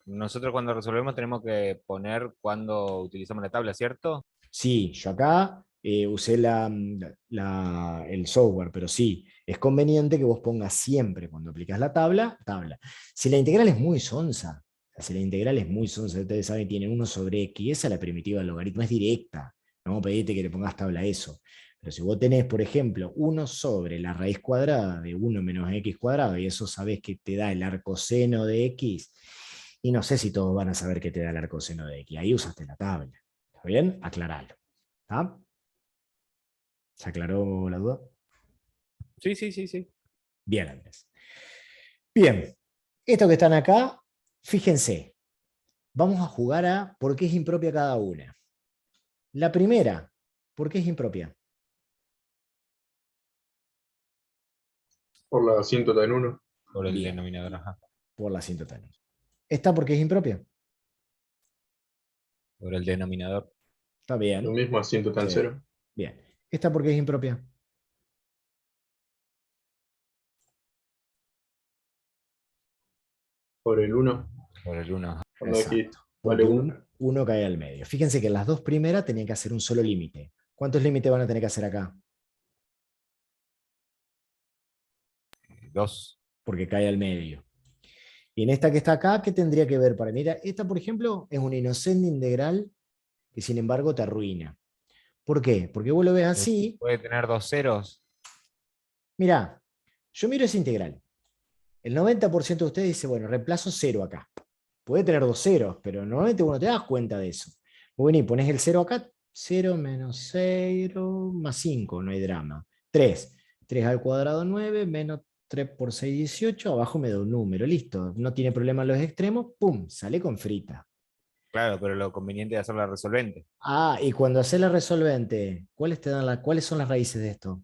Nosotros cuando resolvemos tenemos que poner cuando utilizamos la tabla, ¿cierto? Sí, yo acá usé el software, pero sí, es conveniente que vos pongas siempre, cuando aplicas la tabla, tabla. Si la integral es muy sonsa, si la integral es muy sonsa, ustedes saben, tiene 1 sobre x, esa es la primitiva del logaritmo, es directa. No pedite que le pongas tabla a eso. Pero si vos tenés, por ejemplo, 1 sobre la raíz cuadrada de 1 menos x cuadrado, y eso sabés que te da el arcoseno de x, y no sé si todos van a saber que te da el arcoseno de x, ahí usaste la tabla. ¿Está bien? Aclaralo. ¿Está? ¿Se aclaró la duda? Sí, sí, sí, sí. Bien, Andrés. Bien. Estos que están acá, fíjense. Vamos a jugar a por qué es impropia cada una. La primera, ¿por qué es impropia? Por la asíntota en 1. Por el Bien, denominador, ajá. por la asíntota. ¿Esta por qué es impropia? Por el denominador. Está Lo bien. mismo asíntota en Sí. 0. Bien. ¿Esta por qué es impropia? Por el 1. Por el 1. Cuando aquí Exacto. vale Porque 1. uno cae al medio. Fíjense que las dos primeras tenían que hacer un solo límite. ¿Cuántos límites van a tener que hacer acá? 2. Porque cae al medio. Y en esta que está acá, ¿qué tendría que ver para mí? Esta, por ejemplo, es una inocente integral que sin embargo te arruina. ¿Por qué? Porque vos lo ves así. Puede tener 2 ceros. Mirá, yo miro esa integral. El 90% de ustedes dice, bueno, reemplazo 0 acá. Puede tener 2 ceros, pero normalmente vos no te das cuenta de eso. Vos venís, ponés el 0 acá, 0 menos 0 más 5, no hay drama. 3. 3 al cuadrado 9, menos 3 por 6, 18, abajo me da un número, listo. No tiene problema en los extremos, pum, sale con frita. Claro, pero lo conveniente es hacerla resolvente. Ah, y cuando haces la resolvente, ¿cuáles son las raíces de esto?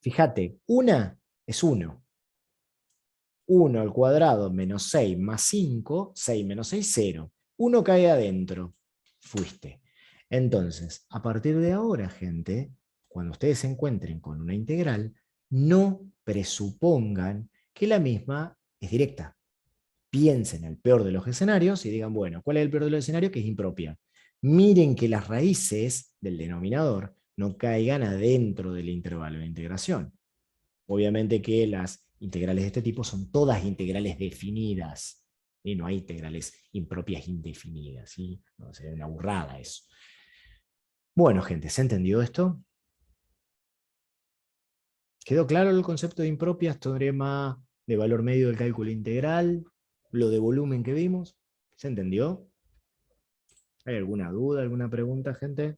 Fíjate, una es 1. 1 al cuadrado menos 6 más 5, 6 menos 6, 0. 1 cae adentro. Fuiste. Entonces, a partir de ahora, gente, cuando ustedes se encuentren con una integral, no presupongan que la misma es directa. Piensen el peor de los escenarios y digan, bueno, ¿cuál es el peor de los escenarios? Que es impropia. Miren que las raíces del denominador no caigan adentro del intervalo de integración. Obviamente que las integrales de este tipo son todas integrales definidas, y no hay integrales impropias indefinidas, ¿sí? No, sería una burrada eso. Bueno, gente, ¿se entendió esto? ¿Quedó claro el concepto de impropias, teorema de valor medio del cálculo integral, lo de volumen que vimos? ¿Se entendió? ¿Hay alguna duda, alguna pregunta, gente?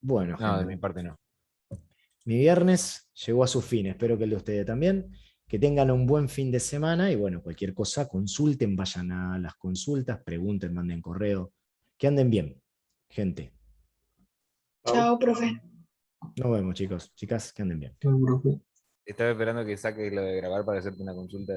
Bueno, No, de gente, mi parte no. mi viernes llegó a su fin. Espero que el de ustedes también. Que tengan un buen fin de semana y bueno, cualquier cosa, consulten, vayan a las consultas, pregunten, manden correo. Que anden bien, gente. Chao, profe. Nos vemos, chicos, chicas, que anden bien. Chao, profe. Estaba esperando que saques lo de grabar para hacerte una consulta